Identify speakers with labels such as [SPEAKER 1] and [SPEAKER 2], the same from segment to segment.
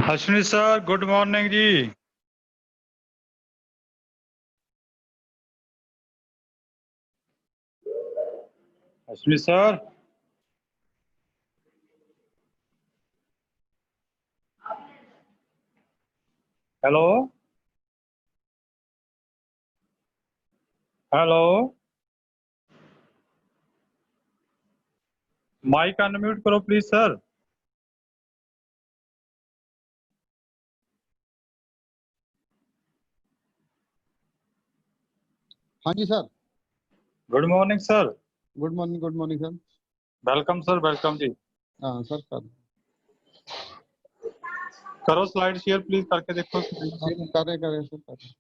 [SPEAKER 1] Ashwini sir good morning ji. Ashwini sir hello hello mike unmute करो please sir.
[SPEAKER 2] हाँ जी sir.
[SPEAKER 1] Good morning sir.
[SPEAKER 2] Good morning sir.
[SPEAKER 1] Welcome sir, welcome जी।
[SPEAKER 2] हाँ sir कर
[SPEAKER 1] करो स्लाइड शेयर प्लीज करके देखो।
[SPEAKER 2] रहे सर कर रहे।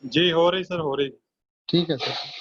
[SPEAKER 1] जी हो रही सर, हो रही।
[SPEAKER 2] ठीक है सर।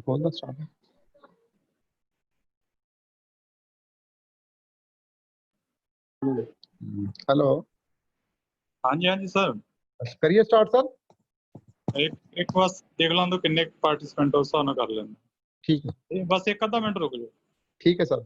[SPEAKER 2] कौन सा स्टार्ट है? हेलो।
[SPEAKER 1] हाँ जी सर।
[SPEAKER 2] करिए स्टार्ट सर।
[SPEAKER 1] एक बस देख लो तो किन्ने पार्टिसिपेंट उस हिसाब नाल कर लेना।
[SPEAKER 2] ठीक है।
[SPEAKER 1] बस एक आधा मिनट रुक जाओ।
[SPEAKER 2] ठीक है सर।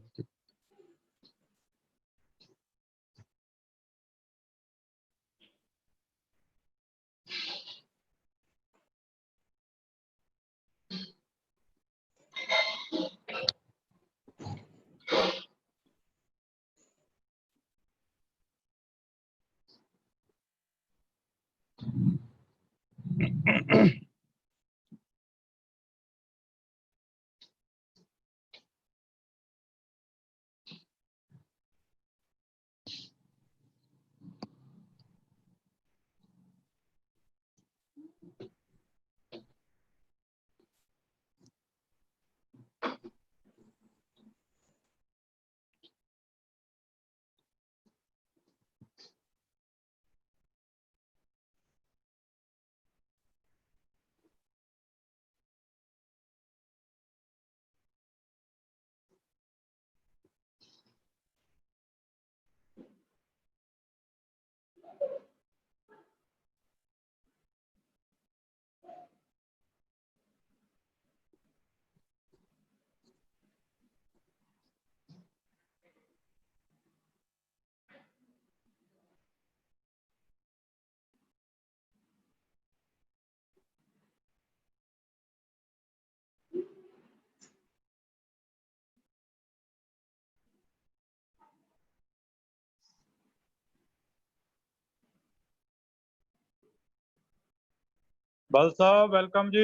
[SPEAKER 1] बल साहब वेलकम जी।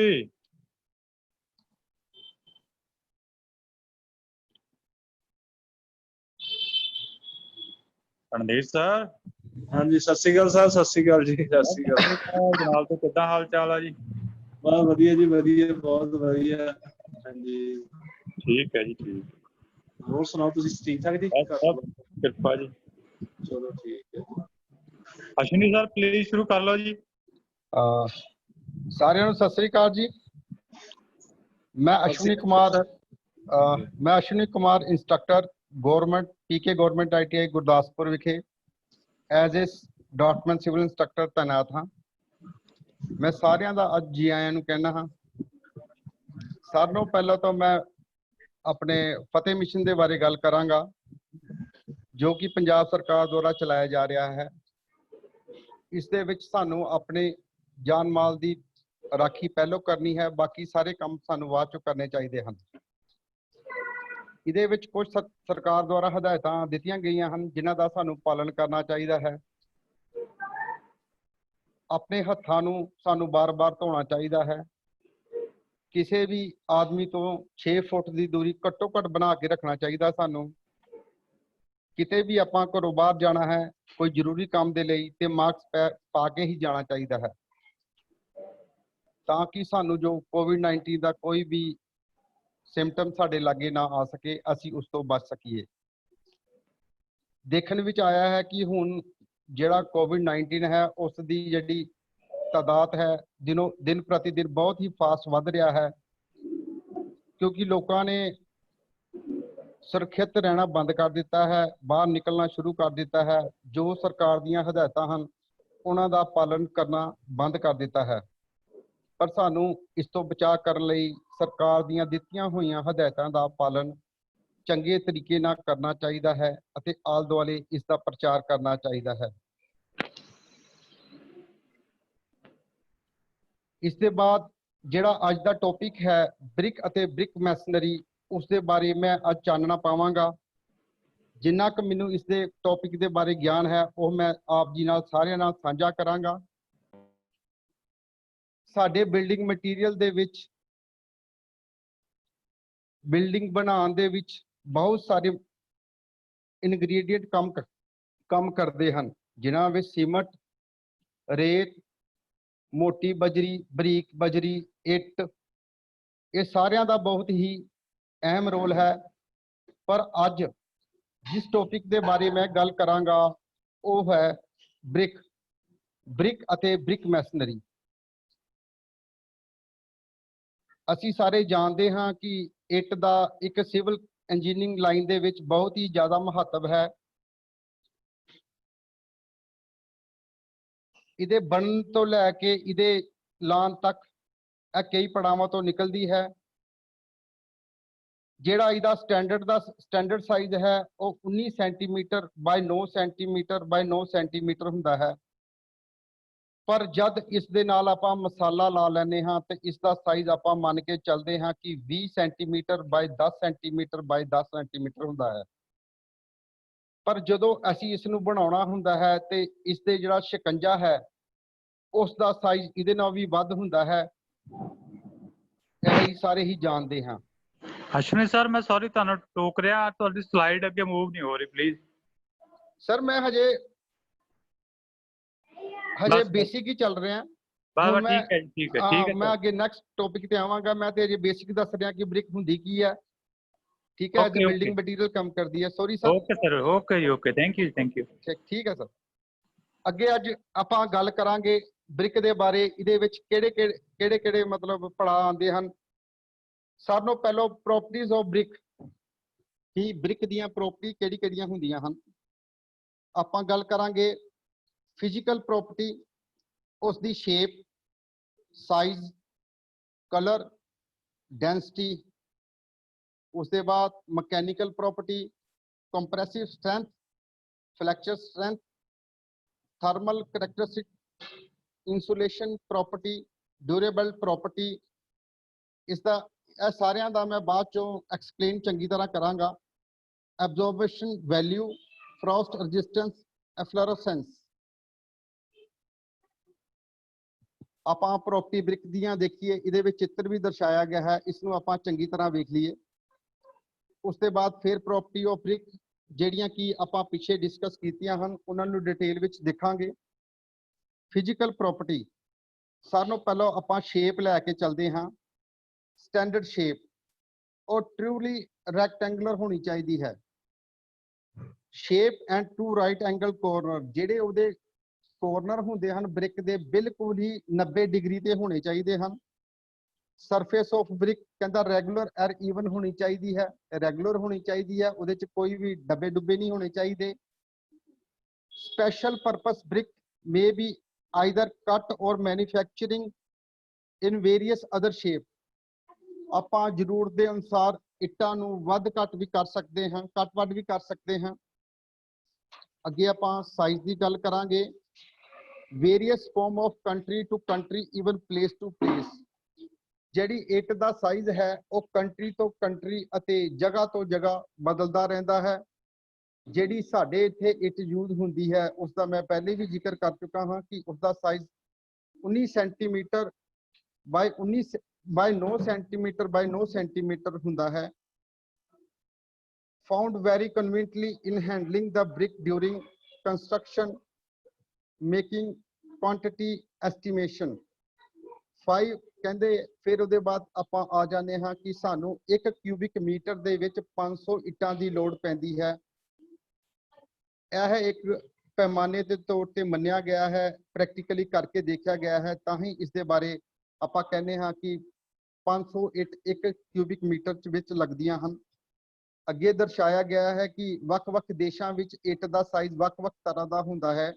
[SPEAKER 1] रणधीर सर।
[SPEAKER 3] हाँ जी सत श्री अकाल सर। सत श्री अकाल जी। सत श्री अकाल
[SPEAKER 1] जनाब तो कितना हाल चाल है जी?
[SPEAKER 3] बहुत वधिया जी, वधिया, बहुत वधिया। हाँ जी
[SPEAKER 1] ठीक है जी, ठीक।
[SPEAKER 3] होर सुनाओ तुसी ठीक ठाक जी?
[SPEAKER 1] सब कृपा जी।
[SPEAKER 3] चलो ठीक है।
[SPEAKER 1] अश्विनी सर प्लीज शुरू कर लो जी।
[SPEAKER 2] सारिਆਂ ਨੂੰ ਸਤਿ ਸ੍ਰੀ ਅਕਾਲ ਜੀ। मैं Ashwini Kumar instructor government PK government ITI Gurdaspur विखे as a document civil instructor तैनात हाँ। मैं सारिਆਂ ਦਾ ਅੱਜ ਜੀ ਆਇਆਂ ਨੂੰ कहना हाँ। ਸਾਰਿਆਂ ਨੂੰ ਪਹਿਲਾਂ ਤਾਂ ਮੈਂ ਆਪਣੇ ਫਤਿਹ ਮਿਸ਼ਨ ਦੇ ਬਾਰੇ ਗੱਲ ਕਰਾਂਗਾ, ਜੋ ਕਿ ਪੰਜਾਬ ਸਰਕਾਰ ਦੁਆਰਾ ਚਲਾਇਆ ਜਾ ਰਿਹਾ ਹੈ। ਇਸ ਦੇ ਵਿੱਚ ਸਾਨੂੰ ਆਪਣੇ ਜਾਨ ਮਾਲ ਦੀ ਰਾਖੀ ਪਹਿਲੋਂ ਕਰਨੀ ਹੈ, ਬਾਕੀ ਸਾਰੇ ਕੰਮ ਸਾਨੂੰ ਬਾਅਦ ਚੋਂ ਕਰਨੇ ਚਾਹੀਦੇ ਹਨ। ਇਹਦੇ ਵਿੱਚ ਕੁਝ ਸਰਕਾਰ ਦੁਆਰਾ ਹਦਾਇਤਾਂ ਦਿੱਤੀਆਂ ਗਈਆਂ ਹਨ, ਜਿਨ੍ਹਾਂ ਦਾ ਸਾਨੂੰ ਪਾਲਣ ਕਰਨਾ ਚਾਹੀਦਾ ਹੈ। ਆਪਣੇ ਹੱਥਾਂ ਨੂੰ ਸਾਨੂੰ ਬਾਰ-ਬਾਰ ਧੋਣਾ ਚਾਹੀਦਾ ਹੈ। ਕਿਸੇ ਵੀ ਆਦਮੀ ਤੋਂ 6 ਫੁੱਟ ਦੀ ਦੂਰੀ ਘੱਟੋ ਘੱਟ ਬਣਾ ਕੇ ਰੱਖਣਾ ਚਾਹੀਦਾ ਸਾਨੂੰ। ਕਿਤੇ ਵੀ ਆਪਾਂ ਘਰੋਂ ਬਾਹਰ ਜਾਣਾ ਹੈ ਕੋਈ ਜ਼ਰੂਰੀ ਕੰਮ ਦੇ ਲਈ ਤੇ ਮਾਸਕ ਪਾ ਕੇ ਹੀ ਜਾਣਾ ਚਾਹੀਦਾ ਹੈ, ਤਾਂ ਕਿ ਸਾਨੂੰ ਜੋ ਕੋਵਿਡ-19 ਦਾ ਕੋਈ ਵੀ ਸਿੰਪਟਮ ਸਾਡੇ ਲਾਗੇ ਨਾ ਆ ਸਕੇ, ਅਸੀਂ ਉਸ ਤੋਂ ਬਚ ਸਕੀਏ। ਦੇਖਣ ਵਿੱਚ ਆਇਆ ਹੈ ਕਿ ਹੁਣ ਜਿਹੜਾ ਕੋਵਿਡ-19 ਹੈ ਉਸ ਦੀ ਜਿਹੜੀ ਤਾਦਾਦ ਹੈ ਦਿਨ ਪ੍ਰਤੀ ਦਿਨ ਬਹੁਤ ਹੀ ਫਾਸਟ ਵੱਧ ਰਿਹਾ ਹੈ, ਕਿਉਂਕਿ ਲੋਕਾਂ ਨੇ ਸੁਰੱਖਿਅਤ ਰਹਿਣਾ ਬੰਦ ਕਰ ਦਿੱਤਾ ਹੈ, ਬਾਹਰ ਨਿਕਲਣਾ ਸ਼ੁਰੂ ਕਰ ਦਿੱਤਾ ਹੈ। ਜੋ ਸਰਕਾਰ ਦੀਆਂ ਹਦਾਇਤਾਂ ਹਨ ਉਹਨਾਂ ਦਾ ਪਾਲਣ ਕਰਨਾ ਬੰਦ ਕਰ ਦਿੱਤਾ ਹੈ। ਪਰ ਸਾਨੂੰ ਇਸ ਤੋਂ ਬਚਾਅ ਕਰਨ ਲਈ ਸਰਕਾਰ ਦੀਆਂ ਦਿੱਤੀਆਂ ਹੋਈਆਂ ਹਦਾਇਤਾਂ ਦਾ ਪਾਲਣ ਚੰਗੇ ਤਰੀਕੇ ਨਾਲ ਕਰਨਾ ਚਾਹੀਦਾ ਹੈ ਅਤੇ ਆਲੇ ਦੁਆਲੇ ਇਸ ਦਾ ਪ੍ਰਚਾਰ ਕਰਨਾ ਚਾਹੀਦਾ ਹੈ। ਇਸ ਦੇ ਬਾਅਦ ਜਿਹੜਾ ਅੱਜ ਦਾ ਟੌਪਿਕ ਹੈ ਬ੍ਰਿਕ ਅਤੇ ਬ੍ਰਿਕ ਮੈਸਨਰੀ, ਉਸ ਦੇ ਬਾਰੇ ਮੈਂ ਅੱਜ ਚਾਨਣਾ ਪਾਵਾਂਗਾ। ਜਿੰਨਾ ਕੁ ਮੈਨੂੰ ਇਸ ਦੇ ਟੌਪਿਕ ਦੇ ਬਾਰੇ ਗਿਆਨ ਹੈ ਉਹ ਮੈਂ ਆਪ ਜੀ ਨਾਲ ਸਾਰਿਆਂ ਨਾਲ ਸਾਂਝਾ ਕਰਾਂਗਾ। ਸਾਡੇ ਬਿਲਡਿੰਗ ਮਟੀਰੀਅਲ ਦੇ ਵਿੱਚ, ਬਿਲਡਿੰਗ ਬਣਾਉਣ ਦੇ ਵਿੱਚ ਬਹੁਤ ਸਾਰੇ ਇਨਗਰੀਡੀਐਂਟ ਕੰਮ ਕਰਦੇ ਹਨ, ਜਿਨ੍ਹਾਂ ਵਿੱਚ ਸੀਮਟ, ਰੇਤ, ਮੋਟੀ ਬਜਰੀ, ਬਰੀਕ ਬਜਰੀ, ਇੱਟ, ਇਹ ਸਾਰਿਆਂ ਦਾ ਬਹੁਤ ਹੀ ਅਹਿਮ ਰੋਲ ਹੈ। ਪਰ ਅੱਜ ਜਿਸ ਟੌਪਿਕ ਦੇ ਬਾਰੇ ਮੈਂ ਗੱਲ ਕਰਾਂਗਾ ਉਹ ਹੈ ਬ੍ਰਿਕ ਅਤੇ ਬ੍ਰਿਕ ਮੈਸਨਰੀ। ਅਸੀਂ ਸਾਰੇ ਜਾਣਦੇ ਹਾਂ ਕਿ ਇੱਟ ਦਾ ਇੱਕ ਸਿਵਲ ਇੰਜੀਨੀਅਰਿੰਗ ਲਾਈਨ ਦੇ ਵਿੱਚ ਬਹੁਤ ਹੀ ਜ਼ਿਆਦਾ ਮਹੱਤਵ ਹੈ। ਇਹਦੇ ਬਣਨ ਤੋਂ ਲੈ ਕੇ ਇਹਦੇ ਲਾਉਣ ਤੱਕ ਇਹ ਕਈ ਪੜਾਵਾਂ ਤੋਂ ਨਿਕਲਦੀ ਹੈ। ਜਿਹੜਾ ਇਹਦਾ ਸਟੈਂਡਰਡ ਸਾਈਜ਼ ਹੈ ਉਹ 19 ਸੈਂਟੀਮੀਟਰ ਬਾਈ 9 ਸੈਂਟੀਮੀਟਰ ਬਾਈ 9 ਸੈਂਟੀਮੀਟਰ ਹੁੰਦਾ ਹੈ। ਪਰ ਜਦ ਇਸ ਦੇ ਨਾਲ ਆਪਾਂ ਮਸਾਲਾ ਲਾ ਲੈਂਦੇ ਹਾਂ ਤੇ ਇਸ ਦਾ ਸਾਈਜ਼ ਆਪਾਂ ਮੰਨ ਕੇ ਚੱਲਦੇ ਹਾਂ ਕਿ 20 ਸੈਂਟੀਮੀਟਰ ਬਾਈ 10 ਸੈਂਟੀਮੀਟਰ ਬਾਈ 10 ਸੈਂਟੀਮੀਟਰ ਹੁੰਦਾ ਹੈ। ਪਰ ਜਦੋਂ ਅਸੀਂ ਇਸ ਨੂੰ ਬਣਾਉਣਾ ਹੁੰਦਾ ਹੈ ਤੇ ਇਸ ਦੇ ਜਿਹੜਾ ਸ਼ਿਕੰਜਾ ਹੈ ਉਸ ਦਾ ਸਾਈਜ਼ ਇਹਦੇ ਨਾਲ ਵੀ ਵੱਧ ਹੁੰਦਾ ਹੈ। ਇਹ ਸਾਰੇ ਹੀ ਜਾਣਦੇ ਹਾਂ।
[SPEAKER 1] ਅਸ਼ਵਨੀ ਸਰ, ਮੈਂ ਸੌਰੀ ਤੁਹਾਨੂੰ ਟੋਕ ਰਿਹਾ, ਤੁਹਾਡੀ ਸਲਾਈਡ ਅੱਗੇ ਮੂਵ ਨਹੀਂ ਹੋ ਰਹੀ, ਪਲੀਜ਼।
[SPEAKER 2] ਸਰ ਮੈਂ ਹਜੇ ਬੇਸਿਕ ਹੀ ਚੱਲ ਰਿਹਾ।
[SPEAKER 1] ਬਸ ਠੀਕ ਹੈ ਜੀ, ਠੀਕ ਹੈ, ਠੀਕ ਹੈ।
[SPEAKER 2] ਮੈਂ ਅੱਗੇ ਨੈਕਸਟ ਟੌਪਿਕ ਤੇ ਆਵਾਂਗਾ। ਮੈਂ ਤੇ ਅਜੇ ਬੇਸਿਕ ਦੱਸ ਰਿਹਾ ਕਿ ਬ੍ਰਿਕ ਹੁੰਦੀ ਕੀ ਹੈ। ਠੀਕ ਹੈ, ਜੀ ਬਿਲਡਿੰਗ ਮਟੀਰੀਅਲ ਕੰਮ ਕਰਦੀ ਹੈ। Sorry sir.
[SPEAKER 1] Okay sir, okay ਜੀ, okay, thank you, thank you.
[SPEAKER 2] ਠੀਕ ਹੈ ਸਰ। ਅੱਗੇ ਅੱਜ ਆਪਾਂ ਗੱਲ ਕਰਾਂਗੇ ਬ੍ਰਿਕ ਦੇ ਬਾਰੇ। ਇਹਦੇ ਵਿੱਚ ਕਿਹੜੇ ਮਤਲਬ ਪੜਾਅ ਆਉਂਦੇ ਹਨ। ਸਭ ਤੋਂ ਪਹਿਲਾਂ ਪ੍ਰੋਪਰਟੀਜ਼ ਆਫ ਬ੍ਰਿਕ, ਕਿ ਬ੍ਰਿਕ ਦੀਆਂ ਪ੍ਰੋਪਰਟੀ ਕਿਹੜੀਆਂ ਹੁੰਦੀਆਂ ਹਨ। ਆਪਾਂ ਗੱਲ ਕਰਾਂਗੇ ਫਿਜ਼ੀਕਲ ਪ੍ਰੋਪਰਟੀ, ਉਸ ਦੀ ਸ਼ੇਪ, ਸਾਈਜ਼, ਕਲਰ, ਡੈਂਸਿਟੀ। ਉਸ ਦੇ ਬਾਅਦ mechanical property, compressive strength, flexure strength, thermal characteristic, insulation property, durable property. ਇਹ ਸਾਰਿਆਂ ਦਾ ਮੈਂ ਬਾਅਦ ਚੋਂ ਐਕਸਪਲੇਨ ਚੰਗੀ ਤਰ੍ਹਾਂ ਕਰਾਂਗਾ। ਐਬਜ਼ੋਰਬੇਸ਼ਨ ਵੈਲਿਊ, ਫਰੋਸਟ ਰੈਜ਼ਿਸਟੈਂਸ, ਐਫਲੋਰੈਂਸੈਂਸ। ਆਪਾਂ ਪ੍ਰੋਪਰਟੀ ਬ੍ਰਿਕ ਦੀਆਂ ਦੇਖੀਏ, ਇਹਦੇ ਵਿੱਚ ਚਿੱਤਰ ਵੀ ਦਰਸਾਇਆ ਗਿਆ ਹੈ, ਇਸ ਨੂੰ ਆਪਾਂ ਚੰਗੀ ਤਰ੍ਹਾਂ ਵੇਖ ਲਈਏ। ਉਸ ਤੋਂ ਬਾਅਦ ਫਿਰ ਪ੍ਰੋਪਰਟੀ ਆਫ ਬ੍ਰਿਕ, ਜਿਹੜੀਆਂ ਕਿ ਆਪਾਂ ਪਿੱਛੇ ਡਿਸਕਸ ਕੀਤੀਆਂ ਹਨ, ਉਹਨਾਂ ਨੂੰ ਡਿਟੇਲ ਵਿੱਚ ਦੇਖਾਂਗੇ। ਫਿਜ਼ੀਕਲ ਪ੍ਰੋਪਰਟੀ, ਸਾਰਿਆਂ ਨੂੰ ਪਹਿਲਾਂ ਆਪਾਂ ਸ਼ੇਪ ਲੈ ਕੇ ਚੱਲਦੇ ਹਾਂ। ਸਟੈਂਡਰਡ ਸ਼ੇਪ, ਉਹ ਟਰੂਲੀ ਰੈਕਟੈਂਗੂਲਰ ਹੋਣੀ ਚਾਹੀਦੀ ਹੈ। Shape and 2 right angle corner, ਜਿਹੜੇ ਉਹਦੇ ਕੋਰਨਰ ਹੁੰਦੇ ਹਨ ਬ੍ਰਿਕ ਦੇ ਬਿਲਕੁਲ ਹੀ 90 ਡਿਗਰੀ ਤੇ ਹੋਣੇ ਚਾਹੀਦੇ ਹਨ। ਸਰਫੇਸ ਆਫ ਬ੍ਰਿਕ ਕਹਿੰਦਾ ਰੈਗੂਲਰ ਐਰ ਈਵਨ ਹੋਣੀ ਚਾਹੀਦੀ ਹੈ, ਰੈਗੂਲਰ ਹੋਣੀ ਚਾਹੀਦੀ ਹੈ, ਉਹਦੇ ਚ ਕੋਈ ਵੀ ਡੱਬੇ ਡੁੱਬੇ ਨਹੀਂ ਹੋਣੇ ਚਾਹੀਦੇ। Special purpose brick may be either cut or manufacturing in various other shape। ਆਪਾਂ ਜ਼ਰੂਰਤ ਦੇ ਅਨੁਸਾਰ ਇੱਟਾਂ ਨੂੰ ਵੱਧ ਘੱਟ ਵੀ ਕਰ ਸਕਦੇ ਹਾਂ, ਕੱਟ ਵੱਧ ਵੀ ਕਰ ਸਕਦੇ ਹਾਂ। ਅੱਗੇ ਆਪਾਂ ਸਾਈਜ਼ ਦੀ ਗੱਲ ਕਰਾਂਗੇ। Various form of country to country, even place to place. ਜਿਹੜੀ ਇੱਟ ਦਾ ਸਾਈਜ਼ ਹੈ ਉਹ ਕੰਟਰੀ ਤੋਂ ਕੰਟਰੀ ਅਤੇ ਜਗ੍ਹਾ ਤੋਂ ਜਗ੍ਹਾ ਬਦਲਦਾ ਰਹਿੰਦਾ ਹੈ। ਜਿਹੜੀ ਸਾਡੇ ਇੱਥੇ ਇੱਟ ਯੂਜ਼ ਹੁੰਦੀ ਹੈ ਉਸ ਦਾ ਮੈਂ ਪਹਿਲੇ ਵੀ ਜ਼ਿਕਰ ਕਰ ਚੁੱਕਾ ਹਾਂ ਕਿ ਉਸ ਦਾ ਸਾਈਜ਼ 19 ਸੈਂਟੀਮੀਟਰ ਬਾਈ 9 ਸੈਂਟੀਮੀਟਰ ਬਾਈ 9 ਸੈਂਟੀਮੀਟਰ ਹੁੰਦਾ ਹੈ। Found very conveniently in handling the brick during construction, making quantity estimation। 5 ਕਹਿੰਦੇ ਫਿਰ ਉਹਦੇ ਬਾਅਦ ਆਪਾਂ ਆ ਜਾਂਦੇ ਹਾਂ ਕਿ ਸਾਨੂੰ 1 ਕਿਊਬਿਕ ਮੀਟਰ ਦੇ ਵਿੱਚ 500 ਇੱਟਾਂ ਦੀ ਲੋੜ ਪੈਂਦੀ ਹੈ। ਇਹ ਇੱਕ ਪੈਮਾਨੇ ਦੇ ਤੌਰ ਤੇ ਮੰਨਿਆ ਗਿਆ ਹੈ, ਪ੍ਰੈਕਟੀਕਲੀ ਕਰਕੇ ਦੇਖਿਆ ਗਿਆ ਹੈ, ਤਾਂ ਹੀ ਇਸ ਦੇ ਬਾਰੇ ਆਪਾਂ ਕਹਿੰਦੇ ਹਾਂ ਕਿ 500 ਇੱਟ 1 ਕਿਊਬਿਕ ਮੀਟਰ ਵਿੱਚ ਲੱਗਦੀਆਂ ਹਨ। ਅੱਗੇ ਦਰਸਾਇਆ ਗਿਆ ਹੈ ਕਿ ਵੱਖ-ਵੱਖ ਦੇਸ਼ਾਂ ਵਿੱਚ ਇੱਟ ਦਾ ਸਾਈਜ਼ ਵੱਖ-ਵੱਖ ਤਰ੍ਹਾਂ ਦਾ ਹੁੰਦਾ ਹੈ,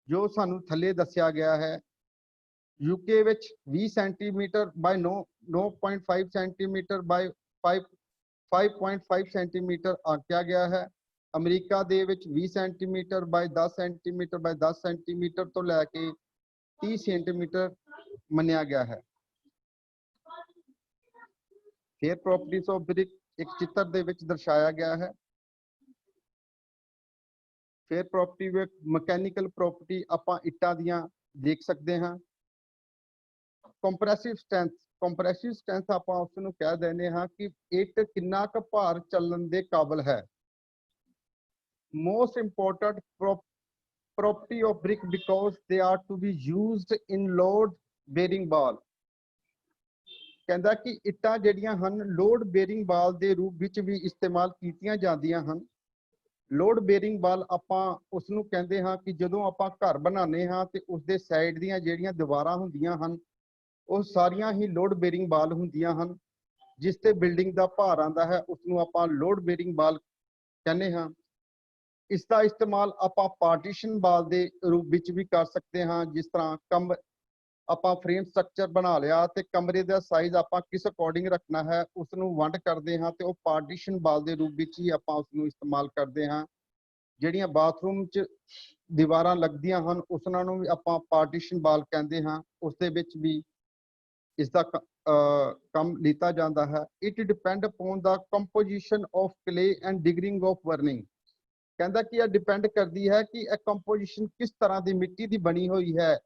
[SPEAKER 2] ਜੋ ਸਾਨੂੰ ਥੱਲੇ ਦੱਸਿਆ ਗਿਆ ਹੈ। ਯੂਕੇ ਵਿੱਚ 20 ਸੈਂਟੀਮੀਟਰ ਬਾਈ 9.5 ਸੈਂਟੀਮੀਟਰ ਬਾਈ 5.5 ਸੈਂਟੀਮੀਟਰ ਆਖਿਆ ਗਿਆ ਹੈ। ਅਮਰੀਕਾ ਦੇ ਵਿੱਚ 20 ਸੈਂਟੀਮੀਟਰ ਬਾਈ 10 ਸੈਂਟੀਮੀਟਰ ਬਾਈ 10 ਸੈਂਟੀਮੀਟਰ ਤੋਂ ਲੈ ਕੇ 30 ਸੈਂਟੀਮੀਟਰ ਮੰਨਿਆ ਗਿਆ ਹੈ। ਫਿਰ ਪ੍ਰੋਪਰਟੀਜ਼ ਆਫ ਬ੍ਰਿਕ ਇੱਕ ਚਿੱਤਰ ਦੇ ਵਿੱਚ ਦਰਸਾਇਆ ਗਿਆ ਹੈ। ਫਿਰ ਪ੍ਰੋਪਰਟੀ ਵਿੱਚ ਮਕੈਨੀਕਲ ਪ੍ਰੋਪਰਟੀ ਆਪਾਂ ਇੱਟਾਂ ਦੀਆਂ ਦੇਖ ਸਕਦੇ ਹਾਂ। ਕੰਪਰੈਸਿਵ ਸਟਰੈਂਥ ਆਪਾਂ ਉਸ ਨੂੰ ਕਹਿ ਦਿੰਦੇ ਹਾਂ ਕਿ ਇੱਟ ਕਿੰਨਾ ਕੁ ਭਾਰ ਚੱਲਣ ਦੇ ਕਾਬਲ ਹੈ। Most important property of brick because they are to be used in load bearing ball। ਕਹਿੰਦਾ ਕਿ ਇੱਟਾਂ ਜਿਹੜੀਆਂ ਹਨ ਲੋਡ ਬੇਰਿੰਗ ਬਾਲ ਦੇ ਰੂਪ ਵਿੱਚ ਵੀ ਇਸਤੇਮਾਲ ਕੀਤੀਆਂ ਜਾਂਦੀਆਂ ਹਨ। ਲੋਡ ਬੇਰਿੰਗ ਬਾਲ ਆਪਾਂ ਉਸ ਨੂੰ ਕਹਿੰਦੇ ਹਾਂ ਕਿ ਜਦੋਂ ਆਪਾਂ ਘਰ ਬਣਾਉਂਦੇ ਹਾਂ ਤੇ ਉਸ ਦੇ ਸਾਈਡ ਦੀਆਂ ਜਿਹੜੀਆਂ ਦੀਵਾਰਾਂ ਹੁੰਦੀਆਂ ਹਨ ਉਹ ਸਾਰੀਆਂ ਹੀ ਲੋਡ ਬੇਰਿੰਗ ਬਾਲ ਹੁੰਦੀਆਂ ਹਨ। ਜਿਸ ਤੇ ਬਿਲਡਿੰਗ ਦਾ ਭਾਰ ਆਉਂਦਾ ਹੈ ਉਸ ਨੂੰ ਆਪਾਂ ਲੋਡ ਬੇਰਿੰਗ ਬਾਲ ਕਹਿੰਦੇ ਹਾਂ। ਇਸ ਦਾ ਇਸਤੇਮਾਲ ਆਪਾਂ ਪਾਰਟੀਸ਼ਨ ਬਾਲ ਦੇ ਰੂਪ ਵਿੱਚ ਵੀ ਕਰ ਸਕਦੇ ਹਾਂ। ਜਿਸ ਤਰ੍ਹਾਂ ਆਪਾਂ ਫਰੇਮ ਸਟਰਕਚਰ ਬਣਾ ਲਿਆ ਤੇ ਕਮਰੇ ਦਾ ਸਾਈਜ਼ ਆਪਾਂ ਕਿਸ ਅਕੋਰਡਿੰਗ ਰੱਖਣਾ ਹੈ ਉਸ ਨੂੰ ਵੰਡ ਕਰਦੇ ਹਾਂ ਤੇ ਉਹ ਪਾਰਟੀਸ਼ਨ ਬਾਲ ਦੇ ਰੂਪ ਵਿੱਚ ਹੀ ਆਪਾਂ ਉਸ ਨੂੰ ਇਸਤੇਮਾਲ ਕਰਦੇ ਹਾਂ। ਜਿਹੜੀਆਂ ਬਾਥਰੂਮ 'ਚ ਦੀਵਾਰਾਂ ਲੱਗਦੀਆਂ ਹਨ ਉਸਨਾਂ ਨੂੰ ਵੀ ਆਪਾਂ ਪਾਰਟੀਸ਼ਨ ਬਾਲ ਕਹਿੰਦੇ ਹਾਂ। ਉਸ ਦੇ ਵਿੱਚ ਵੀ ਇਸ ਦਾ ਕੰਮ ਲਿੱਤਾ ਜਾਂਦਾ ਹੈ। It depend upon the composition of clay and degree of burning. ਕਹਿੰਦਾ ਕਿ ਇਹ ਡਿਪੈਂਡ ਕਰਦੀ ਹੈ ਕਿ ਇਹ ਕੰਪੋਜੀਸ਼ਨ ਕਿਸ ਤਰ੍ਹਾਂ ਦੀ ਮਿੱਟੀ ਦੀ ਬਣੀ ਹੋਈ ਹੈ।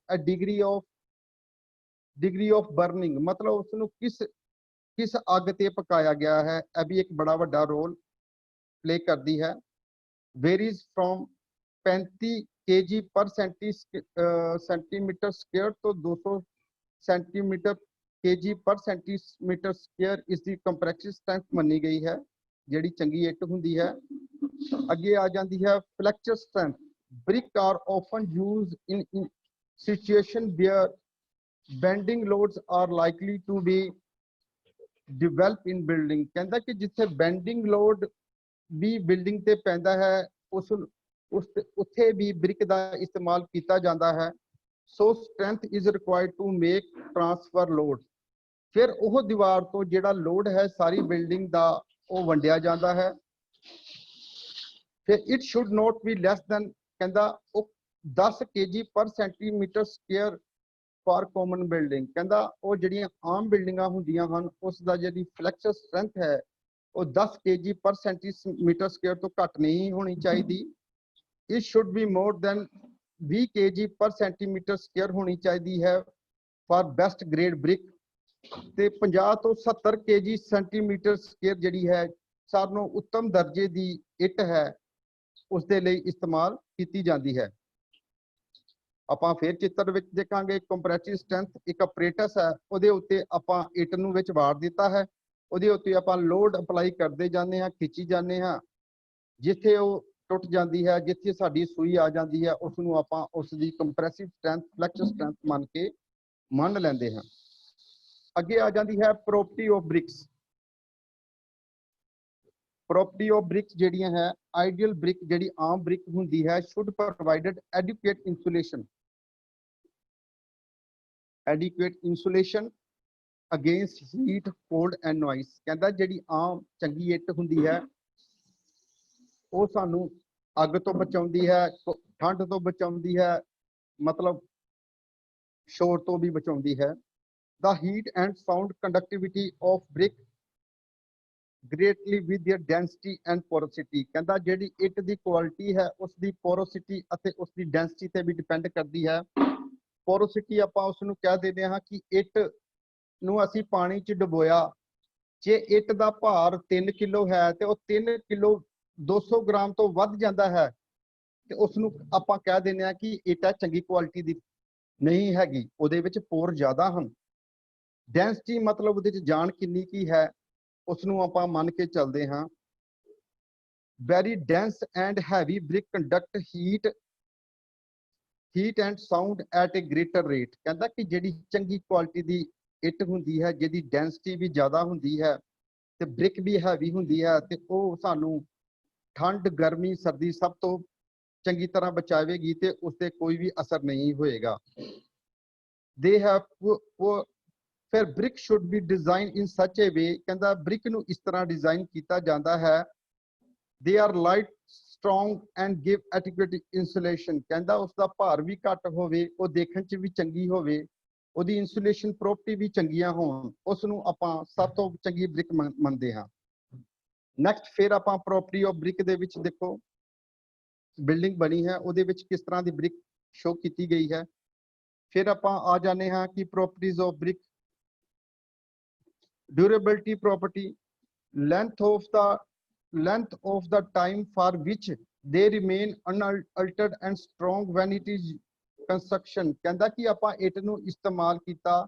[SPEAKER 2] ਡਿਗਰੀ ਆਫ ਬਰਨਿੰਗ ਮਤਲਬ ਉਸ ਨੂੰ ਕਿਸ ਅੱਗ ਤੇ ਪਕਾਇਆ ਗਿਆ ਹੈ, ਇਹ ਵੀ ਇੱਕ ਬੜਾ ਵੱਡਾ ਰੋਲ ਪਲੇ ਕਰਦੀ ਹੈ। ਵੇਰੀਜ਼ ਫਰੋਮ 35 kg ਪਰ ਸੈਂਟੀਮੀਟਰ ਸਕੁਅਰ ਤੋਂ 200 ਸੈਂਟੀਮੀਟਰ kg ਪਰ ਸੈਂਟੀਮੀਟਰ ਸਕੁਅਰ ਇਸ ਦੀ ਕੰਪਰੈਸਿਵ ਸਟਰੈਂਥ ਮੰਨੀ ਗਈ ਹੈ, ਜਿਹੜੀ ਚੰਗੀ ਇੱਟ ਹੁੰਦੀ ਹੈ। ਅੱਗੇ ਆ ਜਾਂਦੀ ਹੈ flexure strength. Brick are often used in situation where bending loads are likely to be developed in building। ਕਹਿੰਦਾ ਕਿ ਜਿੱਥੇ ਬੈਂਡਿੰਗ ਲੋਡ ਵੀ ਬਿਲਡਿੰਗ ਤੇ ਪੈਂਦਾ ਹੈ ਉੱਥੇ ਵੀ ਬ੍ਰਿਕ ਦਾ ਇਸਤੇਮਾਲ ਕੀਤਾ ਜਾਂਦਾ ਹੈ। So strength is required to make transfer load. ਫਿਰ ਉਹ ਦੀਵਾਰ ਤੋਂ ਜਿਹੜਾ ਲੋਡ ਹੈ ਸਾਰੀ ਬਿਲਡਿੰਗ ਦਾ ਉਹ ਵੰਡਿਆ ਜਾਂਦਾ ਹੈ। ਫਿਰ it should note B less than ਕਹਿੰਦਾ ਉਹ 10 kg ਪਰ centimetre square for common building. ਕਹਿੰਦਾ ਉਹ ਜਿਹੜੀਆਂ ਆਮ ਬਿਲਡਿੰਗਾਂ ਹੁੰਦੀਆਂ ਹਨ ਉਸ ਦਾ ਜਿਹੜੀ ਫਲੈਕਚਰ ਸਟਰੈਂਥ ਹੈ ਉਹ 10 kg ਪਰ ਸੈਂਟੀਮੀਟਰ ਸਕੁਅਰ ਤੋਂ ਘੱਟ ਨਹੀਂ ਹੋਣੀ ਚਾਹੀਦੀ। It should be more than 20 kg ਪਰ ਸੈਂਟੀਮੀਟਰ ਸਕੁਅਰ ਹੋਣੀ ਚਾਹੀਦੀ ਹੈ ਫਾਰ ਬੈਸਟ ਗ੍ਰੇਡ ਬ੍ਰਿਕ। ਤੇ 50 ਤੋਂ 70 kg ਸੈਂਟੀਮੀਟਰ ਸਕੁਅਰ ਜਿਹੜੀ ਹੈ ਸਾਰਿਆਂ ਨਾਲੋਂ ਉੱਤਮ ਦਰਜੇ ਦੀ ਇੱਟ ਹੈ ਉਸ ਦੇ ਲਈ ਇਸਤੇਮਾਲ ਕੀਤੀ ਜਾਂਦੀ ਹੈ। ਆਪਾਂ ਫਿਰ ਚਿੱਤਰ ਵਿੱਚ ਦੇਖਾਂਗੇ ਕੰਪਰੈਸਿਵ ਸਟਰੈਂਥ ਇੱਕ ਆਪਰੇਟਸ ਹੈ, ਉਹਦੇ ਉੱਤੇ ਆਪਾਂ ਇੱਟ ਨੂੰ ਵਿੱਚ ਵਾੜ ਦਿੱਤਾ ਹੈ, ਉਹਦੇ ਉੱਤੇ ਆਪਾਂ ਲੋਡ ਅਪਲਾਈ ਕਰਦੇ ਜਾਂਦੇ ਹਾਂ, ਖਿੱਚੀ ਜਾਂਦੇ ਹਾਂ। ਜਿੱਥੇ ਉਹ ਟੁੱਟ ਜਾਂਦੀ ਹੈ, ਜਿੱਥੇ ਸਾਡੀ ਸੂਈ ਆ ਜਾਂਦੀ ਹੈ ਉਸ ਨੂੰ ਆਪਾਂ ਉਸ ਦੀ ਕੰਪਰੈਸਿਵ ਸਟਰੈਂਥ ਫਲੈਕਚਰ ਸਟਰੈਂਥ ਮੰਨ ਲੈਂਦੇ ਹਾਂ। ਅੱਗੇ ਆ ਜਾਂਦੀ ਹੈ property of bricks. Property of bricks ਜਿਹੜੀਆਂ ਹੈ ਆਈਡੀਅਲ ਬ੍ਰਿਕ ਜਿਹੜੀ ਆਮ ਬ੍ਰਿਕ ਹੁੰਦੀ ਹੈ should provided adequate insulation against heat cold and noise. ਕਹਿੰਦਾ ਜਿਹੜੀ ਆਮ ਚੰਗੀ ਇੱਟ ਹੁੰਦੀ ਹੈ ਉਹ ਸਾਨੂੰ ਅੱਗ ਤੋਂ ਬਚਾਉਂਦੀ ਹੈ, ਠੰਡ ਤੋਂ ਬਚਾਉਂਦੀ ਹੈ, ਮਤਲਬ ਸ਼ੋਰ ਤੋਂ ਵੀ ਬਚਾਉਂਦੀ ਹੈ। The heat and sound conductivity of brick greatly with their density and porosity। ਕਹਿੰਦਾ ਜਿਹੜੀ ਇੱਟ ਦੀ ਕੁਆਲਿਟੀ ਹੈ ਉਸ ਦੀ porosity ਅਤੇ ਉਸ ਦੀ density ਤੇ ਵੀ ਡਿਪੈਂਡ ਕਰਦੀ ਹੈ। porosity ਆਪਾਂ ਉਸ ਨੂੰ ਕਹਿ ਦਿੰਦੇ ਹਾਂ ਕਿ ਇੱਟ ਨੂੰ ਅਸੀਂ ਪਾਣੀ 'ਚ ਡੁਬੋਇਆ, ਜੇ ਇੱਟ ਦਾ ਭਾਰ 3 ਕਿਲੋ ਹੈ ਤੇ ਉਹ 3 ਕਿਲੋ 200 ਗ੍ਰਾਮ ਤੋਂ ਵੱਧ ਜਾਂਦਾ ਹੈ ਤੇ ਉਸ ਨੂੰ ਆਪਾਂ ਕਹਿ ਦਿੰਦੇ ਹਾਂ ਕਿ ਇੱਟ ਚੰਗੀ ਕੁਆਲਿਟੀ ਦੀ ਨਹੀਂ ਹੈਗੀ, ਉਹਦੇ ਵਿੱਚ ਪੋਰ ਜ਼ਿਆਦਾ ਹਨ। ਡੈਂਸਿਟੀ ਮਤਲਬ ਉਹਦੇ 'ਚ ਜਾਨ ਕਿੰਨੀ ਕੀ ਹੈ ਉਸ ਨੂੰ ਆਪਾਂ ਮੰਨ ਕੇ ਚੱਲਦੇ ਹਾਂ। Very dense and heavy brick conduct heat and sound at a greater rate. ਕਹਿੰਦਾ ਕਿ ਜਿਹੜੀ ਚੰਗੀ ਕੁਆਲਿਟੀ ਦੀ ਇੱਟ ਹੁੰਦੀ ਹੈ, ਜਿਹਦੀ ਡੈਂਸਿਟੀ ਵੀ ਜ਼ਿਆਦਾ ਹੁੰਦੀ ਹੈ ਤੇ ਬ੍ਰਿਕ ਵੀ ਹੈਵੀ ਹੁੰਦੀ ਹੈ ਤੇ ਉਹ ਸਾਨੂੰ ਠੰਡ, ਗਰਮੀ, ਸਰਦੀ ਸਭ ਤੋਂ ਚੰਗੀ ਤਰ੍ਹਾਂ ਬਚਾਵੇਗੀ ਤੇ ਉਸ ਤੇ ਕੋਈ ਵੀ ਅਸਰ ਨਹੀਂ ਹੋਏਗਾ। ਦੇ ਹੈਵ ਫਿਰ ਬ੍ਰਿਕ ਸ਼ੁੱਡ ਬੀ ਡਿਜ਼ਾਈਨ ਇਨ ਸੱਚ ਏ ਵੇ। ਕਹਿੰਦਾ ਬ੍ਰਿਕ ਨੂੰ ਇਸ ਤਰ੍ਹਾਂ ਡਿਜ਼ਾਈਨ ਕੀਤਾ ਜਾਂਦਾ ਹੈ, they R light, strong and give adequate insulation. ਕਹਿੰਦਾ ਉਸ ਦਾ ਭਾਰ ਵੀ ਘੱਟ ਹੋਵੇ, ਉਹ ਦੇਖਣ 'ਚ ਵੀ ਚੰਗੀ ਹੋਵੇ, ਉਹਦੀ ਇਨਸੂਲੇਸ਼ਨ ਪ੍ਰੋਪਰਟੀ ਵੀ ਚੰਗੀਆਂ ਹੋਣ, ਉਸ ਨੂੰ ਆਪਾਂ ਸਭ ਤੋਂ ਚੰਗੀ ਬ੍ਰਿਕ ਮੰਨਦੇ ਹਾਂ। ਨੈਕਸਟ ਫਿਰ ਆਪਾਂ ਪ੍ਰੋਪਰਟੀ ਆਫ ਬ੍ਰਿਕ ਦੇ ਵਿੱਚ ਦੇਖੋ ਬਿਲਡਿੰਗ ਬਣੀ ਹੈ ਉਹਦੇ ਵਿੱਚ ਕਿਸ ਤਰ੍ਹਾਂ ਦੀ ਬ੍ਰਿਕ ਸ਼ੋ ਕੀਤੀ ਗਈ ਹੈ। ਫਿਰ ਆਪਾਂ ਆ ਜਾਂਦੇ ਹਾਂ ਕਿ properties of brick, durability property, length of the time for which they remain unaltered and strong when it is construction। ਕਹਿੰਦਾ ਕਿ ਆਪਾਂ ਇੱਟ ਨੂੰ ਇਸਤੇਮਾਲ ਕੀਤਾ,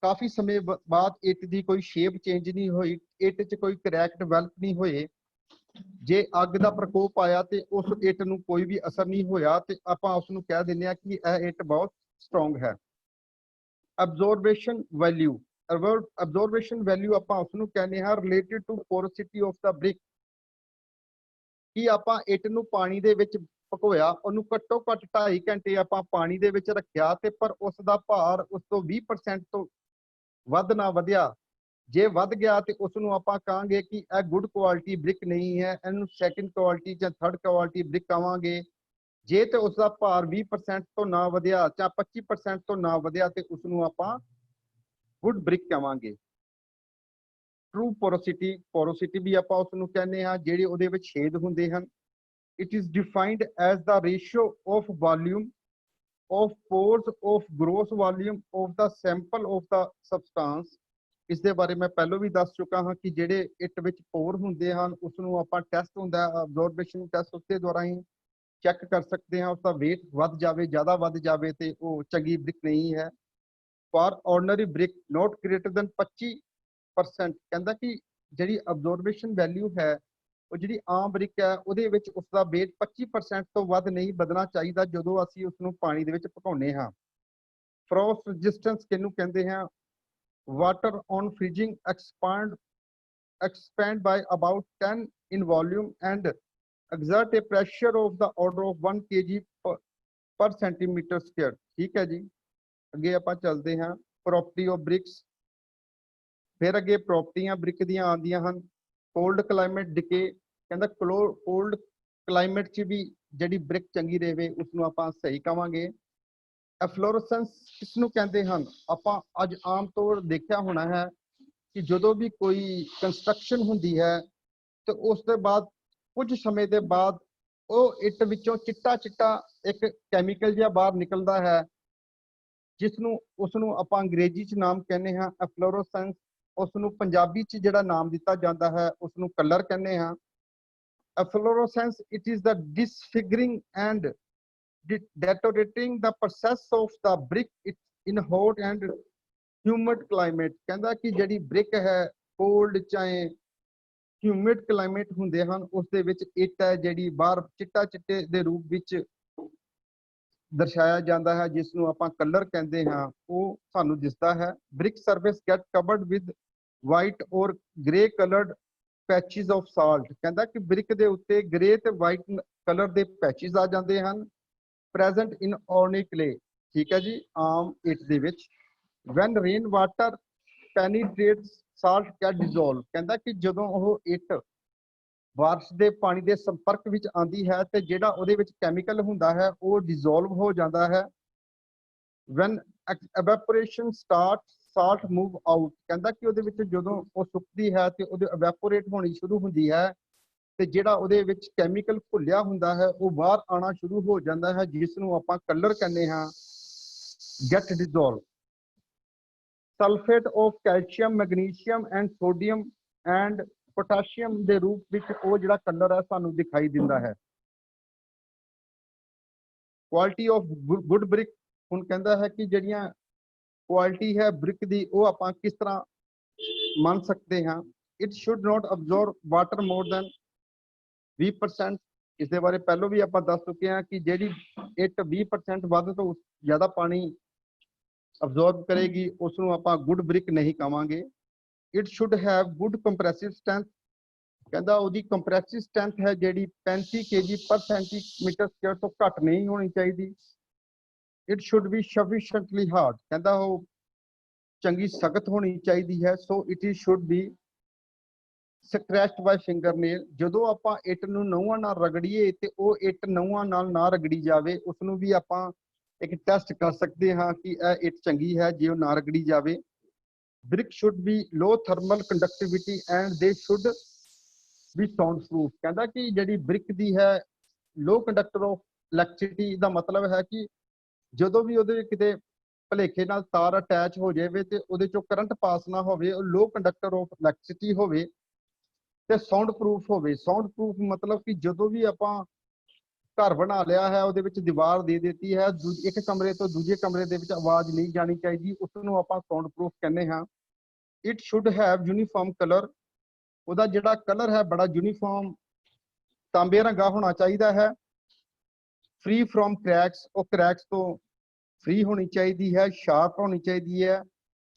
[SPEAKER 2] ਕਾਫੀ ਸਮੇਂ ਬਾਅਦ ਇੱਟ ਦੀ ਕੋਈ ਸ਼ੇਪ ਚੇਂਜ ਨਹੀਂ ਹੋਈ, ਇੱਟ 'ਚ ਕੋਈ ਕਰੈਕ ਡਿਵੈਲਪ ਨਹੀਂ ਹੋਏ, ਜੇ ਅੱਗ ਦਾ ਪ੍ਰਕੋਪ ਆਇਆ ਤੇ ਉਸ ਇੱਟ ਨੂੰ ਕੋਈ ਵੀ ਅਸਰ ਨਹੀਂ ਹੋਇਆ ਤੇ ਆਪਾਂ ਉਸ ਨੂੰ ਕਹਿ ਦਿੰਦੇ ਹਾਂ ਕਿ ਇਹ ਇੱਟ ਬਹੁਤ ਸਟਰੋਂਗ ਹੈ। absorption value ਆਪਾਂ ਉਸ ਨੂੰ ਕਹਿੰਦੇ ਹਾਂ related to porosity of the brick। ਕਿ ਆਪਾਂ ਇੱਟ ਨੂੰ ਪਾਣੀ ਦੇ ਵਿੱਚ ਭਕੋਇਆ, ਉਹਨੂੰ ਘੱਟੋ ਘੱਟ 2.5 ਘੰਟੇ ਆਪਾਂ ਪਾਣੀ ਦੇ ਵਿੱਚ ਰੱਖਿਆ ਤੇ ਪਰ ਉਸ ਦਾ ਭਾਰ ਉਸ ਤੋਂ 20% ਤੋਂ ਵੱਧ ਨਾ ਵਧਿਆ, ਜੇ ਵੱਧ ਗਿਆ ਤੇ ਉਸ ਨੂੰ ਆਪਾਂ ਕਹਾਂਗੇ ਕਿ ਇਹ ਗੁੱਡ ਕੁਆਲਿਟੀ ਬ੍ਰਿਕ ਨਹੀਂ ਹੈ, ਇਹਨੂੰ ਸੈਕੰਡ ਕੁਆਲਿਟੀ ਜਾਂ ਥਰਡ ਕੁਆਲਿਟੀ ਬ੍ਰਿਕ ਕਹਾਂਗੇ। ਜੇ ਤੇ ਉਸ ਦਾ ਭਾਰ 20% ਤੋਂ ਨਾ ਵਧਿਆ ਜਾਂ 25% ਤੋਂ ਨਾ ਵਧਿਆ ਤੇ ਉਸ ਨੂੰ ਆਪਾਂ ਗੁੱਡ ਬ੍ਰਿਕ ਕਹਾਂਗੇ। ਟਰੂ porosity ਵੀ ਆਪਾਂ ਉਸ ਨੂੰ ਕਹਿੰਦੇ ਹਾਂ ਜਿਹੜੇ ਉਹਦੇ ਵਿੱਚ ਛੇਦ ਹੁੰਦੇ ਹਨ। It is defined as the ratio of volume of Porus of gross volume of the sample of the substance. ਇਸ ਦੇ ਬਾਰੇ ਮੈਂ ਪਹਿਲਾਂ ਵੀ ਦੱਸ ਚੁੱਕਾ ਹਾਂ ਕਿ ਜਿਹੜੇ ਇੱਟ ਵਿੱਚ ਪੋਰ ਹੁੰਦੇ ਹਨ ਉਸ ਨੂੰ ਆਪਾਂ ਟੈਸਟ ਹੁੰਦਾ ਹੈ ਅਬਜ਼ੋਰਬੇਸ਼ਨ ਟੈਸਟ, ਉਸਦੇ ਦੁਆਰਾ ਹੀ ਚੈੱਕ ਕਰ ਸਕਦੇ ਹਾਂ। ਉਸਦਾ weight ਵੱਧ ਜਾਵੇ, ਜ਼ਿਆਦਾ ਵੱਧ ਜਾਵੇ ਤੇ ਉਹ ਚੰਗੀ ਬ੍ਰਿਕ ਨਹੀਂ ਹੈ। For ordinary brick note greater then 25%। ਕਹਿੰਦਾ ਕਿ ਜਿਹੜੀ ਅਬਜ਼ੋਰਬੇਸ਼ਨ ਵੈਲਿਊ ਹੈ ਉਹ ਜਿਹੜੀ ਆਮ ਬ੍ਰਿਕ ਹੈ ਉਹਦੇ ਵਿੱਚ ਉਸਦਾ weight 25% ਤੋਂ ਵੱਧ ਨਹੀਂ ਵਧਣਾ ਚਾਹੀਦਾ ਜਦੋਂ ਅਸੀਂ ਉਸ ਨੂੰ ਪਾਣੀ ਦੇ ਵਿੱਚ ਪਕਾਉਂਦੇ ਹਾਂ। ਫਰੋਸਟ ਰੈਜ਼ਿਸਟੈਂਸ ਕਿਹਨੂੰ ਕਹਿੰਦੇ ਹਾਂ? Water on freezing expand by about 10 in volume and exert a pressure of the order of 1 kg per centimeter square। ਠੀਕ ਹੈ ਜੀ, ਅੱਗੇ ਆਪਾਂ ਚੱਲਦੇ ਹਾਂ ਪ੍ਰੋਪਰਟੀ ਆਫ ਬ੍ਰਿਕਸ। ਫਿਰ ਅੱਗੇ ਪ੍ਰੋਪਰਟੀਆਂ ਬ੍ਰਿਕ ਦੀਆਂ ਆਉਂਦੀਆਂ ਹਨ। Cold climate decay. ਕਹਿੰਦਾ ਕੋਲਡ ਕਲਾਈਮੇਟ 'ਚ ਵੀ ਜਿਹੜੀ ਬ੍ਰਿਕ ਚੰਗੀ ਰਹੇ ਉਸ ਨੂੰ ਆਪਾਂ ਸਹੀ ਕਹਾਂਗੇ। ਐਫਲੋਰੈਂਸੈਂਸ ਕਿਸ ਨੂੰ ਕਹਿੰਦੇ ਹਨ? ਆਪਾਂ ਅੱਜ ਆਮ ਤੌਰ ਦੇਖਿਆ ਹੋਣਾ ਹੈ ਕਿ ਜਦੋਂ ਵੀ ਕੋਈ ਕੰਸਟਰਕਸ਼ਨ ਹੁੰਦੀ ਹੈ ਤੇ ਉਸ ਤੋਂ ਬਾਅਦ ਕੁਝ ਸਮੇਂ ਦੇ ਬਾਅਦ ਉਹ ਇੱਟ ਵਿੱਚੋਂ ਚਿੱਟਾ ਇੱਕ ਕੈਮੀਕਲ ਜਿਹਾ ਬਾਹਰ ਨਿਕਲਦਾ ਹੈ ਉਸ ਨੂੰ ਆਪਾਂ ਅੰਗਰੇਜ਼ੀ 'ਚ ਨਾਮ ਕਹਿੰਦੇ ਹਾਂ ਐਫਲੋਰੈਂਸੈਂਸ। ਉਸ ਨੂੰ ਪੰਜਾਬੀ 'ਚ ਜਿਹੜਾ ਨਾਮ ਦਿੱਤਾ ਜਾਂਦਾ ਹੈ ਉਸ ਨੂੰ ਕਲਰ ਕਹਿੰਦੇ ਹਾਂ। Efflorescence it is the disfiguring and deteriorating the process of the brick in hot and humid climate। ਕਹਿੰਦਾ ਕਿ ਜਿਹੜੀ ਬ੍ਰਿਕ ਹੈ ਕੋਲਡ ਚਾਹੇ ਹਿਊਮਿਡ ਕਲਾਈਮੇਟ ਹੁੰਦੇ ਹਨ ਉਸ ਦੇ ਵਿੱਚ ਇੱਟ ਹੈ ਜਿਹੜੀ ਬਾਹਰ ਚਿੱਟੇ ਦੇ ਰੂਪ ਵਿੱਚ ਦਰਸਾਇਆ ਜਾਂਦਾ ਹੈ ਜਿਸ ਨੂੰ ਆਪਾਂ ਕਲਰ ਕਹਿੰਦੇ ਹਾਂ, ਉਹ ਸਾਨੂੰ ਦਿਸਦਾ ਹੈ। Brick surface get covered with white or grey coloured patches of salt. ਕਹਿੰਦਾ ਕਿ ਬ੍ਰਿਕ ਦੇ ਉੱਤੇ ਗ੍ਰੇ ਤੇ ਵਾਈਟ ਕਲਰ ਦੇ ਪੈਚਿਸ ਆ ਜਾਂਦੇ ਹਨ ਪ੍ਰੈਜ਼ੈਂਟ ਇਨ ordinary clay। ਠੀਕ ਹੈ ਜੀ, ਆਮ ਇੱਟ ਦੇ ਵਿੱਚ। When rain water penetrates salt can dissolve, ਕਹਿੰਦਾ ਕਿ ਜਦੋਂ ਉਹ ਇੱਟ ਬਾਰਿਸ਼ ਦੇ ਪਾਣੀ ਦੇ ਸੰਪਰਕ ਵਿੱਚ ਆਂਦੀ ਹੈ ਤੇ ਜਿਹੜਾ ਉਹਦੇ ਵਿੱਚ ਕੈਮੀਕਲ ਹੁੰਦਾ ਹੈ ਉਹ ਡਿਸੋਲਵ ਹੋ ਜਾਂਦਾ ਹੈ। when evaporation starts salt move out, ਕਹਿੰਦਾ ਕਿ ਉਹਦੇ ਵਿੱਚ ਜਦੋਂ ਉਹ ਸੁੱਕਦੀ ਹੈ ਤੇ ਉਹਦੇ evaporate ਹੋਣੀ ਸ਼ੁਰੂ ਹੁੰਦੀ ਹੈ ਤੇ ਜਿਹੜਾ ਉਹਦੇ ਵਿੱਚ ਕੈਮੀਕਲ ਘੁਲਿਆ ਹੁੰਦਾ ਹੈ ਉਹ ਬਾਹਰ ਆਣਾ ਸ਼ੁਰੂ ਹੋ ਜਾਂਦਾ ਹੈ, ਜਿਸ ਨੂੰ ਆਪਾਂ ਕਲਰ ਕਹਿੰਦੇ ਹਾਂ get dissolved। Sulphate of calcium, magnesium and sodium and potassium ਦੇ ਰੂਪ ਵਿੱਚ ਉਹ ਜਿਹੜਾ ਕਲਰ ਹੈ ਸਾਨੂੰ ਦਿਖਾਈ ਦਿੰਦਾ ਹੈ। ਕੁਆਲਿਟੀ ਆਫ ਗੁੱਡ ਬ੍ਰਿਕ, ਹੁਣ ਕਹਿੰਦਾ ਹੈ ਕਿ ਜਿਹੜੀਆਂ ਕੁਆਲਿਟੀ ਹੈ ਬ੍ਰਿਕ ਦੀ ਉਹ ਆਪਾਂ ਕਿਸ ਤਰ੍ਹਾਂ ਮੰਨ ਸਕਦੇ ਹਾਂ। It should not absorb water more than 20%। ਇਸ ਦੇ ਬਾਰੇ ਪਹਿਲਾਂ ਵੀ ਆਪਾਂ ਦੱਸ ਚੁੱਕੇ ਹਾਂ ਕਿ ਜਿਹੜੀ ਇੱਟ 20% ਵੱਧ ਤੋਂ ਜ਼ਿਆਦਾ ਪਾਣੀ ਅਬਜ਼ੌਰਬ ਕਰੇਗੀ ਉਸ ਨੂੰ ਆਪਾਂ ਗੁੱਡ ਬ੍ਰਿਕ ਨਹੀਂ ਕਹਾਂਗੇ। It should have good compressive strength, ਕਹਿੰਦਾ ਉਹਦੀ ਕੰਪਰੈਸਿਵ ਸਟਰੈਂਥ ਹੈ ਜਿਹੜੀ 35 kg ਪਰ ਸੈਂਟੀਮੀਟਰ ਸਕੁਅਰ ਤੋਂ ਘੱਟ ਨਹੀਂ ਹੋਣੀ ਚਾਹੀਦੀ। It should be sufficiently hard, ਕਹਿੰਦਾ ਉਹ ਚੰਗੀ ਸਖਤ ਹੋਣੀ ਚਾਹੀਦੀ ਹੈ। So it is should be scratched by finger nail, ਜਦੋਂ ਆਪਾਂ ਇੱਟ ਨੂੰ ਨਹੁੰਆਂ ਨਾਲ ਰਗੜੀਏ ਤੇ ਉਹ ਇੱਟ ਨਹੁੰਆਂ ਨਾਲ ਨਾ ਰਗੜੀ ਜਾਵੇ ਉਸ ਨੂੰ ਵੀ ਆਪਾਂ ਇੱਕ ਟੈਸਟ ਕਰ ਸਕਦੇ ਹਾਂ ਕਿ ਇਹ ਇੱਟ ਚੰਗੀ ਹੈ ਜੇ ਉਹ ਨਾ ਰਗੜੀ ਜਾਵੇ। Brick should be low thermal conductivity and they should be sound proof, ਕਹਿੰਦਾ ਕਿ ਜਿਹੜੀ ਬ੍ਰਿਕ ਦੀ ਹੈ ਲੋ ਕੰਡਕਟਰ ਆਫ ਇਲੈਕਟ੍ਰਿਸਿਟੀ ਦਾ ਮਤਲਬ ਹੈ ਕਿ ਜਦੋਂ ਵੀ ਉਹਦੇ ਕਿਤੇ ਭਲੇਖੇ ਨਾਲ ਤਾਰ ਅਟੈਚ ਹੋ ਜਾਵੇ ਤੇ ਉਹਦੇ ਚੋਂ ਕਰੰਟ ਪਾਸ ਨਾ ਹੋਵੇ, ਉਹ ਲੋ ਕੰਡਕਟਰ ਆਫ ਇਲੈਕਟ੍ਰਿਸਿਟੀ ਹੋਵੇ ਤੇ ਸਾਊਂਡ ਪ੍ਰੂਫ ਹੋਵੇ। ਸਾਊਂਡ ਪ੍ਰੂਫ ਮਤਲਬ ਕਿ ਜਦੋਂ ਵੀ ਆਪਾਂ ਘਰ ਬਣਾ ਲਿਆ ਹੈ ਉਹਦੇ ਵਿੱਚ ਦੀਵਾਰ ਦੇ ਦਿੱਤੀ ਹੈ, ਇੱਕ ਕਮਰੇ ਤੋਂ ਦੂਜੇ ਕਮਰੇ ਦੇ ਵਿੱਚ ਆਵਾਜ਼ ਨਹੀਂ ਜਾਣੀ ਚਾਹੀਦੀ, ਉਸ ਨੂੰ ਆਪਾਂ ਸਾਊਂਡ ਪ੍ਰੂਫ ਕਹਿੰਦੇ ਹਾਂ। It should have uniform colour, ਉਹਦਾ ਜਿਹੜਾ ਕਲਰ ਹੈ ਬੜਾ ਯੂਨੀਫਾਰਮ ਤਾਂਬੇ ਰੰਗਾ ਹੋਣਾ ਚਾਹੀਦਾ ਹੈ। ਫ੍ਰੀ ਫਰੋਮ ਕਰੈਕਸ, ਉਹ ਕਰੈਕਸ ਤੋਂ ਫ੍ਰੀ ਹੋਣੀ ਚਾਹੀਦੀ ਹੈ। ਸ਼ਾਰਪ ਹੋਣੀ ਚਾਹੀਦੀ ਹੈ।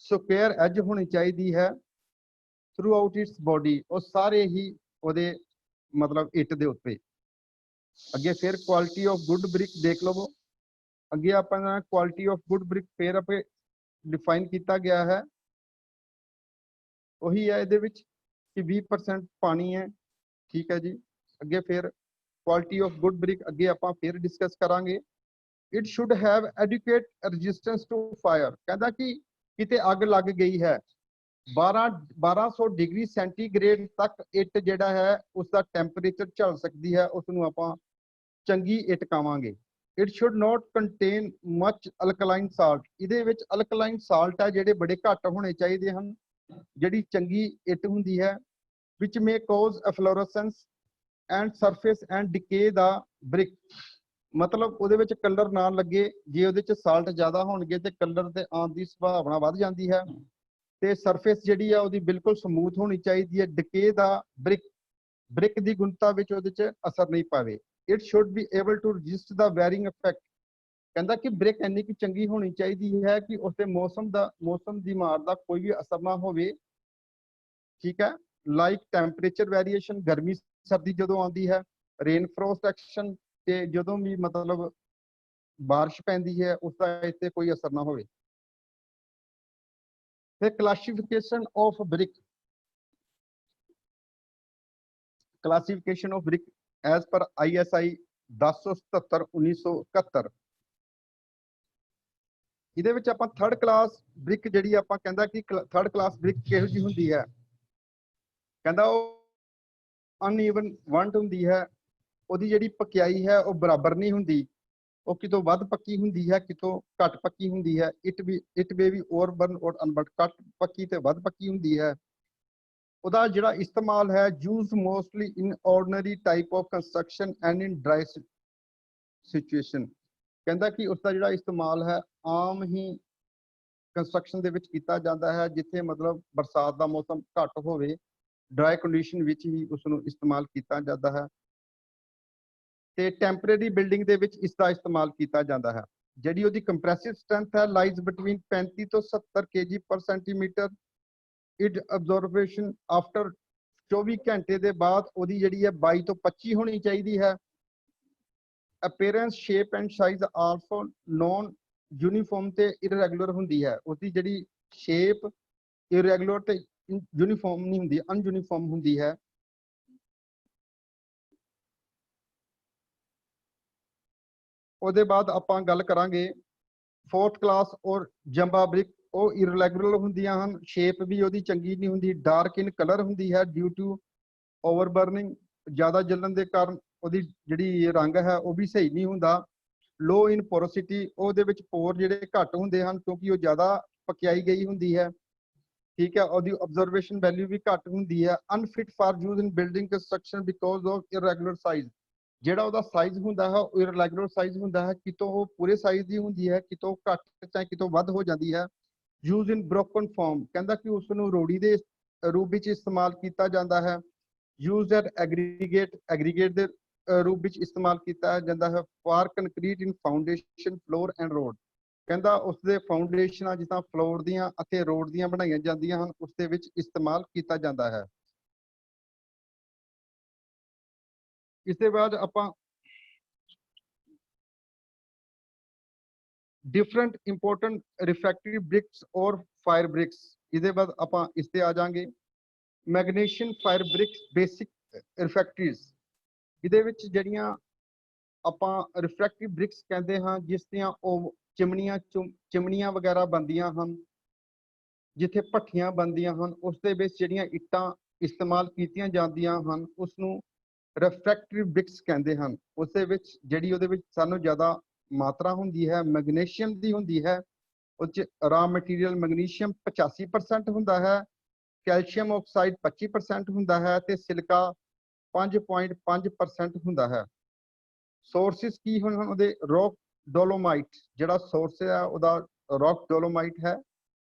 [SPEAKER 2] ਸਕੁਅਰ ਐਜ ਹੋਣੀ ਚਾਹੀਦੀ ਹੈ। ਥਰੂ ਆਊਟ ਇਟਸ ਬੋਡੀ, ਉਹ ਸਾਰੇ ਹੀ ਉਹਦੇ ਮਤਲਬ ਇੱਟ ਦੇ ਉੱਤੇ। ਅੱਗੇ ਫਿਰ ਕੁਆਲਿਟੀ ਆਫ ਗੁੱਡ ਬ੍ਰਿਕ ਦੇਖ ਲਵੋ। ਅੱਗੇ ਆਪਾਂ ਕੁਆਲਿਟੀ ਆਫ ਗੁੱਡ ਬ੍ਰਿਕ ਫਿਰ ਆਪੇ ਡਿਫਾਈਨ ਕੀਤਾ ਗਿਆ ਹੈ, ਉਹੀ ਹੈ ਇਹਦੇ ਵਿੱਚ ਕਿ 20% ਪਾਣੀ ਹੈ, ਠੀਕ ਹੈ ਜੀ। ਅੱਗੇ ਫਿਰ ਕੁਆਲਿਟੀ ਆਫ ਗੁੱਡ ਬ੍ਰਿਕ ਅੱਗੇ ਆਪਾਂ ਫਿਰ ਡਿਸਕਸ ਕਰਾਂਗੇ। It should have adequate resistance to fire, ਕਹਿੰਦਾ ਕਿ ਕਿਤੇ ਅੱਗ ਲੱਗ ਗਈ ਹੈ 1200 ਡਿਗਰੀ ਸੈਂਟੀਗ੍ਰੇਡ ਤੱਕ ਇੱਟ ਜਿਹੜਾ ਹੈ ਉਸ ਦਾ ਟੈਂਪਰੇਚਰ ਝੱਲ ਸਕਦੀ ਹੈ, ਉਸ ਨੂੰ ਆਪਾਂ ਚੰਗੀ ਇੱਟ ਕਹਾਂਗੇ। It should not contain much alkaline salt, ਇਹਦੇ ਵਿੱਚ ਅਲਕਲਾਈਨ ਸਾਲਟ ਹੈ ਜਿਹੜੇ ਬੜੇ ਘੱਟ ਹੋਣੇ ਚਾਹੀਦੇ ਹਨ ਜਿਹੜੀ ਚੰਗੀ ਇੱਟ ਹੁੰਦੀ ਹੈ। Which may cause efflorescence and surface and decay the brick, ਮਤਲਬ ਉਹਦੇ ਵਿੱਚ ਕਲਰ ਨਾ ਲੱਗੇ, ਜੇ ਉਹਦੇ ਚ ਸਾਲਟ ਜ਼ਿਆਦਾ ਹੋਣਗੇ ਤੇ ਕਲਰ ਤੇ ਆਉਣ ਦੀ ਸੰਭਾਵਨਾ ਵੱਧ ਜਾਂਦੀ ਹੈ ਤੇ ਸਰਫੇਸ ਜਿਹੜੀ ਆ ਉਹਦੀ ਬਿਲਕੁਲ ਸਮੂਥ ਹੋਣੀ ਚਾਹੀਦੀ ਹੈ। ਡਿਕੇ ਦਾ ਬ੍ਰਿਕ ਦੀ ਗੁਣਤਾ ਵਿੱਚ ਉਹਦੇ ਚ ਅਸਰ ਨਹੀਂ ਪਾਵੇ। It should be able to resist the wearing effect, ਕਹਿੰਦਾ ਕਿ ਬ੍ਰਿਕ ਇੰਨੀ ਕਿ ਚੰਗੀ ਹੋਣੀ ਚਾਹੀਦੀ ਹੈ ਕਿ ਉਸਦੇ ਮੌਸਮ ਦੀ ਮਾਰ ਦਾ ਕੋਈ ਵੀ ਅਸਰ ਨਾ ਹੋਵੇ, ਠੀਕ ਹੈ। ਲਾਈਕ ਟੈਂਪਰੇਚਰ ਵੇਰੀਏਸ਼ਨ, ਗਰਮੀ ਸਰਦੀ ਜਦੋਂ ਆਉਂਦੀ ਹੈ, ਰੇਨ ਫਰੋਸਟ ਐਕਸ਼ਨ, ਤੇ ਜਦੋਂ ਵੀ ਮਤਲਬ ਬਾਰਿਸ਼ ਪੈਂਦੀ ਹੈ ਉਸਦਾ ਇੱਥੇ ਕੋਈ ਅਸਰ ਨਾ ਹੋਵੇ। ਫਿਰ classification of brick, classification of brick as per ISI 1077/1971, ਇਹਦੇ ਵਿੱਚ ਆਪਾਂ ਥਰਡ ਕਲਾਸ ਬ੍ਰਿਕ ਜਿਹੜੀ ਆਪਾਂ ਕਹਿੰਦਾ ਕਿ ਥਰਡ ਕਲਾਸ ਬ੍ਰਿਕ ਕਿਹੋ ਜਿਹੀ ਹੁੰਦੀ ਹੈ, ਕਹਿੰਦਾ ਉਹ ਅਨਈਵਨ ਵੰਡ ਹੁੰਦੀ ਹੈ, ਉਹਦੀ ਜਿਹੜੀ ਪਕਿਆਈ ਹੈ ਉਹ ਬਰਾਬਰ ਨਹੀਂ ਹੁੰਦੀ, ਉਹ ਕਿਤੋਂ ਵੱਧ ਪੱਕੀ ਹੁੰਦੀ ਹੈ ਕਿਤੋਂ ਘੱਟ ਪੱਕੀ ਹੁੰਦੀ ਹੈ। ਇਟ ਮੇ ਵੀ ਓਵਰਬਰਨ ਔਰ ਅਨਬਰਟ, ਘੱਟ ਪੱਕੀ ਤੇ ਵੱਧ ਪੱਕੀ ਹੁੰਦੀ ਹੈ। ਉਹਦਾ ਜਿਹੜਾ ਇਸਤੇਮਾਲ ਹੈ used mostly in ordinary type of construction and in dry situation, ਕਹਿੰਦਾ ਕਿ ਉਸਦਾ ਜਿਹੜਾ ਇਸਤੇਮਾਲ ਹੈ ਆਮ ਹੀ ਕੰਸਟਰਕਸ਼ਨ ਦੇ ਵਿੱਚ ਕੀਤਾ ਜਾਂਦਾ ਹੈ ਜਿੱਥੇ ਮਤਲਬ ਬਰਸਾਤ ਦਾ ਮੌਸਮ ਘੱਟ ਹੋਵੇ, ਡਰਾਈ ਕੰਡੀਸ਼ਨ ਵਿੱਚ ਹੀ ਉਸ ਨੂੰ ਇਸਤੇਮਾਲ ਕੀਤਾ ਜਾਂਦਾ ਹੈ ਤੇ ਟੈਂਪਰੇਰੀ ਬਿਲਡਿੰਗ ਦੇ ਵਿੱਚ ਇਸ ਦਾ ਇਸਤੇਮਾਲ ਕੀਤਾ ਜਾਂਦਾ ਹੈ। ਜਿਹੜੀ ਉਹਦੀ ਕੰਪਰੈਸਿਵ ਸਟਰੈਂਥ ਹੈ ਲਾਈਜ਼ ਬਿਟਵੀਨ 35 ਤੋਂ 70 kg ਪਰ ਸੈਂਟੀਮੀਟਰ। ਇਟ ਅਬਜ਼ੋਰਬੇਸ਼ਨ ਆਫਟਰ 24 ਘੰਟੇ ਦੇ ਬਾਅਦ ਉਹਦੀ ਜਿਹੜੀ ਹੈ 22 ਤੋਂ 25 ਹੋਣੀ ਚਾਹੀਦੀ ਹੈ। Appearance, shape and size also non uniform ਤੇ ਇਰੈਗੂਲਰ ਹੁੰਦੀ ਹੈ, ਉਹਦੀ ਜਿਹੜੀ ਸ਼ੇਪ ਇਰੈਗੂਲਰ ਤੇ ਯੂਨੀਫਾਰਮ ਨਹੀਂ ਹੁੰਦੀ, ਅਨਯੂਨੀਫਾਰਮ ਹੁੰਦੀ ਹੈ। ਉਹਦੇ ਬਾਅਦ ਆਪਾਂ ਗੱਲ ਕਰਾਂਗੇ ਫੋਰਥ ਕਲਾਸ ਔਰ ਜੰਬਾ ਬ੍ਰਿਕ। ਉਹ ਇਰੈਗੂਲਰ ਹੁੰਦੀਆਂ ਹਨ, ਸ਼ੇਪ ਵੀ ਉਹਦੀ ਚੰਗੀ ਨਹੀਂ ਹੁੰਦੀ, ਡਾਰਕ ਇਨ ਕਲਰ ਹੁੰਦੀ ਹੈ ਡਿਊ ਟੂ ਓਵਰ ਬਰਨਿੰਗ, ਜ਼ਿਆਦਾ ਜਲਣ ਦੇ ਕਾਰਨ ਉਹਦੀ ਜਿਹੜੀ ਰੰਗ ਹੈ ਉਹ ਵੀ ਸਹੀ ਨਹੀਂ ਹੁੰਦਾ। ਲੋ ਇਨ ਪੋਰੋਸਿਟੀ, ਉਹਦੇ ਵਿੱਚ ਪੋਰ ਜਿਹੜੇ ਘੱਟ ਹੁੰਦੇ ਹਨ ਕਿਉਂਕਿ ਉਹ ਜ਼ਿਆਦਾ ਪਕਿਆਈ ਗਈ ਹੁੰਦੀ ਹੈ। ਠੀਕ ਹੈ, ਉਹਦੀ ਆਬਜ਼ਰਵੇਸ਼ਨ ਵੈਲਿਊ ਵੀ ਘੱਟ ਹੁੰਦੀ ਹੈ। Unfit for use in building construction because of irregular size, ਜਿਹੜਾ ਉਹਦਾ ਸਾਈਜ਼ ਹੁੰਦਾ ਹੈ ਉਹ ਇਰੈਗੂਲਰ ਸਾਈਜ਼ ਹੁੰਦਾ ਹੈ, ਕਿਤੋਂ ਉਹ ਪੂਰੇ ਸਾਈਜ਼ ਦੀ ਹੁੰਦੀ ਹੈ, ਕਿਤੋਂ ਘੱਟ ਚਾਹੇ ਕਿਤੋਂ ਵੱਧ ਹੋ ਜਾਂਦੀ ਹੈ। ਯੂਜ਼ ਇਨ ਬ੍ਰੋਕਨ ਫਾਰਮ, ਕਹਿੰਦਾ ਕਿ ਉਸ ਨੂੰ ਰੋੜੀ ਦੇ ਰੂਪ ਵਿੱਚ ਇਸਤੇਮਾਲ ਕੀਤਾ ਜਾਂਦਾ ਹੈ। ਯੂਜ਼ਡ ਐਟ ਐਗਰੀਗੇਟ ਦੇ ਰੂਪ ਵਿੱਚ ਇਸਤੇਮਾਲ ਕੀਤਾ ਜਾਂਦਾ ਹੈ। For concrete in foundation floor and road, ਕਹਿੰਦਾ ਉਸਦੇ ਫਾਊਂਡੇਸ਼ਨਾਂ ਜਿਸ ਤਰ੍ਹਾਂ ਫਲੋਰ ਦੀਆਂ ਅਤੇ ਰੋਡ ਦੀਆਂ ਬਣਾਈਆਂ ਜਾਂਦੀਆਂ ਹਨ ਉਸ ਦੇ ਵਿੱਚ ਇਸਤੇਮਾਲ ਕੀਤਾ ਜਾਂਦਾ ਹੈ। ਇਸ ਦੇ ਬਾਅਦ ਆਪਾਂ ਡਿਫਰੈਂਟ ਇੰਪੋਰਟੈਂਟ ਰਿਫਰੈਕਟਰੀ ਬ੍ਰਿਕਸ ਔਰ ਫਾਇਰ ਬ੍ਰਿਕਸ, ਇਹਦੇ ਬਾਅਦ ਆਪਾਂ ਇਸ ਤੇ ਆ ਜਾਾਂਗੇ। ਮੈਗਨੀਸ਼ੀਅਮ ਫਾਇਰ ਬ੍ਰਿਕਸ ਬੇਸਿਕ ਰਿਫਰੈਕਟਰੀਜ਼, ਇਹਦੇ ਵਿੱਚ ਜਿਹੜੀਆਂ ਆਪਾਂ ਰਿਫਰੈਕਟਰੀ ਬ੍ਰਿਕਸ ਕਹਿੰਦੇ ਹਾਂ ਜਿਸ ਦੀਆਂ ਉਹ ਚਿਮਨੀਆਂ ਵਗੈਰਾ ਬਣਦੀਆਂ ਹਨ, ਜਿੱਥੇ ਭੱਠੀਆਂ ਬਣਦੀਆਂ ਹਨ, ਉਸ ਦੇ ਵਿੱਚ ਜਿਹੜੀਆਂ ਇੱਟਾਂ ਇਸਤੇਮਾਲ ਕੀਤੀਆਂ ਜਾਂਦੀਆਂ ਹਨ ਉਸ ਨੂੰ ਰਿਫਰੈਕਟਰੀ ਬ੍ਰਿਕਸ ਕਹਿੰਦੇ ਹਨ। ਉਸ ਦੇ ਵਿੱਚ ਜਿਹੜੀ ਉਹਦੇ ਵਿੱਚ ਸਾਨੂੰ ਜ਼ਿਆਦਾ ਮਾਤਰਾ ਹੁੰਦੀ ਹੈ ਮੈਗਨੀਸ਼ੀਅਮ ਦੀ ਹੁੰਦੀ ਹੈ। ਉਹ 'ਚ ਰਾ ਮਟੀਰੀਅਲ ਮੈਗਨੀਸ਼ੀਅਮ 85% ਹੁੰਦਾ ਹੈ, ਕੈਲਸ਼ੀਅਮ ਆਕਸਾਈਡ 25% ਹੁੰਦਾ ਹੈ ਤੇ ਸਿਲਿਕਾ 5.5% ਹੁੰਦਾ ਹੈ। ਸੋਰਸਿਸ ਕੀ ਹਨ ਉਹਦੇ? ਰੌਕ ਡੋਲੋਮਾਈਟ, ਜਿਹੜਾ ਸੋਰਸ ਹੈ ਉਹਦਾ ਰੌਕ ਡੋਲੋਮਾਈਟ ਹੈ।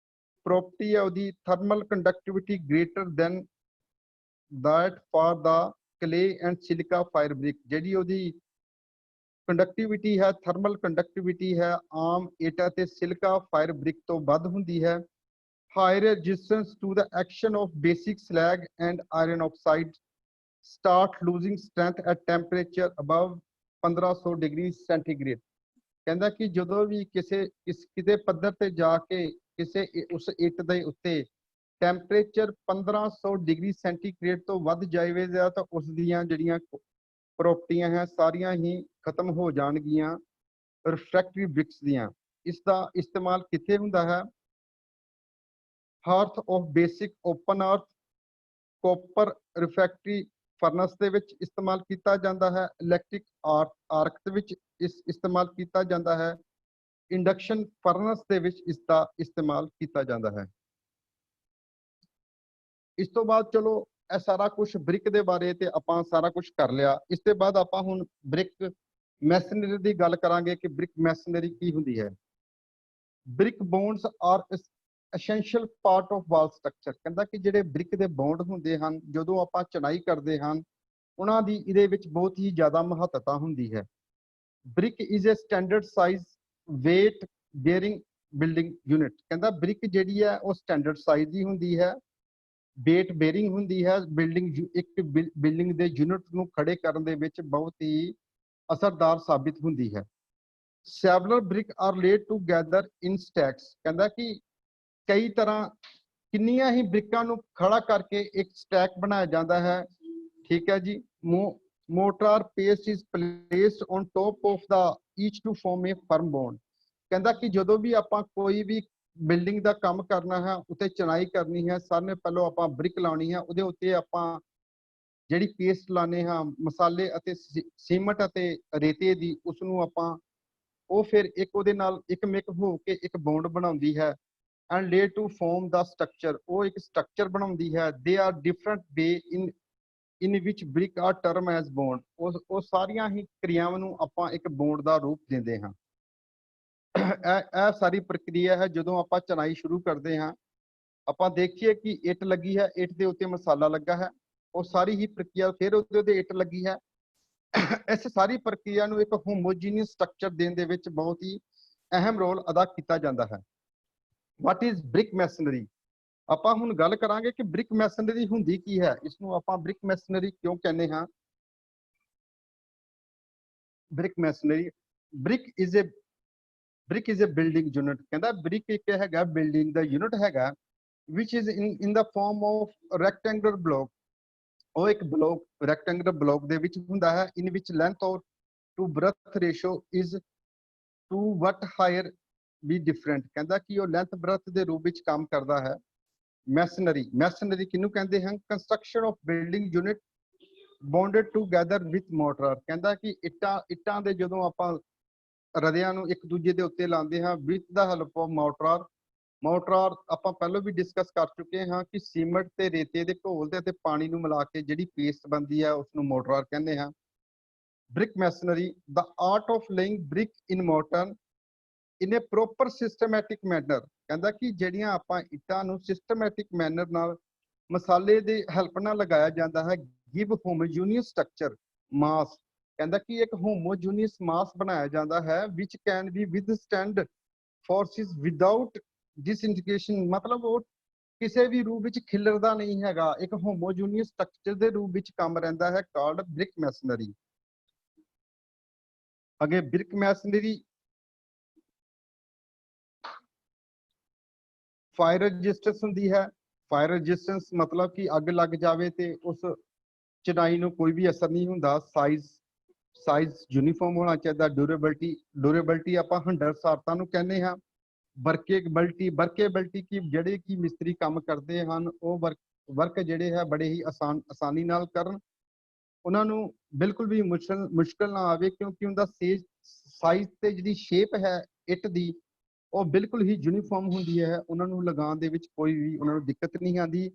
[SPEAKER 2] ਪ੍ਰੋਪਰਟੀ ਹੈ ਉਹਦੀ thermal conductivity greater then that for the clay and silica fire brick, ਜਿਹੜੀ ਉਹਦੀ ਕੰਡਕਟਿਵਿਟੀ ਹੈ ਥਰਮਲ ਕੰਡਕਟਿਵਿਟੀ ਹੈ ਆਮ ਇੱਟ ਅਤੇ ਸਿਲਿਕਾ ਫਾਇਰ ਬ੍ਰਿਕ ਤੋਂ ਵੱਧ ਹੁੰਦੀ ਹੈ। High resistance to the action of basic slag and iron oxide start losing strength at temperature above 1500 degree centigrade, ਕਹਿੰਦਾ ਕਿ ਜਦੋਂ ਵੀ ਕਿਤੇ ਪੱਧਰ ਤੇ ਜਾ ਕੇ ਕਿਸੇ ਉਸ ਇੱਟ ਦੇ ਉੱਤੇ ਟੈਂਪਰੇਚਰ 1500 ਡਿਗਰੀ ਸੈਂਟੀਗ੍ਰੇਡ ਤੋਂ ਵੱਧ ਜਾਵੇਗਾ ਤਾਂ ਉਸ ਦੀਆਂ ਜਿਹੜੀਆਂ ਪ੍ਰੋਪਰਟੀਆਂ ਹੈ ਸਾਰੀਆਂ ਹੀ ਖਤਮ ਹੋ ਜਾਣਗੀਆਂ ਰਿਫਰੈਕਟਰੀ ਬ੍ਰਿਕਸ ਦੀਆਂ। ਇਸ ਦਾ ਇਸਤੇਮਾਲ ਕਿੱਥੇ ਹੁੰਦਾ ਹੈ? ਹਾਰਥ ਆਫ ਬੇਸਿਕ ਓਪਨ ਅਰਥ ਕੋਪਰ ਰਿਫਰੈਕਟਰੀ ਫਰਨਸ ਦੇ ਵਿੱਚ ਇਸਤੇਮਾਲ ਕੀਤਾ ਜਾਂਦਾ ਹੈ। ਇਲੈਕਟ੍ਰਿਕ ਆਰਕ ਦੇ ਵਿੱਚ ਇਸਤੇਮਾਲ ਕੀਤਾ ਜਾਂਦਾ ਹੈ। ਇੰਡਕਸ਼ਨ ਫਰਨਸ ਦੇ ਵਿੱਚ ਇਸ ਦਾ ਇਸਤੇਮਾਲ ਕੀਤਾ ਜਾਂਦਾ ਹੈ। ਇਸ ਤੋਂ ਬਾਅਦ ਚਲੋ ਇਹ ਸਾਰਾ ਕੁਝ ਬ੍ਰਿਕ ਦੇ ਬਾਰੇ ਤੇ ਆਪਾਂ ਸਾਰਾ ਕੁਝ ਕਰ ਲਿਆ। ਇਸ ਤੋਂ ਬਾਅਦ ਆਪਾਂ ਹੁਣ ਬ੍ਰਿਕ ਮੈਸਨਰੀ ਦੀ ਗੱਲ ਕਰਾਂਗੇ ਕਿ ਬ੍ਰਿਕ ਮੈਸਨਰੀ ਕੀ ਹੁੰਦੀ ਹੈ। Brick bonds are essential part of wall structure, ਕਹਿੰਦਾ ਕਿ ਜਿਹੜੇ ਬ੍ਰਿਕ ਦੇ ਬੌਂਡ ਹੁੰਦੇ ਹਨ ਜਦੋਂ ਆਪਾਂ ਚਣਾਈ ਕਰਦੇ ਹਾਂ ਉਹਨਾਂ ਦੀ ਇਹਦੇ ਵਿੱਚ ਬਹੁਤ ਹੀ ਜ਼ਿਆਦਾ ਮਹੱਤਤਾ ਹੁੰਦੀ ਹੈ। Brick is a standard size weight bearing building unit, ਕਹਿੰਦਾ ਬ੍ਰਿਕ ਜਿਹੜੀ ਹੈ ਉਹ ਸਟੈਂਡਰਡ ਸਾਈਜ਼ ਦੀ ਹੁੰਦੀ ਹੈ, ਵੇਟ ਬੇਅਰਿੰਗ ਹੁੰਦੀ ਹੈ, ਇੱਕ ਬਿਲਡਿੰਗ ਦੇ ਯੂਨਿਟ ਨੂੰ ਖੜੇ ਕਰਨ ਦੇ ਵਿੱਚ ਬਹੁਤ ਹੀ ਅਸਰਦਾਰ ਸਾਬਿਤ ਹੁੰਦੀ ਹੈ। Several brick are laid together in stacks, ਕਹਿੰਦਾ ਕਿ ਕਈ ਤਰ੍ਹਾਂ ਕਿੰਨੀਆਂ ਹੀ ਬ੍ਰਿਕਾਂ ਨੂੰ ਖੜਾ ਕਰਕੇ ਇੱਕ ਸਟੈਕ ਬਣਾਇਆ ਜਾਂਦਾ ਹੈ। ਠੀਕ ਹੈ ਜੀ। Mortar paste is placed on top of the each to form a firm bond, ਕਹਿੰਦਾ ਕਿ ਜਦੋਂ ਵੀ ਆਪਾਂ ਕੋਈ ਵੀ ਬਿਲਡਿੰਗ ਦਾ ਕੰਮ ਕਰਨਾ ਹੈ ਉੱਤੇ ਚਣਾਈ ਕਰਨੀ ਹੈ ਸਾਰਿਆਂ ਨਾਲੋਂ ਪਹਿਲਾਂ ਆਪਾਂ ਬ੍ਰਿਕ ਲਾਉਣੀ ਹੈ, ਉਹਦੇ ਉੱਤੇ ਆਪਾਂ ਜਿਹੜੀ ਪੇਸਟ ਲਾਣੇ ਹਾਂ ਮਸਾਲੇ ਅਤੇ ਸੀਮਟ ਅਤੇ ਰੇਤੇ ਦੀ, ਉਸ ਨੂੰ ਆਪਾਂ ਉਹ ਫਿਰ ਇੱਕ ਉਹਦੇ ਨਾਲ ਇੱਕ ਮਿਕ ਹੋ ਕੇ ਇੱਕ ਬੌਂਡ ਬਣਾਉਂਦੀ ਹੈ। ਐਂਡ ਲੇ ਟੂ ਫਾਰਮ ਦਾ ਸਟਰਕਚਰ, ਉਹ ਇੱਕ ਸਟਰਕਚਰ ਬਣਾਉਂਦੀ ਹੈ। They are different way in which brick are term as bond, ਉਹ ਸਾਰੀਆਂ ਹੀ ਕਿਰਿਆਵਾਂ ਨੂੰ ਆਪਾਂ ਇੱਕ ਬੌਂਡ ਦਾ ਰੂਪ ਦਿੰਦੇ ਹਾਂ। ਇਹ ਸਾਰੀ ਪ੍ਰਕਿਰਿਆ ਹੈ ਜਦੋਂ ਆਪਾਂ ਚਣਾਈ ਸ਼ੁਰੂ ਕਰਦੇ ਹਾਂ। ਆਪਾਂ ਦੇਖੀਏ ਕਿ ਇੱਟ ਲੱਗੀ ਹੈ, ਇੱਟ ਦੇ ਉੱਤੇ ਮਸਾਲਾ ਲੱਗਾ ਹੈ, ਉਹ ਸਾਰੀ ਹੀ ਪ੍ਰਕਿਰਿਆ ਫਿਰ ਉਹਦੇ ਉੱਤੇ ਇੱਟ ਲੱਗੀ ਹੈ। ਇਸ ਸਾਰੀ ਪ੍ਰਕਿਰਿਆ ਨੂੰ ਇੱਕ ਹੋਮੋਜੀਨੀਅਸ ਸਟਰਕਚਰ ਦੇਣ ਦੇ ਵਿੱਚ ਬਹੁਤ ਹੀ ਅਹਿਮ ਰੋਲ ਅਦਾ ਕੀਤਾ ਜਾਂਦਾ ਹੈ। What is brick masonry? ਆਪਾਂ ਹੁਣ ਗੱਲ ਕਰਾਂਗੇ ਕਿ ਬ੍ਰਿਕ ਮੈਸਨਰੀ ਹੁੰਦੀ ਕੀ ਹੈ, ਇਸ ਨੂੰ ਆਪਾਂ ਬ੍ਰਿਕ ਮੈਸਨਰੀ ਕਿਉਂ ਕਹਿੰਦੇ ਹਾਂ। Brick masonry, brick is a building unit, ਕਹਿੰਦਾ ਬ੍ਰਿਕ ਇੱਕ ਹੈਗਾ ਬਿਲਡਿੰਗ ਦਾ ਯੂਨਿਟ ਹੈਗਾ which is in the form of rectangular block. ਉਹ ਇੱਕ block rectangular block ਦੇ ਵਿੱਚ ਹੁੰਦਾ ਹੈ, in which length or to breadth ratio is to what higher be different। ਕਹਿੰਦਾ ਕਿ ਉਹ length breadth ਦੇ ਰੂਪ ਵਿੱਚ ਕੰਮ ਕਰਦਾ ਹੈ। ਮੈਸਨਰੀ ਕਿਹਨੂੰ ਕਹਿੰਦੇ ਹਨ? Construction of building unit bonded together with mortar. ਕਹਿੰਦਾ ਕਿ ਇੱਟਾਂ ਦੇ ਜਦੋਂ ਆਪਾਂ ਰਦਿਆਂ ਨੂੰ ਇੱਕ ਦੂਜੇ ਦੇ ਉੱਤੇ ਲਾਉਂਦੇ ਹਾਂ ਵਿਦ ਦਾ ਹੈਲਪ ਆਫ ਮੋਰਟਰ ਆਪਾਂ ਪਹਿਲਾਂ ਵੀ ਡਿਸਕਸ ਕਰ ਚੁੱਕੇ ਹਾਂ ਕਿ ਸੀਮੈਂਟ ਤੇ ਰੇਤੇ ਦੇ ਘੋਲ ਤੇ ਪਾਣੀ ਨੂੰ ਮਿਲਾ ਕੇ ਜਿਹੜੀ ਪੇਸਟ ਬਣਦੀ ਹੈ ਉਸ ਨੂੰ ਮੋਰਟਰ ਕਹਿੰਦੇ ਹਾਂ। ਬ੍ਰਿਕ ਮੈਸਨਰੀ ਦਾ art of laying brick in mortar in a proper systematic manner. ਕਹਿੰਦਾ ਕਿ ਜਿਹੜੀਆਂ ਆਪਾਂ ਇੱਟਾਂ ਨੂੰ ਸਿਸਟਮੈਟਿਕ ਮੈਨਰ ਨਾਲ ਮਸਾਲੇ ਦੇ ਹੈਲਪ ਨਾਲ ਲਗਾਇਆ ਜਾਂਦਾ ਹੈ। ਗਿਵ ਹੋਮੋਜੀਨੀਅਸ ਸਟਰਕਚਰ ਮਾਸ। ਕਹਿੰਦਾ ਕਿ ਇੱਕ ਹੋਮੋਜੀਨੀਅਸ ਮਾਸ ਬਣਾਇਆ ਜਾਂਦਾ ਹੈ ਵਿਚ ਕੈਨ ਬੀ ਵਿਦਸਟੈਂਡ ਫੋਰਸਿਸ ਵਿਦਆਊਟ ਡਿਸਇੰਟੀਗ੍ਰੇਸ਼ਨ। ਮਤਲਬ ਉਹ ਕਿਸੇ ਵੀ ਰੂਪ ਵਿੱਚ ਖਿਲਰਦਾ ਨਹੀਂ ਹੈਗਾ, ਇੱਕ ਹੋਮੋਜੀਨੀਅਸ ਸਟਰਕਚਰ ਦੇ ਰੂਪ ਵਿੱਚ ਕੰਮ ਰਹਿੰਦਾ ਹੈ, ਕਾਲਡ ਬ੍ਰਿਕ ਮੈਸਨਰੀ। ਅੱਗੇ ਬ੍ਰਿਕ ਮੈਸਨਰੀ ਫਾਇਰ ਰੈਜ਼ਿਸਟੈਂਸ ਹੁੰਦੀ ਹੈ। ਫਾਇਰ ਰੈਜ਼ਿਸਟੈਂਸ ਮਤਲਬ ਕਿ ਅੱਗ ਲੱਗ ਜਾਵੇ ਤੇ ਉਸ ਚਿਨਾਈ ਨੂੰ ਕੋਈ ਵੀ ਅਸਰ ਨਹੀਂ ਹੁੰਦਾ। ਸਾਈਜ਼ ਯੂਨੀਫਾਰਮ ਹੋਣਾ ਚਾਹੀਦਾ। ਡਿਊਰੇਬਿਲਟੀ ਆਪਾਂ 100 ਨੂੰ ਕਹਿੰਦੇ ਹਾਂ। ਵਰਕੇਬਿਲਟੀ ਕੀ ਜਿਹੜੇ ਕਿ ਮਿਸਤਰੀ ਕੰਮ ਕਰਦੇ ਹਨ ਉਹ ਵਰਕ ਜਿਹੜੇ ਹੈ ਬੜੇ ਹੀ ਆਸਾਨੀ ਨਾਲ ਕਰਨ, ਉਹਨਾਂ ਨੂੰ ਬਿਲਕੁਲ ਵੀ ਮੁਸ਼ਕਲ ਨਾ ਆਵੇ, ਕਿਉਂਕਿ ਉਹਦਾ ਸਾਈਜ਼ ਤੇ ਜਿਹੜੀ ਸ਼ੇਪ ਹੈ ਇੱਟ ਦੀ ਉਹ ਬਿਲਕੁਲ ਹੀ ਯੂਨੀਫਾਰਮ ਹੁੰਦੀ ਹੈ, ਉਹਨਾਂ ਨੂੰ ਲਗਾਉਣ ਦੇ ਵਿੱਚ ਕੋਈ ਵੀ ਉਹਨਾਂ ਨੂੰ ਦਿੱਕਤ ਨਹੀਂ ਆਉਂਦੀ।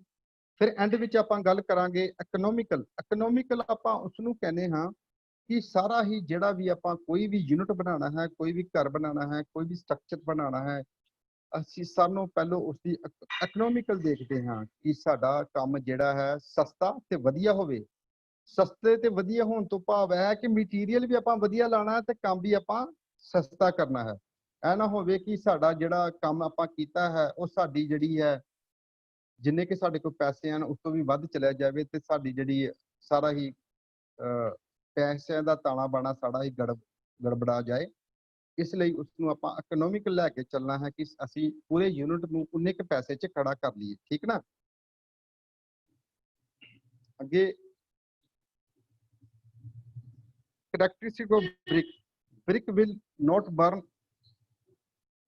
[SPEAKER 2] ਫਿਰ ਐਂਡ ਵਿੱਚ ਆਪਾਂ ਗੱਲ ਕਰਾਂਗੇ ਇਕਨੋਮਿਕਲ ਆਪਾਂ ਉਸ ਨੂੰ ਕਹਿੰਦੇ ਹਾਂ ਕਿ ਸਾਰਾ ਹੀ ਜਿਹੜਾ ਵੀ ਆਪਾਂ ਕੋਈ ਵੀ ਯੂਨਿਟ ਬਣਾਉਣਾ ਹੈ, ਕੋਈ ਵੀ ਘਰ ਬਣਾਉਣਾ ਹੈ, ਕੋਈ ਵੀ ਸਟਰਕਚਰ ਬਣਾਉਣਾ ਹੈ, ਅਸੀਂ ਸਾਨੂੰ ਪਹਿਲਾਂ ਉਸਦੀ ਇਕਨੋਮਿਕਲ ਦੇਖਦੇ ਹਾਂ ਕਿ ਸਾਡਾ ਕੰਮ ਜਿਹੜਾ ਹੈ ਸਸਤਾ ਤੇ ਵਧੀਆ ਹੋਵੇ। ਸਸਤੇ ਤੇ ਵਧੀਆ ਹੋਣ ਤੋਂ ਭਾਵ ਹੈ ਕਿ ਮਟੀਰੀਅਲ ਵੀ ਆਪਾਂ ਵਧੀਆ ਲਾਣਾ ਹੈ ਤੇ ਕੰਮ ਵੀ ਆਪਾਂ ਸਸਤਾ ਕਰਨਾ ਹੈ। ਇਹ ਨਾ ਹੋਵੇ ਕਿ ਸਾਡਾ ਜਿਹੜਾ ਕੰਮ ਆਪਾਂ ਕੀਤਾ ਹੈ ਉਹ ਸਾਡੀ ਜਿਹੜੀ ਹੈ ਜਿੰਨੇ ਕਿ ਸਾਡੇ ਕੋਲ ਪੈਸੇ ਹਨ ਉਸ ਤੋਂ ਵੀ ਵੱਧ ਚਲਿਆ ਜਾਵੇ ਤੇ ਸਾਡੀ ਜਿਹੜੀ ਸਾਰਾ ਹੀ ਪੈਸਿਆਂ ਦਾ ਤਾਣਾ ਬਾਣਾ ਸਾਡਾ ਹੀ ਗੜਬੜਾ ਜਾਏ। ਇਸ ਲਈ ਉਸ ਨੂੰ ਆਪਾਂ ਇਕਨੋਮਿਕਲ ਲੈ ਕੇ ਚੱਲਣਾ ਹੈ ਕਿ ਅਸੀਂ ਪੂਰੇ ਯੂਨਿਟ ਨੂੰ ਉਨੇ ਕੁ ਪੈਸੇ 'ਚ ਖੜਾ ਕਰ ਲਈਏ, ਠੀਕ ਨਾ। ਅੱਗੇ characteristic of brick will not burn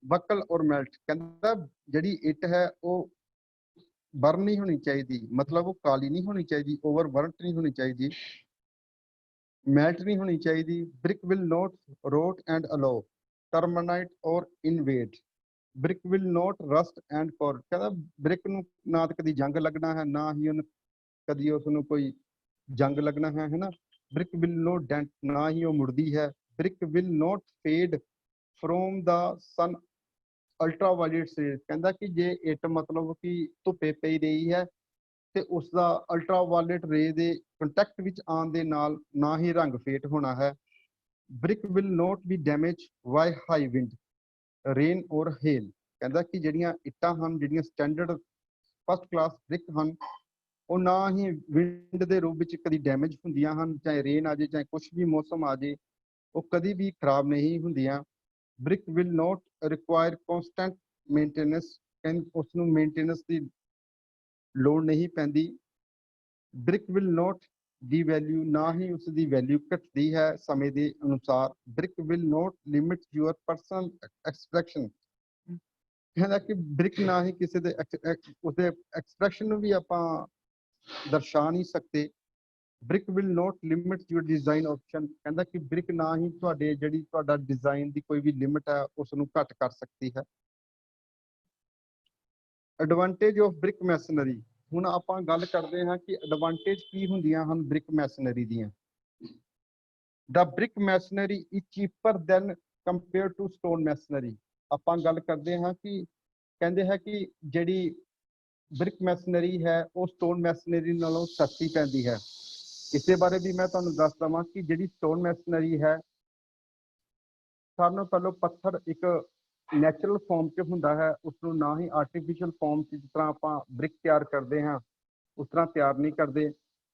[SPEAKER 2] buckle or melt। ਕਹਿੰਦਾ ਜਿਹੜੀ ਇੱਟ ਹੈ ਉਹ ਬਰਨ ਨਹੀਂ ਹੋਣੀ ਚਾਹੀਦੀ, ਮਤਲਬ ਉਹ ਕਾਲੀ ਨਹੀਂ ਹੋਣੀ ਚਾਹੀਦੀ, ਓਵਰ ਬਰਨਟ ਨਹੀਂ ਹੋਣੀ ਚਾਹੀਦੀ, ਮੈਲਟ ਨਹੀਂ ਹੋਣੀ ਚਾਹੀਦੀ। brick will not rot and allow terminate or invade। brick will not rust and corrode। ਕਹਿੰਦਾ ਬ੍ਰਿਕ ਨੂੰ ਨਾ ਤਾਂ ਕਦੀ ਜੰਗ ਲੱਗਣਾ ਹੈ, ਨਾ ਹੀ ਉਹਨੂੰ ਕਦੀ ਉਸ ਨੂੰ ਕੋਈ ਜੰਗ ਲੱਗਣਾ ਹੈ, ਹੈ ਨਾ। brick will not dent, ਨਾ ਹੀ ਉਹ ਮੁੜਦੀ ਹੈ। brick will not fade from the sun ultraviolet rays। ਕਹਿੰਦਾ ਕਿ ਜੇ ਇੱਟ ਮਤਲਬ ਕਿ ਧੁੱਪੇ ਪਈ ਰਹੀ ਹੈ ਤੇ ਉਸ ਦਾ ਅਲਟਰਾਵਾਇਲਟ ਰੇ ਦੇ ਕੰਟੈਕਟ ਵਿੱਚ ਆਉਣ ਦੇ ਨਾਲ ਨਾ ਹੀ ਰੰਗ ਫੇਟ ਹੋਣਾ ਹੈ। brick will not be damaged by high wind, rain or hail। ਕਹਿੰਦਾ ਕਿ ਜਿਹੜੀਆਂ ਇੱਟਾਂ ਹਨ, ਜਿਹੜੀਆਂ ਸਟੈਂਡਰਡ ਫਸਟ ਕਲਾਸ ਬ੍ਰਿਕ ਹਨ, ਉਹ ਨਾ ਹੀ ਵਿੰਡ ਦੇ ਰੂਪ ਵਿੱਚ ਕਦੀ ਡੈਮੇਜ ਹੁੰਦੀਆਂ ਹਨ, ਚਾਹੇ ਰੇਨ ਆ ਜਾਏ ਚਾਹੇ ਕੁਛ ਵੀ ਮੌਸਮ ਆ ਜਾਏ, ਉਹ ਕਦੀ ਵੀ ਖਰਾਬ ਨਹੀਂ ਹੁੰਦੀਆਂ। brick will not require constant maintenance। ਉਸ ਨੂੰ ਮੇਨਟੇਨੈਂਸ ਦੀ ਲੋੜ ਨਹੀਂ ਪੈਂਦੀ। brick will not devalue, ਨਾ ਹੀ ਉਸ ਦੀ ਵੈਲਿਊ ਘਟਦੀ ਹੈ ਸਮੇਂ ਦੇ ਅਨੁਸਾਰ। brick will not limit your personal expression। ਕਹਿੰਦਾ ਕਿ ਬ੍ਰਿਕ ਨਾ ਹੀ ਕਿਸੇ ਦੇ ਉਸਦੇ ਐਕਸਪ੍ਰੈਸ਼ਨ ਨੂੰ ਵੀ ਆਪਾਂ ਦਰਸਾ ਨਹੀਂ ਸਕਦੇ। brick will not limit your design option। ਕਹਿੰਦਾ ਕਿ ਬ੍ਰਿਕ ਨਾ ਹੀ ਤੁਹਾਡੇ ਜਿਹੜੀ ਤੁਹਾਡਾ ਡਿਜ਼ਾਈਨ ਦੀ ਕੋਈ ਵੀ ਲਿਮਿਟ ਹੈ ਉਸ ਨੂੰ ਘੱਟ ਕਰ ਸਕਦੀ ਹੈ। Advantage of brick masonry. ਹੁਣ ਆਪਾਂ ਗੱਲ ਕਰਦੇ ਹਾਂ ਕਿ ਐਡਵਾਂਟੇਜ ਕੀ ਹੁੰਦੀਆਂ ਹਨ ਬ੍ਰਿਕ ਮੈਸਨਰੀ ਦੀਆਂ। The brick masonry is cheaper than compare to stone masonry. ਆਪਾਂ ਗੱਲ ਕਰਦੇ ਹਾਂ ਕਿ ਕਹਿੰਦੇ ਹੈ ਕਿ ਜਿਹੜੀ ਬ੍ਰਿਕ ਮੈਸਨਰੀ ਹੈ ਉਹ ਸਟੋਨ ਮੈਸਨਰੀ ਨਾਲੋਂ ਸਸਤੀ ਪੈਂਦੀ ਹੈ। ਇਸੇ ਬਾਰੇ ਵੀ ਮੈਂ ਤੁਹਾਨੂੰ ਦੱਸ ਦਵਾਂ ਕਿ ਜਿਹੜੀ ਸਟੋਨ ਮੈਸਨਰੀ ਹੈ ਸਾਰਿਆਂ ਨਾਲੋਂ ਪਹਿਲਾਂ ਪੱਥਰ ਇੱਕ ਨੈਚੁਰਲ ਫਾਰਮ 'ਚ ਹੁੰਦਾ ਹੈ, ਉਸਨੂੰ ਨਾ ਹੀ ਆਰਟੀਫਿਸ਼ੀਅਲ ਫਾਰਮ 'ਚ ਜਿਸ ਤਰ੍ਹਾਂ ਆਪਾਂ ਬ੍ਰਿਕ ਤਿਆਰ ਕਰਦੇ ਹਾਂ ਉਸ ਤਰ੍ਹਾਂ ਤਿਆਰ ਨਹੀਂ ਕਰਦੇ।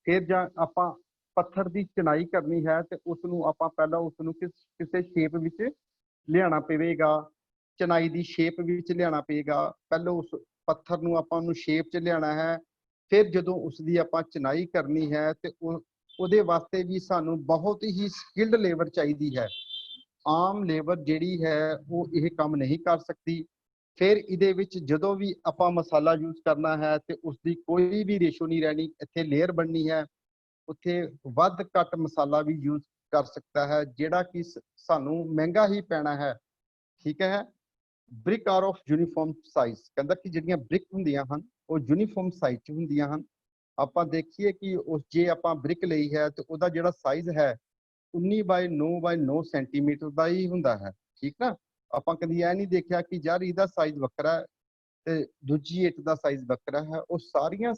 [SPEAKER 2] ਫਿਰ ਜਾਂ ਆਪਾਂ ਪੱਥਰ ਦੀ ਚਿਣਾਈ ਕਰਨੀ ਹੈ ਤੇ ਉਸ ਨੂੰ ਆਪਾਂ ਪਹਿਲਾਂ ਉਸ ਨੂੰ ਕਿਸੇ ਸ਼ੇਪ ਵਿੱਚ ਲਿਆਉਣਾ ਪਵੇਗਾ, ਚਿਣਾਈ ਦੀ ਸ਼ੇਪ ਵਿੱਚ ਲਿਆਉਣਾ ਪਵੇਗਾ। ਪਹਿਲਾਂ ਉਸ ਪੱਥਰ ਨੂੰ ਆਪਾਂ ਉਹਨੂੰ ਸ਼ੇਪ 'ਚ ਲਿਆਉਣਾ ਹੈ। ਫਿਰ ਜਦੋਂ ਉਸ ਦੀ ਆਪਾਂ ਚਿਨਾਈ ਕਰਨੀ ਹੈ ਤੇ ਉਹਦੇ ਵਾਸਤੇ ਵੀ ਸਾਨੂੰ ਬਹੁਤ ਹੀ ਸਕਿਲਡ ਲੇਬਰ ਚਾਹੀਦੀ ਹੈ। ਆਮ ਲੇਬਰ ਜਿਹੜੀ ਹੈ ਉਹ ਇਹ ਕੰਮ ਨਹੀਂ ਕਰ ਸਕਦੀ। ਫਿਰ ਇਹਦੇ ਵਿੱਚ ਜਦੋਂ ਵੀ ਆਪਾਂ ਮਸਾਲਾ ਯੂਜ਼ ਕਰਨਾ ਹੈ ਤੇ ਉਸ ਦੀ ਕੋਈ ਵੀ ਰੇਸ਼ੋ ਨਹੀਂ ਰਹਿਣੀ। ਇੱਥੇ ਲੇਅਰ ਬਣਨੀ ਹੈ, ਉੱਥੇ ਵੱਧ ਘੱਟ ਮਸਾਲਾ ਵੀ ਯੂਜ਼ ਕਰ ਸਕਦਾ ਹੈ, ਜਿਹੜਾ ਕਿ ਸਾਨੂੰ ਮਹਿੰਗਾ ਹੀ ਪੈਣਾ ਹੈ। ਠੀਕ ਹੈ। Brick are of uniform size, ਕਹਿੰਦਾ ਕਿ ਜਿਹੜੀਆਂ ਬ੍ਰਿਕ ਹੁੰਦੀਆਂ ਹਨ ਉਹ ਯੂਨੀਫਾਰਮ ਸਾਈਜ਼ 'ਚ ਹੁੰਦੀਆਂ ਹਨ। ਆਪਾਂ ਦੇਖੀਏ ਕਿ ਉਸ ਜੇ ਆਪਾਂ ਬ੍ਰਿਕ ਲਈ ਹੈ ਤੇ ਉਹਦਾ ਜਿਹੜਾ ਸਾਈਜ਼ ਹੈ 19 ਬਾਈ 9 ਬਾਈ 9 ਸੈਂਟੀਮੀਟਰ ਦਾ ਹੀ ਹੁੰਦਾ ਹੈ। ਠੀਕ ਨਾ, ਆਪਾਂ ਕਦੀ ਇਹ ਨਹੀਂ ਦੇਖਿਆ ਕਿ ਯਾਰ ਇਹਦਾ ਸਾਈਜ਼ ਵੱਖਰਾ ਹੈ ਤੇ ਦੂਜੀ ਇੱਟ ਦਾ ਸਾਈਜ਼ ਵੱਖਰਾ ਹੈ। ਉਹ ਸਾਰੀਆਂ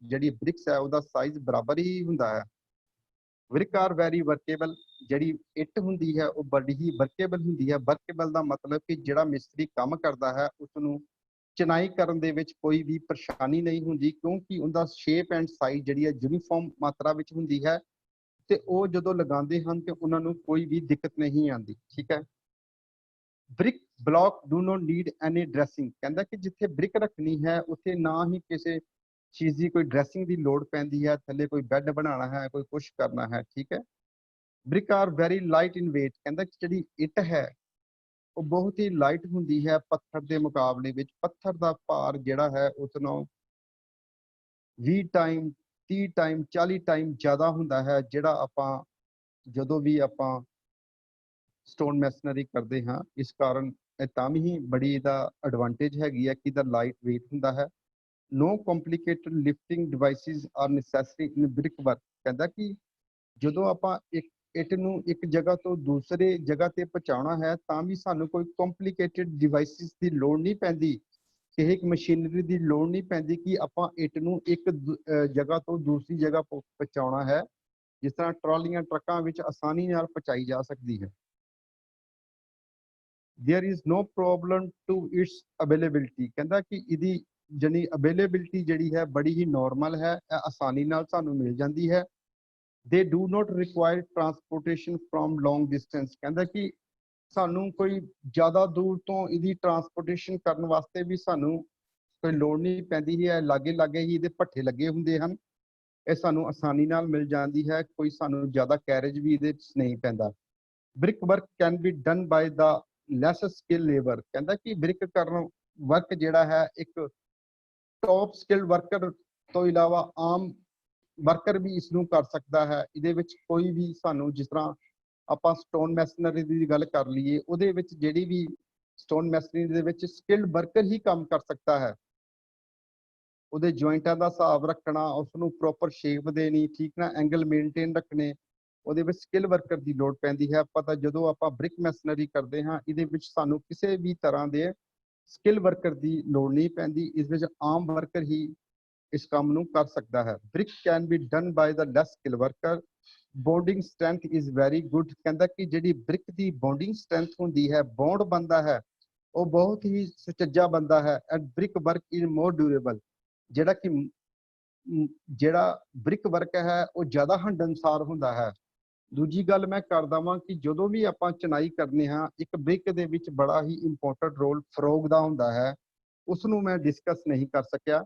[SPEAKER 2] ਜਿਹੜੀ ਬ੍ਰਿਕਸ ਹੈ ਉਹਦਾ ਸਾਈਜ਼ ਬਰਾਬਰ ਹੀ ਹੁੰਦਾ ਹੈ। ਬ੍ਰਿਕ ਆਰ ਵੈਰੀ ਵਰਕੇਬਲ, ਜਿਹੜੀ ਇੱਟ ਹੁੰਦੀ ਹੈ ਉਹ ਬੜੀ ਹੀ ਵਰਕੇਬਲ ਹੁੰਦੀ ਹੈ। ਵਰਕੇਬਲ ਦਾ ਮਤਲਬ ਕਿ ਜਿਹੜਾ ਮਿਸਤਰੀ ਕੰਮ ਕਰਦਾ ਹੈ ਉਸ ਨੂੰ ਚਿਨਾਈ ਕਰਨ ਦੇ ਵਿੱਚ ਕੋਈ ਵੀ ਪਰੇਸ਼ਾਨੀ ਨਹੀਂ ਹੁੰਦੀ, ਕਿਉਂਕਿ ਉਹਦਾ ਸ਼ੇਪ ਐਂਡ ਸਾਈਜ਼ ਜਿਹੜੀ ਹੈ ਯੂਨੀਫਾਰਮ ਮਾਤਰਾ ਵਿੱਚ ਹੁੰਦੀ ਹੈ ਤੇ ਉਹ ਜਦੋਂ ਲਗਾਉਂਦੇ ਹਨ ਤੇ ਉਹਨਾਂ ਨੂੰ ਕੋਈ ਵੀ ਦਿੱਕਤ ਨਹੀਂ ਆਉਂਦੀ। ਠੀਕ ਹੈ। Brick block do not need any dressing, ਕਹਿੰਦਾ ਕਿ ਜਿੱਥੇ ਬ੍ਰਿਕ ਰੱਖਣੀ ਹੈ ਉੱਥੇ ਨਾ ਹੀ ਕਿਸੇ ਚੀਜ਼ ਦੀ ਕੋਈ ਡਰੈਸਿੰਗ ਦੀ ਲੋੜ ਪੈਂਦੀ ਹੈ। ਥੱਲੇ ਕੋਈ ਬੈੱਡ ਬਣਾਉਣਾ ਹੈ, ਕੋਈ ਕੁਛ ਕਰਨਾ ਹੈ। ਠੀਕ ਹੈ। Brick are very light in weight, ਕਹਿੰਦਾ ਕਿ ਜਿਹੜੀ ਇੱਟ ਹੈ ਉਹ ਬਹੁਤ ਹੀ ਲਾਈਟ ਹੁੰਦੀ ਹੈ ਪੱਥਰ ਦੇ ਮੁਕਾਬਲੇ ਵਿੱਚ। ਪੱਥਰ ਦਾ ਭਾਰ ਜਿਹੜਾ ਹੈ ਉਸ ਨਾਲੋਂ 20 ਟਾਈਮ 30 ਟਾਈਮ 40 ਟਾਈਮ ਜ਼ਿਆਦਾ ਹੁੰਦਾ ਹੈ, ਜਿਹੜਾ ਆਪਾਂ ਜਦੋਂ ਵੀ ਆਪਾਂ ਸਟੋਨ ਮੈਸਨਰੀ ਕਰਦੇ ਹਾਂ। ਇਸ ਕਾਰਨ ਇਹ ਤਾਂ ਵੀ ਬੜੀ ਇਹਦਾ ਐਡਵਾਂਟੇਜ ਹੈਗੀ ਹੈ ਕਿ ਇਹਦਾ ਲਾਈਟ ਵੇਟ ਹੁੰਦਾ ਹੈ। No complicated lifting devices are necessary in brick work, ਕਹਿੰਦਾ ਕਿ ਜਦੋਂ ਆਪਾਂ ਇੱਕ ਇੱਟ ਨੂੰ ਇੱਕ ਜਗ੍ਹਾ ਤੋਂ ਦੂਸਰੇ ਜਗ੍ਹਾ ਤੇ ਪਹੁੰਚਾਉਣਾ ਹੈ ਤਾਂ ਵੀ ਸਾਨੂੰ ਕੋਈ ਕੰਪਲੀਕੇਟਡ ਡਿਵਾਈਸਿਸ ਦੀ ਲੋੜ ਨਹੀਂ ਪੈਂਦੀ, ਕਿਸੇ ਇੱਕ ਮਸ਼ੀਨਰੀ ਦੀ ਲੋੜ ਨਹੀਂ ਪੈਂਦੀ ਕਿ ਆਪਾਂ ਇੱਟ ਨੂੰ ਇੱਕ ਜਗ੍ਹਾ ਤੋਂ ਦੂਸਰੀ ਜਗ੍ਹਾ ਪਹੁੰਚਾਉਣਾ ਹੈ, ਜਿਸ ਤਰ੍ਹਾਂ ਟਰਾਲੀਆਂ ਟਰੱਕਾਂ ਵਿੱਚ ਆਸਾਨੀ ਨਾਲ ਪਹੁੰਚਾਈ ਜਾ ਸਕਦੀ ਹੈ। There is no problem to its availability, ਕਹਿੰਦਾ ਕਿ ਇਹਦੀ ਜਿਹੜੀ ਅਵੇਲੇਬਿਲਿਟੀ ਜਿਹੜੀ ਹੈ ਬੜੀ ਹੀ ਨਾਰਮਲ ਹੈ, ਆਸਾਨੀ ਨਾਲ ਸਾਨੂੰ ਮਿਲ ਜਾਂਦੀ ਹੈ। They do not require transportation from long distance, ਕਹਿੰਦਾ ਕਿ ਸਾਨੂੰ ਕੋਈ ਜ਼ਿਆਦਾ ਦੂਰ ਤੋਂ ਇਹਦੀ ਟਰਾਂਸਪੋਰਟੇਸ਼ਨ ਕਰਨ ਵਾਸਤੇ ਵੀ ਸਾਨੂੰ ਕੋਈ ਲੋੜ ਨਹੀਂ ਪੈਂਦੀ ਹੈ। ਲਾਗੇ ਲਾਗੇ ਹੀ ਇਹਦੇ ਭੱਠੇ ਲੱਗੇ ਹੁੰਦੇ ਹਨ, ਇਹ ਸਾਨੂੰ ਆਸਾਨੀ ਨਾਲ ਮਿਲ ਜਾਂਦੀ ਹੈ। ਕੋਈ ਸਾਨੂੰ ਜ਼ਿਆਦਾ ਕੈਰੇਜ ਵੀ ਇਹਦੇ 'ਚ ਨਹੀਂ ਪੈਂਦਾ। Brick work can be done by the less skill labour, ਕਹਿੰਦਾ ਕਿ ਬ੍ਰਿਕ ਕਰਨ ਵਰਕ ਜਿਹੜਾ ਹੈ ਇੱਕ ਟੌਪ ਸਕਿਲ ਵਰਕਰ ਤੋਂ ਇਲਾਵਾ ਆਮ ਵਰਕਰ ਵੀ ਇਸ ਨੂੰ ਕਰ ਸਕਦਾ ਹੈ। ਇਹਦੇ ਵਿੱਚ ਕੋਈ ਵੀ ਸਾਨੂੰ, ਜਿਸ ਤਰ੍ਹਾਂ ਆਪਾਂ ਸਟੋਨ ਮੈਸਨਰੀ ਦੀ ਗੱਲ ਕਰ ਲਈਏ, ਉਹਦੇ ਵਿੱਚ ਜਿਹੜੀ ਵੀ ਸਟੋਨ ਮੈਸਨਰੀ ਦੇ ਵਿੱਚ ਸਕਿਲਡ ਵਰਕਰ ਹੀ ਕੰਮ ਕਰ ਸਕਦਾ ਹੈ। ਉਹਦੇ ਜੁਆਇੰਟਾਂ ਦਾ ਹਿਸਾਬ ਰੱਖਣਾ, ਉਸ ਨੂੰ ਪ੍ਰੋਪਰ ਸ਼ੇਪ ਦੇਣੀ, ਠੀਕ ਨਾ, ਐਂਗਲ ਮੇਨਟੇਨ ਰੱਖਣੇ, ਉਹਦੇ ਵਿੱਚ ਸਕਿਲ ਵਰਕਰ ਦੀ ਲੋੜ ਪੈਂਦੀ ਹੈ। ਪਤਾ ਜਦੋਂ ਆਪਾਂ ਬ੍ਰਿਕ ਮੈਸਨਰੀ ਕਰਦੇ ਹਾਂ ਇਹਦੇ ਵਿੱਚ ਸਾਨੂੰ ਕਿਸੇ ਵੀ ਤਰ੍ਹਾਂ ਦੇ ਸਕਿਲ ਵਰਕਰ ਦੀ ਲੋੜ ਨਹੀਂ ਪੈਂਦੀ, ਇਸ ਵਿੱਚ ਆਮ ਵਰਕਰ ਹੀ ਇਸ ਕੰਮ ਨੂੰ ਕਰ ਸਕਦਾ ਹੈ। Brick can be done by the less skill worker, bonding strength is very good, ਕਹਿੰਦਾ ਕਿ ਜਿਹੜੀ ਬ੍ਰਿਕ ਦੀ ਬੌਂਡਿੰਗ ਸਟਰੈਂਥ ਹੁੰਦੀ ਹੈ, ਬੌਂਡ ਬਣਦਾ ਹੈ, ਉਹ ਬਹੁਤ ਹੀ ਸੁਚੱਜਾ ਬਣਦਾ ਹੈ। And brick work is more durable, ਜਿਹੜਾ ਬ੍ਰਿਕ ਵਰਕ ਹੈ ਉਹ ਜ਼ਿਆਦਾ ਹੰਢਣਸਾਰ ਹੁੰਦਾ ਹੈ। ਦੂਜੀ ਗੱਲ ਮੈਂ ਕਰਦਾ ਵਾਂ ਕਿ ਜਦੋਂ ਵੀ ਆਪਾਂ ਚਿਨਾਈ ਕਰਨੇ ਹਾਂ, ਇੱਕ ਬ੍ਰਿਕ ਦੇ ਵਿੱਚ ਬੜਾ ਹੀ ਇੰਪੋਰਟੈਂਟ ਰੋਲ ਫਰੋਗ ਦਾ ਹੁੰਦਾ ਹੈ, ਉਸ ਨੂੰ ਮੈਂ ਡਿਸਕਸ ਨਹੀਂ ਕਰ ਸਕਿਆ।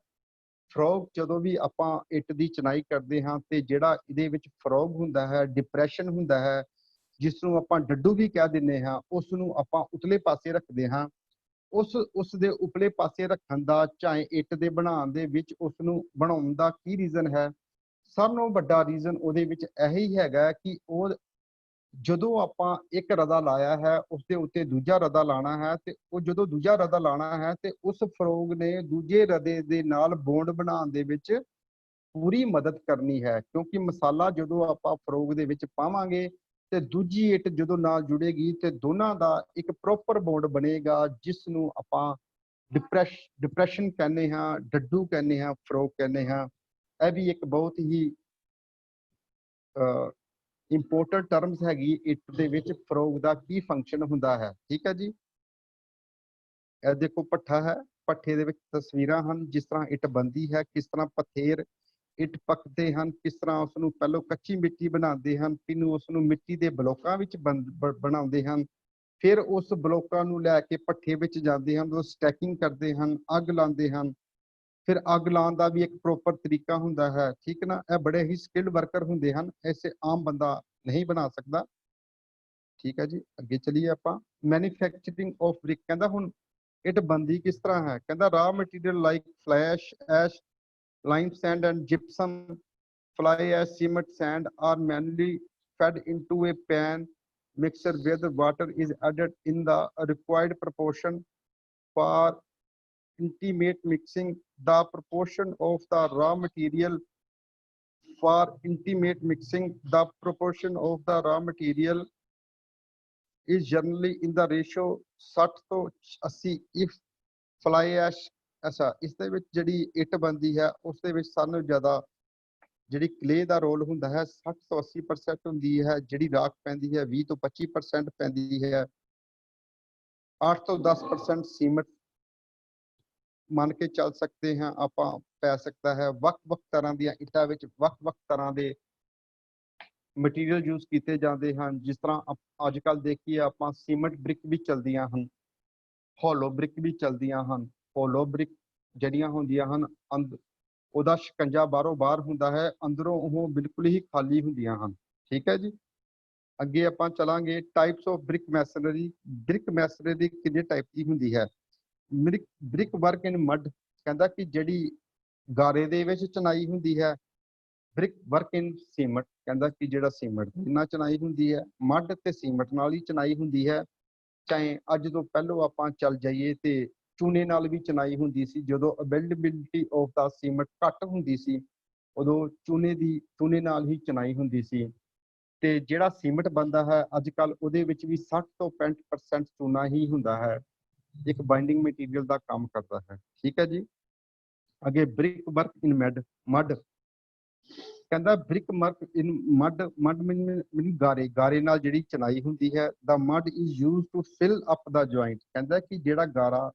[SPEAKER 2] ਫਰੋਗ, ਜਦੋਂ ਵੀ ਆਪਾਂ ਇੱਟ ਦੀ ਚਿਨਾਈ ਕਰਦੇ ਹਾਂ ਤੇ ਜਿਹੜਾ ਇਹਦੇ ਵਿੱਚ ਫਰੋਗ ਹੁੰਦਾ ਹੈ, ਡਿਪਰੈਸ਼ਨ ਹੁੰਦਾ ਹੈ, ਜਿਸ ਨੂੰ ਆਪਾਂ ਡੱਡੂ ਵੀ ਕਹਿ ਦਿੰਦੇ ਹਾਂ, ਉਸ ਨੂੰ ਆਪਾਂ ਉਤਲੇ ਪਾਸੇ ਰੱਖਦੇ ਹਾਂ। ਉਸ ਦੇ ਉਪਲੇ ਪਾਸੇ ਰੱਖਣ ਦਾ, ਚਾਹੇ ਇੱਟ ਦੇ ਬਣਾਉਣ ਦੇ ਵਿੱਚ ਉਸ ਨੂੰ ਬਣਾਉਣ ਦਾ ਕੀ ਰੀਜ਼ਨ ਹੈ? ਸਭ ਨਾਲੋਂ ਵੱਡਾ ਰੀਜ਼ਨ ਉਹਦੇ ਵਿੱਚ ਇਹੀ ਹੈਗਾ ਕਿ ਉਹ ਜਦੋਂ ਆਪਾਂ ਇੱਕ ਰਦਾ ਲਾਇਆ ਹੈ ਉਸ ਦੇ ਉੱਤੇ ਦੂਜਾ ਰਦਾ ਲਾਣਾ ਹੈ, ਤੇ ਉਹ ਜਦੋਂ ਦੂਜਾ ਰਦਾ ਲਾਣਾ ਹੈ ਤੇ ਉਸ ਫਰੋਗ ਨੇ ਦੂਜੇ ਰਦੇ ਦੇ ਨਾਲ ਬੌਂਡ ਬਣਾਉਣ ਦੇ ਵਿੱਚ ਪੂਰੀ ਮਦਦ ਕਰਨੀ ਹੈ। ਕਿਉਂਕਿ ਮਸਾਲਾ ਜਦੋਂ ਆਪਾਂ ਫਰੋਗ ਦੇ ਵਿੱਚ ਪਾਵਾਂਗੇ ਤੇ ਦੂਜੀ ਇੱਟ ਜਦੋਂ ਨਾਲ ਜੁੜੇਗੀ ਤੇ ਦੋਨਾਂ ਦਾ ਇੱਕ ਪ੍ਰੋਪਰ ਬੌਂਡ ਬਣੇਗਾ, ਜਿਸ ਨੂੰ ਆਪਾਂ ਡਿਪਰੈਸ਼ਨ ਕਹਿੰਦੇ ਹਾਂ, ਡੱਡੂ ਕਹਿੰਦੇ ਹਾਂ, ਫਰੋਗ ਕਹਿੰਦੇ ਹਾਂ। ਇਹ ਵੀ ਇੱਕ ਬਹੁਤ ਹੀ ਇੰਪੋਰਟੈਂਟ ਟਰਮਸ ਹੈਗੀ ਇੱਟ ਦੇ ਵਿੱਚ, ਫਰੋਗ ਦਾ ਕੀ ਫੰਕਸ਼ਨ ਹੁੰਦਾ ਹੈ। ਠੀਕ ਹੈ ਜੀ। ਇਹ ਦੇਖੋ ਭੱਠਾ ਹੈ, ਭੱਠੇ ਦੇ ਵਿੱਚ ਤਸਵੀਰਾਂ ਹਨ, ਜਿਸ ਤਰ੍ਹਾਂ ਇੱਟ ਬਣਦੀ ਹੈ, ਕਿਸ ਤਰ੍ਹਾਂ ਪਥੇਰ ਇੱਟ ਪੱਕਦੇ ਹਨ, ਕਿਸ ਤਰ੍ਹਾਂ ਉਸ ਨੂੰ ਪਹਿਲੋਂ ਕੱਚੀ ਮਿੱਟੀ ਬਣਾਉਂਦੇ ਹਨ, ਫਿਰ ਉਸ ਨੂੰ ਮਿੱਟੀ ਦੇ ਬਲੋਕਾਂ ਵਿੱਚ ਬਣਾਉਂਦੇ ਹਨ, ਫਿਰ ਉਸ ਬਲੋਕਾਂ ਨੂੰ ਲੈ ਕੇ ਭੱਠੇ ਵਿੱਚ ਜਾਂਦੇ ਹਨ, ਉਹ ਸਟੈਕਿੰਗ ਕਰਦੇ ਹਨ, ਅੱਗ ਲਾਉਂਦੇ ਹਨ, ਫਿਰ ਅੱਗ ਲਾਉਣ ਦਾ ਵੀ ਇੱਕ ਪ੍ਰੋਪਰ ਤਰੀਕਾ ਹੁੰਦਾ ਹੈ, ਠੀਕ ਨਾ। ਇਹ ਬੜੇ ਹੀ ਸਕਿਲਡ ਵਰਕਰ ਹੁੰਦੇ ਹਨ, ਐਸੇ ਆਮ ਬੰਦਾ ਨਹੀਂ ਬਣਾ ਸਕਦਾ, ਠੀਕ ਹੈ ਜੀ। ਅੱਗੇ ਚਲੀਏ ਆਪਾਂ। ਮੈਨੂਫੈਕਚਰਿੰਗ ਆਫ ਬ੍ਰਿਕ ਕਹਿੰਦਾ ਹੁਣ ਇੱਟ ਬਣਦੀ ਕਿਸ ਤਰ੍ਹਾਂ ਹੈ। ਕਹਿੰਦਾ raw material like flash ash lime sand and gypsum fly ash cement sand are manually fed into a pan mixture where the water is added in the required proportion. For intimate mixing, the proportion of the raw material is generally in the ratio 60 ਤੋਂ 80 if fly ash। ਅੱਛਾ, ਇਸ ਦੇ ਵਿੱਚ ਜਿਹੜੀ ਇੱਟ ਬਣਦੀ ਹੈ ਉਸ ਦੇ ਵਿੱਚ ਸਾਨੂੰ ਜ਼ਿਆਦਾ ਜਿਹੜੀ ਕਲੇ ਦਾ ਰੋਲ ਹੁੰਦਾ ਹੈ 60 ਤੋਂ 80% ਹੁੰਦੀ ਹੈ, ਜਿਹੜੀ ਰਾਖ ਪੈਂਦੀ ਹੈ 20 ਤੋਂ 25% ਪੈਂਦੀ ਹੈ, 8 ਤੋਂ 10% ਸੀਮਟ ਮੰਨ ਕੇ ਚੱਲ ਸਕਦੇ ਹਾਂ ਆਪਾਂ ਪੈ ਸਕਦਾ ਹੈ। ਵੱਖ-ਵੱਖ ਤਰ੍ਹਾਂ ਦੀਆਂ ਇੱਟਾਂ ਵਿੱਚ ਵੱਖ-ਵੱਖ ਤਰ੍ਹਾਂ ਦੇ ਮਟੀਰੀਅਲ ਯੂਜ਼ ਕੀਤੇ ਜਾਂਦੇ ਹਨ, ਜਿਸ ਤਰ੍ਹਾਂ ਅੱਜ ਕੱਲ੍ਹ ਦੇਖੀਏ ਆਪਾਂ ਸੀਮਟ ਬ੍ਰਿਕ ਵੀ ਚਲਦੀਆਂ ਹਨ, ਹੋਲੋ ਬ੍ਰਿਕ ਵੀ ਚਲਦੀਆਂ ਹਨ। ਹੋਲੋ ਬ੍ਰਿਕ ਜਿਹੜੀਆਂ ਹੁੰਦੀਆਂ ਹਨ ਉਹਦਾ ਸ਼ਿਕੰਜਾ ਬਾਹਰੋਂ ਬਾਹਰ ਹੁੰਦਾ ਹੈ, ਅੰਦਰੋਂ ਉਹ ਬਿਲਕੁਲ ਹੀ ਖਾਲੀ ਹੁੰਦੀਆਂ ਹਨ, ਠੀਕ ਹੈ ਜੀ। ਅੱਗੇ ਆਪਾਂ ਚਲਾਂਗੇ types of brick masonry. Brick ਮੈਸਨਰੀ ਕਿੰਨੇ ਟਾਈਪ ਦੀ ਹੁੰਦੀ ਹੈ। ਬ੍ਰਿਕ ਵਰਕ ਇਨ ਮੱਡ ਕਹਿੰਦਾ ਕਿ ਜਿਹੜੀ ਗਾਰੇ ਦੇ ਵਿੱਚ ਚਨਾਈ ਹੁੰਦੀ ਹੈ। ਬ੍ਰਿਕ ਵਰਕ ਇਨ ਸੀਮਟ ਕਹਿੰਦਾ ਕਿ ਜਿਹੜਾ ਸੀਮਟ ਨਾਲ ਚਨਾਈ ਹੁੰਦੀ ਹੈ। ਮੱਡ ਤੇ ਸੀਮਟ ਨਾਲ ਹੀ ਚਨਾਈ ਹੁੰਦੀ ਹੈ। ਚਾਹੇ ਅੱਜ ਤੋਂ ਪਹਿਲਾਂ ਆਪਾਂ ਚੱਲ ਜਾਈਏ ਤੇ ਚੂਨੇ ਨਾਲ ਵੀ ਚਨਾਈ ਹੁੰਦੀ ਸੀ, ਜਦੋਂ ਅਵੇਲੇਬਿਲਿਟੀ ਆਫ ਦਾ ਸੀਮਟ ਘੱਟ ਹੁੰਦੀ ਸੀ ਉਦੋਂ ਚੂਨੇ ਨਾਲ ਹੀ ਚਨਾਈ ਹੁੰਦੀ ਸੀ। ਤੇ ਜਿਹੜਾ ਸੀਮਟ ਬਣਦਾ ਹੈ ਅੱਜ ਕੱਲ੍ਹ ਉਹਦੇ ਵਿੱਚ ਵੀ 60 ਤੋਂ 65% ਚੂਨਾ ਹੀ ਹੁੰਦਾ ਹੈ, ਇੱਕ ਬਾਈਂਡਿੰਗ ਮਟੀਰੀਅਲ ਦਾ ਕੰਮ ਕਰਦਾ ਹੈ, ਠੀਕ ਹੈ ਜੀ। ਅੱਗੇ ਬ੍ਰਿਕ ਵਰਕ ਇਨ ਮੱਡ ਕਹਿੰਦਾ brick work in mud mean ਗਾਰੇ ਨਾਲ ਜਿਹੜੀ ਚਨਾਈ ਹੁੰਦੀ ਹੈ। The mud is used to fill up the joint ਕਹਿੰਦਾ ਕਿ ਜਿਹੜਾ ਗਾਰਾ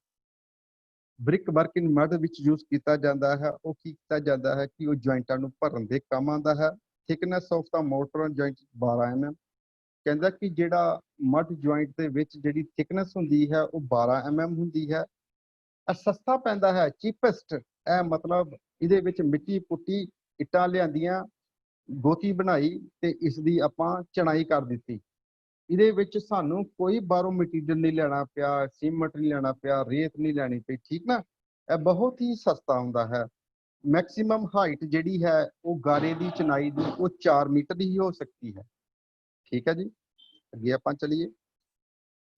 [SPEAKER 2] ਬ੍ਰਿਕ ਵਰਕ ਇਨ ਮੱਡ ਵਿੱਚ ਯੂਜ਼ ਕੀਤਾ ਜਾਂਦਾ ਹੈ ਉਹ ਕੀ ਕੀਤਾ ਜਾਂਦਾ ਹੈ ਕਿ ਉਹ ਜੁਆਇੰਟਾਂ ਨੂੰ ਭਰਨ ਦੇ ਕੰਮ ਆਉਂਦਾ ਹੈ। Thickness of the mortar joint 12 mm ਕਹਿੰਦਾ ਕਿ ਜਿਹੜਾ ਮੱਡ ਜੁਆਇੰਟ ਦੇ ਵਿੱਚ ਜਿਹੜੀ ਥਿਕਨੈਸ ਹੁੰਦੀ ਹੈ ਉਹ 12 mm ਹੁੰਦੀ ਹੈ। ਇਹ ਸਸਤਾ ਪੈਂਦਾ ਹੈ, ਚੀਪੈਸਟ। ਇਹ ਮਤਲਬ ਇਹਦੇ ਵਿੱਚ ਮਿੱਟੀ ਪੁੱਟੀ ਇੱਟਾਂ ਲਿਆਂਦੀਆਂ, ਗੋਤੀ ਬਣਾਈ ਤੇ ਇਸ ਦੀ ਆਪਾਂ ਚਣਾਈ ਕਰ ਦਿੱਤੀ। ਇਹਦੇ ਵਿੱਚ ਸਾਨੂੰ ਕੋਈ ਬਾਹਰੋਂ ਮਟੀਰੀਅਲ ਨਹੀਂ ਲੈਣਾ ਪਿਆ, ਸੀਮਟ ਨਹੀਂ ਲੈਣਾ ਪਿਆ, ਰੇਤ ਨਹੀਂ ਲੈਣੀ ਪਈ, ਠੀਕ ਨਾ। ਇਹ ਬਹੁਤ ਹੀ ਸਸਤਾ ਹੁੰਦਾ ਹੈ। ਮੈਕਸਿਮਮ ਹਾਈਟ ਜਿਹੜੀ ਹੈ ਉਹ ਗਾਰੇ ਦੀ ਚਨਾਈ ਦੀ ਉਹ 4 ਮੀਟਰ ਹੀ ਹੋ ਸਕਦੀ ਹੈ, ਠੀਕ ਹੈ ਜੀ। ਅੱਗੇ ਆਪਾਂ ਚਲੀਏ।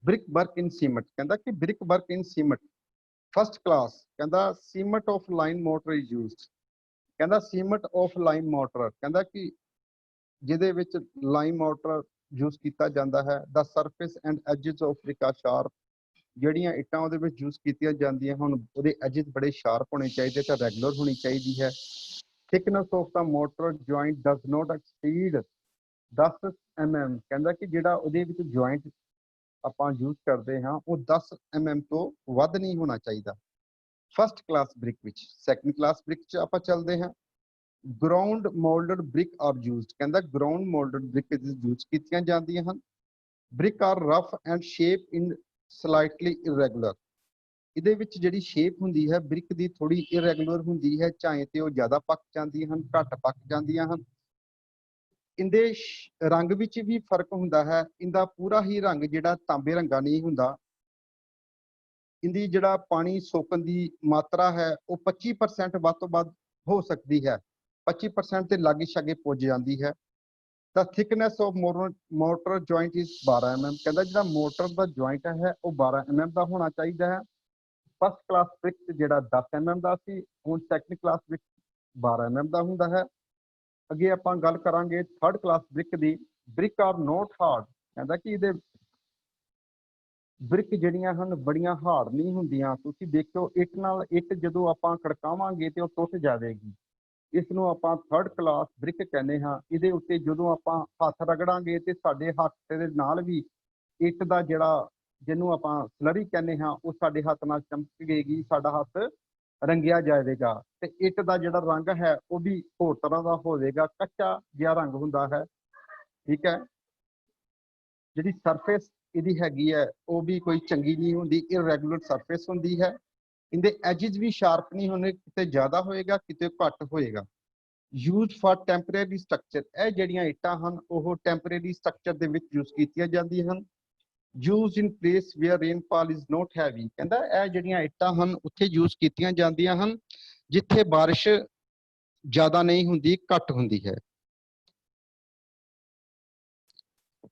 [SPEAKER 2] ਬ੍ਰਿਕ ਵਰਕ ਇਨ ਸੀਮਟ ਕਹਿੰਦਾ ਕਿ brick work in cement first class ਕਹਿੰਦਾ cement of lime mortar is used ਕਹਿੰਦਾ ਸੀਮਟ ਆਫ ਲਾਈਨ ਮੋਟਰ ਕਹਿੰਦਾ ਕਿ ਜਿਹਦੇ ਵਿੱਚ ਲਾਈਨ ਮੋਟਰ ਯੂਜ਼ ਕੀਤਾ ਜਾਂਦਾ ਹੈ। The surface and edges of brick are sharp ਜਿਹੜੀਆਂ ਇੱਟਾਂ ਉਹਦੇ ਵਿੱਚ ਯੂਜ਼ ਕੀਤੀਆਂ ਜਾਂਦੀਆਂ ਹੁਣ ਉਹਦੇ ਐਜਸ ਬੜੇ ਸ਼ਾਰਪ ਹੋਣੇ ਚਾਹੀਦੇ ਤੇ ਰੈਗੂਲਰ ਹੋਣੀ ਚਾਹੀਦੀ ਹੈ। Thickness of the mortar joint does not exceed 10 mm ਕਹਿੰਦਾ ਕਿ ਜਿਹੜਾ ਉਹਦੇ ਵਿੱਚ ਜੁਆਇੰਟ ਆਪਾਂ ਯੂਜ਼ ਕਰਦੇ ਹਾਂ ਉਹ 10 mm ਤੋਂ ਵੱਧ ਨਹੀਂ ਹੋਣਾ ਚਾਹੀਦਾ ਫਸਟ ਕਲਾਸ ਬ੍ਰਿਕ ਵਿੱਚ। ਸੈਕੰਡ ਕਲਾਸ ਬ੍ਰਿਕ 'ਚ ਆਪਾਂ ਚੱਲਦੇ ਹਾਂ। Ground moulded brick are used ਕਹਿੰਦਾ ਗਰਾਊਂਡ ਮੋਲਡਡ ਬ੍ਰਿਕ ਯੂਜ਼ ਕੀਤੀਆਂ ਜਾਂਦੀਆਂ ਹਨ। Brick are rough and shape in slightly irregular ਇਹਦੇ ਵਿੱਚ ਜਿਹੜੀ ਸ਼ੇਪ ਹੁੰਦੀ ਹੈ ਬ੍ਰਿਕ ਦੀ ਥੋੜੀ ਇਰੈਗੂਲਰ ਹੁੰਦੀ ਹੈ, ਚਾਹੇ ਤੇ ਉਹ ਜ਼ਿਆਦਾ ਪੱਕ ਜਾਂਦੀਆਂ ਹਨ, ਘੱਟ ਪੱਕ ਜਾਂਦੀਆਂ ਹਨ। ਇਹਦੇ ਰੰਗ ਵਿੱਚ ਵੀ ਫਰਕ ਹੁੰਦਾ ਹੈ। ਇਹਦਾ ਪੂਰਾ ਹੀ ਰੰਗ ਜਿਹੜਾ ਤਾਂਬੇ ਰੰਗਾ ਨਹੀਂ ਹੁੰਦਾ। ਇਹਦੀ ਜਿਹੜਾ ਪਾਣੀ ਸੋਕਣ ਦੀ ਮਾਤਰਾ ਹੈ ਉਹ 25% ਵੱਧ ਤੋਂ ਵੱਧ ਹੋ ਸਕਦੀ ਹੈ, 25% ਤੇ ਲਾਗੇ ਛਾਗੇ ਪੁੱਜ ਜਾਂਦੀ ਹੈ। ਤਾਂ thickness of motor joint is 12 mm ਕਹਿੰਦਾ ਜਿਹੜਾ ਮੋਟਰ ਦਾ ਜੁਆਇੰਟ ਹੈ ਉਹ 12 mm ਦਾ ਹੋਣਾ ਚਾਹੀਦਾ ਹੈ। ਫਸਟ ਕਲਾਸ ਬ੍ਰਿਕ ਜਿਹੜਾ 10 mm ਦਾ ਸੀ, ਹੁਣ ਸੈਕੰਡ ਕਲਾਸ ਬ੍ਰਿਕ 12 mm ਦਾ ਹੁੰਦਾ ਹੈ। ਅੱਗੇ ਆਪਾਂ ਗੱਲ ਕਰਾਂਗੇ ਥਰਡ ਕਲਾਸ ਬ੍ਰਿਕ ਦੀ। ਬ੍ਰਿਕ ਆਰ ਨੋਟ ਹਾਰਡ ਕਹਿੰਦਾ ਕਿ ਇਹਦੇ ਬ੍ਰਿਕ ਜਿਹੜੀਆਂ ਹਨ ਬੜੀਆਂ ਹਾਰਡ ਨਹੀਂ ਹੁੰਦੀਆਂ। ਤੁਸੀਂ ਦੇਖੋ ਇੱਟ ਨਾਲ ਇੱਟ ਜਦੋਂ ਆਪਾਂ ਖੜਕਾਵਾਂਗੇ ਤੇ ਉਹ ਟੁੱਟ ਜਾਵੇਗੀ। ਇਸ ਨੂੰ ਆਪਾਂ ਥਰਡ ਕਲਾਸ ਬ੍ਰਿਕ ਕਹਿੰਦੇ ਹਾਂ। ਇਹਦੇ ਉੱਤੇ ਜਦੋਂ ਆਪਾਂ ਹੱਥ ਰਗੜਾਂਗੇ ਤੇ ਸਾਡੇ ਹੱਥ ਦੇ ਨਾਲ ਵੀ ਇੱਟ ਦਾ ਜਿਹੜਾ ਜਿਹਨੂੰ ਆਪਾਂ ਸਲਰੀ ਕਹਿੰਦੇ ਹਾਂ ਉਹ ਸਾਡੇ ਹੱਥ ਨਾਲ ਚਮਕੇਗੀ, ਸਾਡਾ ਹੱਥ ਰੰਗਿਆ ਜਾਵੇਗਾ ਤੇ ਇੱਟ ਦਾ ਜਿਹੜਾ ਰੰਗ ਹੈ ਉਹ ਵੀ ਹੋਰ ਤਰ੍ਹਾਂ ਦਾ ਹੋਵੇਗਾ, ਕੱਚਾ ਜਿਹਾ ਰੰਗ ਹੁੰਦਾ ਹੈ, ਠੀਕ ਹੈ। ਜਿਹੜੀ ਸਰਫੇਸ ਇਹਦੀ ਹੈਗੀ ਹੈ ਉਹ ਵੀ ਕੋਈ ਚੰਗੀ ਨਹੀਂ ਹੁੰਦੀ, ਇਰੈਗੂਲਰ ਸਰਫੇਸ ਹੁੰਦੀ ਹੈ। ਇਹਦੇ ਐਜਿਸ ਵੀ ਸ਼ਾਰਪ ਨਹੀਂ ਹੋਣੇ, ਕਿਤੇ ਜ਼ਿਆਦਾ ਹੋਏਗਾ ਕਿਤੇ ਘੱਟ ਹੋਏਗਾ। ਯੂਜ਼ ਫॉर ਟੈਂਪਰੇਰੀ ਸਟਰਕਚਰ, ਇਹ ਜਿਹੜੀਆਂ ਇੱਟਾਂ ਹਨ ਉਹ ਟੈਂਪਰੇਰੀ ਸਟਰਕਚਰ ਦੇ ਵਿੱਚ ਯੂਜ਼ ਕੀਤੀਆਂ ਜਾਂਦੀਆਂ ਹਨ। Use in place wear rainfall is not heavy, ਕਹਿੰਦਾ ਇਹ ਜਿਹੜੀਆਂ ਇੱਟਾਂ ਹਨ ਉੱਥੇ ਯੂਜ਼ ਕੀਤੀਆਂ ਜਾਂਦੀਆਂ ਹਨ ਜਿੱਥੇ ਬਾਰਿਸ਼ ਜ਼ਿਆਦਾ ਨਹੀਂ ਹੁੰਦੀ, ਘੱਟ ਹੁੰਦੀ ਹੈ।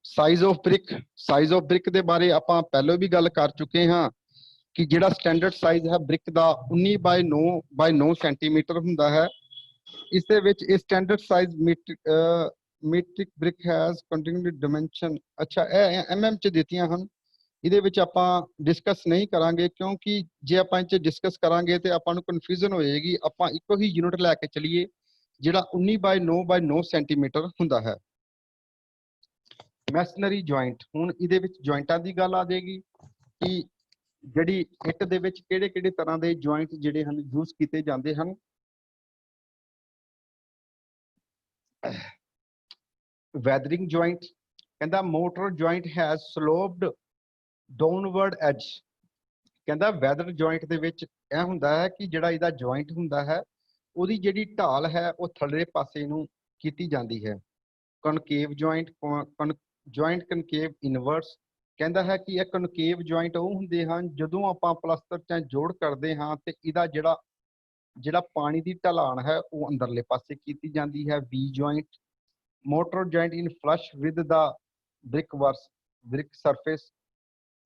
[SPEAKER 2] Size of brick, size of brick ਦੇ ਬਾਰੇ ਆਪਾਂ ਪਹਿਲਾਂ ਵੀ ਗੱਲ ਕਰ ਚੁੱਕੇ ਹਾਂ ਕਿ ਜਿਹੜਾ ਸਟੈਂਡਰਡ ਸਾਈਜ਼ ਹੈ ਬ੍ਰਿਕ ਦਾ 19 ਬਾਈ 9 ਸੈਂਟੀਮੀਟਰ ਹੁੰਦਾ ਹੈ। ਇਸ ਦੇ ਵਿੱਚ ਇਹ standard size metric brick has continued dimension, ਅੱਛਾ ਇਹ mm ਚ ਦਿੱਤੀਆਂ ਹਨ। ਇਹਦੇ ਵਿੱਚ ਆਪਾਂ ਡਿਸਕਸ ਨਹੀਂ ਕਰਾਂਗੇ ਕਿਉਂਕਿ ਜੇ ਆਪਾਂ ਇਹ ਚ ਡਿਸਕਸ ਕਰਾਂਗੇ ਤੇ ਆਪਾਂ ਨੂੰ ਕਨਫਿਊਜ਼ਨ ਹੋ ਜਾਏਗੀ। ਆਪਾਂ ਇੱਕੋ ਹੀ ਯੂਨਿਟ ਲੈ ਕੇ ਚੱਲੀਏ ਜਿਹੜਾ 19 ਬਾਈ 9 ਸੈਂਟੀਮੀਟਰ ਹੁੰਦਾ ਹੈ। ਮੈਸਨਰੀ ਜੁਆਇੰਟ, ਹੁਣ ਇਹਦੇ ਵਿੱਚ ਜੁਆਇੰਟਾਂ ਦੀ ਗੱਲ ਆ ਜਾਏਗੀ ਕਿ ਜਿਹੜੀ ਇੱਟ ਦੇ ਵਿੱਚ ਕਿਹੜੇ ਕਿਹੜੇ ਤਰ੍ਹਾਂ ਦੇ ਜੁਆਇੰਟ ਜਿਹੜੇ ਹਨ ਯੂਜ਼ ਕੀਤੇ ਜਾਂਦੇ ਹਨ। ਵੈਦਰਿੰਗ ਜੁਆਇੰਟ, ਕਹਿੰਦਾ mortar joint has sloped downward edge, ਕਹਿੰਦਾ ਵੈਦਰ ਜੁਆਇੰਟ ਦੇ ਵਿੱਚ ਇਹ ਹੁੰਦਾ ਹੈ ਕਿ ਜਿਹੜਾ ਇਹਦਾ ਜੁਆਇੰਟ ਹੁੰਦਾ ਹੈ ਉਹਦੀ ਜਿਹੜੀ ਢਾਲ ਹੈ ਉਹ ਥੱਲੇ ਪਾਸੇ ਨੂੰ ਕੀਤੀ ਜਾਂਦੀ ਹੈ। ਕਨਕੇਵ ਜੁਆਇੰਟ, ਜੁਆਇੰਟ ਕਨਕੇਵ ਇਨਵਰਸ, ਕਹਿੰਦਾ ਹੈ ਕਿ ਇਹ ਕਨਕੇਵ ਜੁਆਇੰਟ ਉਹ ਹੁੰਦੇ ਹਨ ਜਦੋਂ ਆਪਾਂ ਪਲਸਤਰ ਚ ਜੋੜ ਕਰਦੇ ਹਾਂ ਤੇ ਇਹਦਾ ਜਿਹੜਾ ਪਾਣੀ ਦੀ ਢਲਾਣ ਹੈ ਉਹ ਅੰਦਰਲੇ ਪਾਸੇ ਕੀਤੀ ਜਾਂਦੀ ਹੈ। ਵੀ joint, motor joint in flush with the brick surface.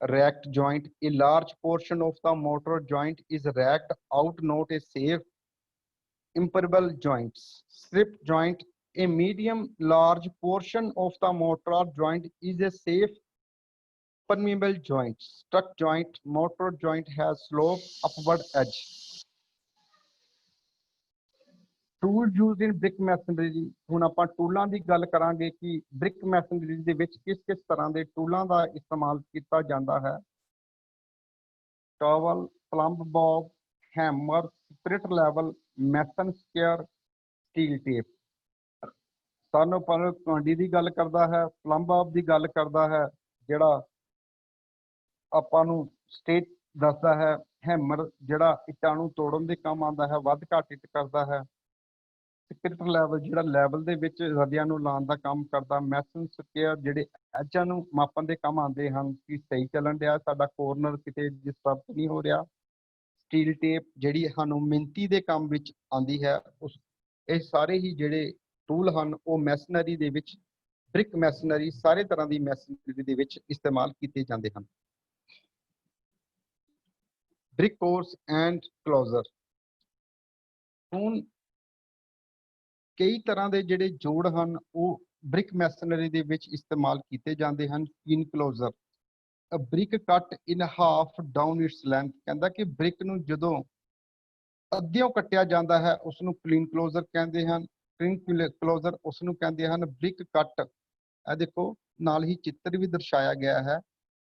[SPEAKER 2] Racked joint, a large portion of the motor joint is racked out, not a safe impermeable joints. Strip joint, a medium large portion of the motor joint is a safe permeable joint. Struck joint, motor joint has slope upward edge. Tool used in brick masonry, ਹੁਣ ਆਪਾਂ ਟੂਲਾਂ ਦੀ ਗੱਲ ਕਰਾਂਗੇ ਕਿ brick ਮੈਸਨਰੀ ਦੇ ਵਿੱਚ ਕਿਸ ਕਿਸ ਤਰ੍ਹਾਂ ਦੇ ਟੂਲਾਂ ਦਾ ਇਸਤੇਮਾਲ ਕੀਤਾ ਜਾਂਦਾ ਹੈ। Trowel, plumb bob, hammer, spirit level, mason square, steel tape. ਸਾਨੂੰ ਪਰ ਕਾਂਡੀ ਦੀ ਗੱਲ ਕਰਦਾ ਹੈ, ਪਲੰਬ ਬੌਬ ਦੀ ਗੱਲ ਕਰਦਾ ਹੈ ਜਿਹੜਾ ਆਪਾਂ ਨੂੰ ਸਟੇਟ ਦੱਸਦਾ ਹੈ, ਹੈਮਰ ਜਿਹੜਾ ਇੱਟਾਂ ਨੂੰ ਤੋੜਨ ਦੇ ਕੰਮ ਆਉਂਦਾ ਹੈ, ਵੱਧ ਘੱਟ ਇੱਟ ਕਰਦਾ ਹੈ। ਸਪਿਰਿਟ ਲੈਵਲ ਜਿਹੜਾ ਲੈਵਲ ਦੇ ਵਿੱਚ ਰਦੀਆਂ ਨੂੰ ਲਾਉਣ ਦਾ ਕੰਮ ਕਰਦਾ। ਮੈਸਨ ਸਕੇਅਰ ਜਿਹੜੇ ਐਜਾਂ ਨੂੰ ਮਾਪਣ ਦੇ ਕੰਮ ਆਉਂਦੇ ਹਨ ਕਿ ਸਹੀ ਚੱਲਣ ਡਿਆ ਸਾਡਾ ਕੋਰਨਰ ਕਿਤੇ ਡਿਸਟਰਬ ਨਹੀਂ ਹੋ ਰਿਹਾ। ਸਟੀਲ ਟੇਪ ਜਿਹੜੀ ਸਾਨੂੰ ਮਿਣਤੀ ਦੇ ਕੰਮ ਵਿੱਚ ਆਉਂਦੀ ਹੈ। ਇਹ ਸਾਰੇ ਹੀ ਜਿਹੜੇ ਟੂਲ ਹਨ ਉਹ ਮੈਸਨਰੀ ਦੇ ਵਿੱਚ, ਬ੍ਰਿਕ ਮੈਸਨਰੀ ਸਾਰੇ ਤਰ੍ਹਾਂ ਦੀ ਮੈਸਨਰੀ ਦੇ ਵਿੱਚ ਇਸਤੇਮਾਲ ਕੀਤੇ ਜਾਂਦੇ ਹਨ। ਬ੍ਰਿਕ ਕੋਰਸ ਐਂਡ ਕਲੋਜ਼ਰ, ਹੁਣ ਕਈ ਤਰ੍ਹਾਂ ਦੇ ਜਿਹੜੇ ਜੋੜ ਹਨ ਉਹ ਬ੍ਰਿਕ ਮੈਸਨਰੀ ਦੇ ਵਿੱਚ ਇਸਤੇਮਾਲ ਕੀਤੇ ਜਾਂਦੇ ਹਨ। ਕੀਨ ਕਲੋਜ਼ਰ, ਅ ਬ੍ਰਿਕ ਕੱਟ ਇਨ ਹਾਫ ਡਾਊਨ ਇਟਸ ਲੈਂਥ, ਕਹਿੰਦਾ ਕਿ ਬ੍ਰਿਕ ਨੂੰ ਜਦੋਂ ਅੱਧਿਓਂ ਕੱਟਿਆ ਜਾਂਦਾ ਹੈ ਉਸ ਨੂੰ ਕਲੀਨ ਕਲੋਜ਼ਰ ਕਹਿੰਦੇ ਹਨ। ਕਲੀਨ ਕਲੋਜ਼ਰ ਉਸ ਨੂੰ ਕਹਿੰਦੇ ਹਨ ਬ੍ਰਿਕ ਕੱਟ। ਇਹ ਦੇਖੋ ਨਾਲ ਹੀ ਚਿੱਤਰ ਵੀ ਦਰਸਾਇਆ ਗਿਆ ਹੈ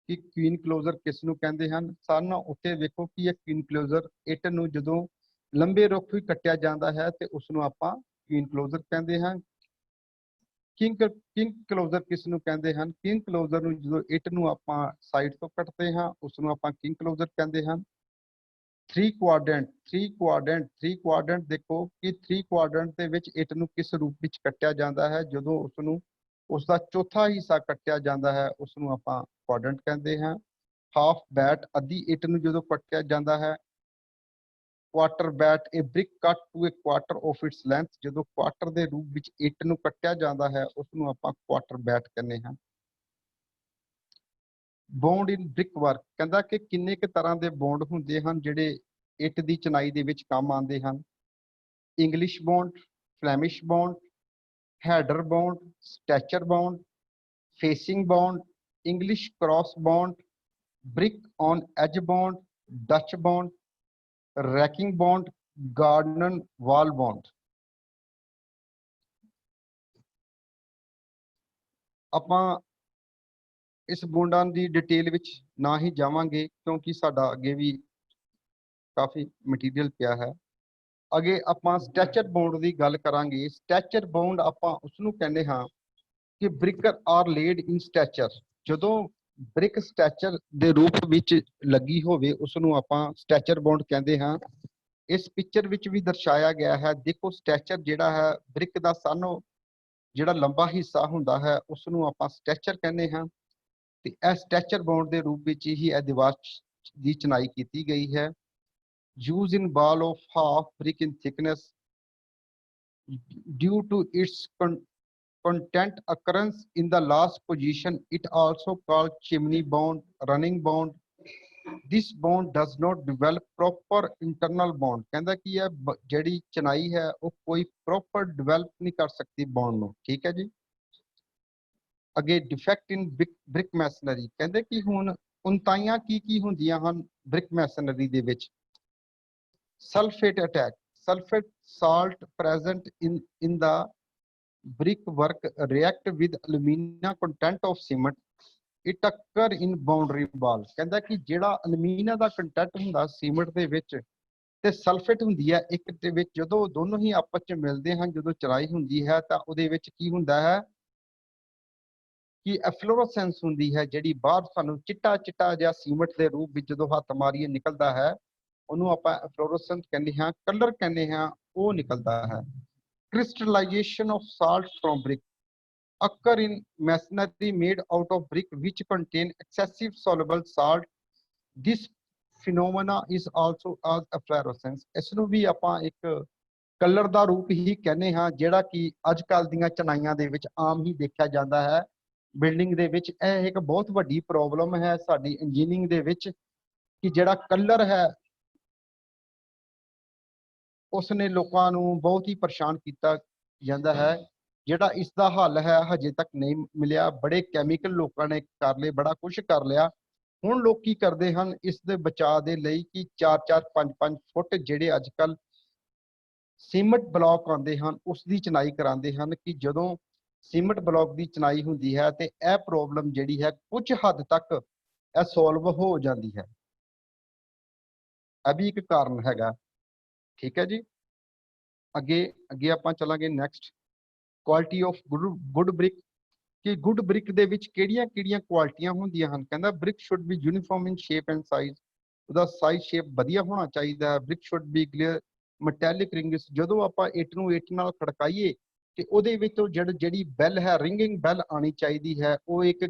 [SPEAKER 2] ਕਿ ਕੀਨ ਕਲੋਜ਼ਰ ਕਿਸ ਨੂੰ ਕਹਿੰਦੇ ਹਨ। ਸਾਨੂੰ ਉੱਥੇ ਵੇਖੋ ਕਿ ਇਹ ਕੀਨ ਕਲੋਜ਼ਰ ਇੱਟ ਨੂੰ ਜਦੋਂ ਲੰਬੇ ਰੁੱਖ ਵੀ ਕੱਟਿਆ ਜਾਂਦਾ ਹੈ ਤੇ ਉਸ ਨੂੰ ਆਪਾਂ ਕੀਨ ਕਲੋਜ਼ਰ ਕਹਿੰਦੇ ਹਨ। ਕਿੰਗ ਕਲੋਜ਼ਰ ਕਿਸ ਨੂੰ ਕਹਿੰਦੇ ਹਨ? ਕਿੰਗ ਕਲੋਜ਼ਰ ਨੂੰ ਜਦੋਂ ਇੱਟ ਨੂੰ ਆਪਾਂ ਸਾਈਡ ਤੋਂ ਕੱਟਦੇ ਹਾਂ ਉਸ ਨੂੰ ਆਪਾਂ ਕਿੰਗ ਕਲੋਜ਼ਰ ਕਹਿੰਦੇ ਹਨ। ਥ੍ਰੀ ਕੁਆਡਰੈਂਟ ਦੇਖੋ ਕਿ ਥ੍ਰੀ ਕੁਆਡਰੈਂਟ ਦੇ ਵਿੱਚ ਇੱਟ ਨੂੰ ਕਿਸ ਰੂਪ ਵਿੱਚ ਕੱਟਿਆ ਜਾਂਦਾ ਹੈ। ਜਦੋਂ ਉਸ ਨੂੰ ਉਸ ਦਾ ਚੌਥਾ ਹਿੱਸਾ ਕੱਟਿਆ ਜਾਂਦਾ ਹੈ ਉਸ ਨੂੰ ਆਪਾਂ ਕੁਆਡਰੈਂਟ ਕਹਿੰਦੇ ਹਾਂ। ਹਾਫ ਬੈਟ, ਅੱਧੀ ਇੱਟ ਨੂੰ ਜਦੋਂ ਕੱਟਿਆ ਜਾਂਦਾ ਹੈ। Quarter bat, a brick cut to a quarter of its length, ਜਦੋਂ ਕੁਆਟਰ ਦੇ ਰੂਪ ਵਿੱਚ ਇੱਟ ਨੂੰ ਕੱਟਿਆ ਜਾਂਦਾ ਹੈ ਉਸ ਨੂੰ ਆਪਾਂ ਕੁਆਟਰ ਬੈਟ ਕਹਿੰਦੇ ਹਾਂ। ਬੌਂਡ ਇਨ ਬ੍ਰਿਕ ਵਰਕ, ਕਹਿੰਦਾ ਕਿ ਕਿੰਨੇ ਕੁ ਤਰ੍ਹਾਂ ਦੇ ਬੌਂਡ ਹੁੰਦੇ ਹਨ ਜਿਹੜੇ ਇੱਟ ਦੀ ਚਨਾਈ ਦੇ ਵਿੱਚ ਕੰਮ ਆਉਂਦੇ ਹਨ। English bond, Flemish bond, header bond, stretcher bond, facing bond, English cross bond, brick on edge bond, Dutch bond, racking bond, garden wall bond. ਆਪਾਂ ਇਸ ਬੌਂਡਾਂ ਦੀ ਡਿਟੇਲ ਵਿੱਚ ਨਾ ਹੀ ਜਾਵਾਂਗੇ ਕਿਉਂਕਿ ਸਾਡਾ ਅੱਗੇ ਵੀ ਕਾਫੀ ਮਟੀਰੀਅਲ ਪਿਆ ਹੈ। ਅੱਗੇ ਆਪਾਂ ਸਟੈਚਰ ਬੌਂਡ ਦੀ ਗੱਲ ਕਰਾਂਗੇ। ਸਟੈਚਰ ਬੌਂਡ ਆਪਾਂ ਉਸ ਨੂੰ ਕਹਿੰਦੇ ਹਾਂ ਕਿ ਬ੍ਰਿਕਰ ਆਰ ਲੇਡ ਇਨ ਸਟੈਚਰ, ਜਦੋਂ ਬ੍ਰਿਕ ਸਟੈਚਰ ਦੇ ਰੂਪ ਵਿੱਚ ਲੱਗੀ ਹੋਵੇ ਉਸ ਨੂੰ ਆਪਾਂ ਸਟੈਚਰ ਬੌਂਡ ਕਹਿੰਦੇ ਹਾਂ। ਇਸ ਪਿਕਚਰ ਵਿੱਚ ਵੀ ਦਰਸਾਇਆ ਗਿਆ ਹੈ। ਦੇਖੋ ਸਟੈਚਰ ਜਿਹੜਾ ਹੈ ਬ੍ਰਿਕ ਦਾ ਸਾਨੂੰ ਜਿਹੜਾ ਲੰਬਾ ਹਿੱਸਾ ਹੁੰਦਾ ਹੈ ਉਸ ਨੂੰ ਆਪਾਂ ਸਟੈਚਰ ਕਹਿੰਦੇ ਹਾਂ ਤੇ ਇਹ ਸਟੈਚਰ ਬੌਂਡ ਦੇ ਰੂਪ ਵਿੱਚ ਹੀ ਇਹ ਦੀਵਾਰ ਦੀ ਚਨਾਈ ਕੀਤੀ ਗਈ ਹੈ। use in ball of half brick in thickness due to its content occurrence in the last position. It also called chimney bond, running bond. This bond does not develop proper internal bond. ਕਹਿੰਦਾ ਕਿ ਇਹ ਜਿਹੜੀ ਚਨਾਈ ਹੈ ਉਹ ਕੋਈ proper develop ਨਹੀਂ ਕਰ ਸਕਦੀ ਬੌਂਡ ਨੂੰ। ਠੀਕ ਹੈ ਜੀ। ਅੱਗੇ ਡਿਫੈਕਟ ਇਨ ਬ੍ਰਿਕ ਮੈਸਨਰੀ ਕਹਿੰਦੇ ਕਿ ਹੁਣ ਉਨਤਾਈਆਂ ਕੀ ਹੁੰਦੀਆਂ ਹਨ ਬ੍ਰਿਕ ਮੈਸਨਰੀ ਦੇ ਵਿੱਚ। Sulfate attack. Sulfate salt present in the brickwork react with alumina content of cement. It occur in boundary wall. ਕਹਿੰਦਾ ਕਿ ਜਿਹੜਾ ਅਲਮੀਨਾ ਦਾ ਕੰਟੈਂਟ ਹੁੰਦਾ ਸੀਮੈਂਟ ਦੇ ਵਿੱਚ ਤੇ ਸਲਫੇਟ ਹੁੰਦੀ ਹੈ ਇੱਕ ਦੇ ਵਿੱਚ, ਜਦੋਂ ਦੋਨੋਂ ਹੀ ਆਪਸ ਚ ਮਿਲਦੇ ਹਨ, ਜਦੋਂ ਚਰਾਈ ਹੁੰਦੀ ਹੈ ਤਾਂ ਉਹਦੇ ਵਿੱਚ ਕੀ ਹੁੰਦਾ ਹੈ ਕਿ ਐਫਲੋਰੋਸੈਂਸ ਹੁੰਦੀ ਹੈ, ਜਿਹੜੀ ਬਾਹਰ ਸਾਨੂੰ ਚਿੱਟਾ ਚਿੱਟਾ ਜਿਹਾ ਸੀਮੈਂਟ ਦੇ ਰੂਪ ਵਿੱਚ ਜਦੋਂ ਹੱਥ ਮਾਰੀਏ ਨਿਕਲਦਾ ਹੈ, ਉਹਨੂੰ ਆਪਾਂ ਫਲੋਰੋਸੈਂਸ ਕਹਿੰਦੇ ਹਾਂ, ਕਲਰ ਕਹਿੰਦੇ ਹਾਂ, ਉਹ ਨਿਕਲਦਾ ਹੈ। crystallization of salt from brick occur in masonry made out of brick which contain excessive soluble salt. This phenomena is also as efflorescence. ਇਸ ਨੂੰ ਵੀ ਆਪਾਂ ਇੱਕ ਕਲਰ ਦਾ ਰੂਪ ਹੀ ਕਹਿੰਦੇ ਹਾਂ, ਜਿਹੜਾ ਕਿ ਅੱਜ ਕੱਲ੍ਹ ਦੀਆਂ ਚਨਾਈਆਂ ਦੇ ਵਿੱਚ ਆਮ ਹੀ ਦੇਖਿਆ ਜਾਂਦਾ ਹੈ ਬਿਲਡਿੰਗ ਦੇ ਵਿੱਚ। ਇਹ ਇੱਕ ਬਹੁਤ ਵੱਡੀ ਪ੍ਰੋਬਲਮ ਹੈ ਸਾਡੀ ਇੰਜੀਨੀਅਰਿੰਗ ਦੇ ਵਿੱਚ ਕਿ ਜਿਹੜਾ ਕਲਰ ਹੈ ਉਸਨੇ ਲੋਕਾਂ ਨੂੰ ਬਹੁਤ ਹੀ ਪਰੇਸ਼ਾਨ ਕੀਤਾ ਜਾਂਦਾ ਹੈ। ਜਿਹੜਾ ਇਸ ਦਾ ਹੱਲ ਹੈ ਹਜੇ ਤੱਕ ਨਹੀਂ ਮਿਲਿਆ। ਬੜੇ ਕੈਮੀਕਲ ਲੋਕਾਂ ਨੇ ਕਰ ਲਏ, ਬੜਾ ਕੁਝ ਕਰ ਲਿਆ। ਹੁਣ ਲੋਕ ਕੀ ਕਰਦੇ ਹਨ ਇਸ ਦੇ ਬਚਾਅ ਦੇ ਲਈ ਕਿ 4-4 5-5 ਫੁੱਟ ਜਿਹੜੇ ਅੱਜ ਕੱਲ ਸੀਮੈਂਟ ਬਲੌਕ ਆਉਂਦੇ ਹਨ ਉਸ ਦੀ ਚਨਾਈ ਕਰਾਉਂਦੇ ਹਨ ਕਿ ਜਦੋਂ ਸੀਮੈਂਟ ਬਲੌਕ ਦੀ ਚਨਾਈ ਹੁੰਦੀ ਹੈ ਤੇ ਇਹ ਪ੍ਰੋਬਲਮ ਜਿਹੜੀ ਹੈ ਕੁਝ ਹੱਦ ਤੱਕ ਇਹ ਸੋਲਵ ਹੋ ਜਾਂਦੀ ਹੈ। ਇਹ ਵੀ ਇੱਕ ਕਾਰਨ ਹੈਗਾ। ਠੀਕ ਹੈ ਜੀ। ਅੱਗੇ ਆਪਾਂ ਚਲਾਂਗੇ next quality of good brick ਕਿ ਗੁੱਡ ਬ੍ਰਿਕ ਦੇ ਵਿੱਚ ਕਿਹੜੀਆਂ ਕੁਆਲਿਟੀਆਂ ਹੁੰਦੀਆਂ ਹਨ। ਕਹਿੰਦਾ brick should be uniform in shape and size, ਉਹਦਾ ਸਾਈਜ਼ ਸ਼ੇਪ ਵਧੀਆ ਹੋਣਾ ਚਾਹੀਦਾ ਹੈ। Brick should be clear metallic rings, ਜਦੋਂ ਆਪਾਂ ਇੱਟ ਨੂੰ ਇੱਟ ਨਾਲ ਖੜਕਾਈਏ ਤੇ ਉਹਦੇ ਵਿੱਚ ਜਿਹੜੀ ਬੈਲ ਹੈ ਰਿੰਗਿੰਗ ਬੈਲ ਆਣੀ ਚਾਹੀਦੀ ਹੈ, ਉਹ ਇੱਕ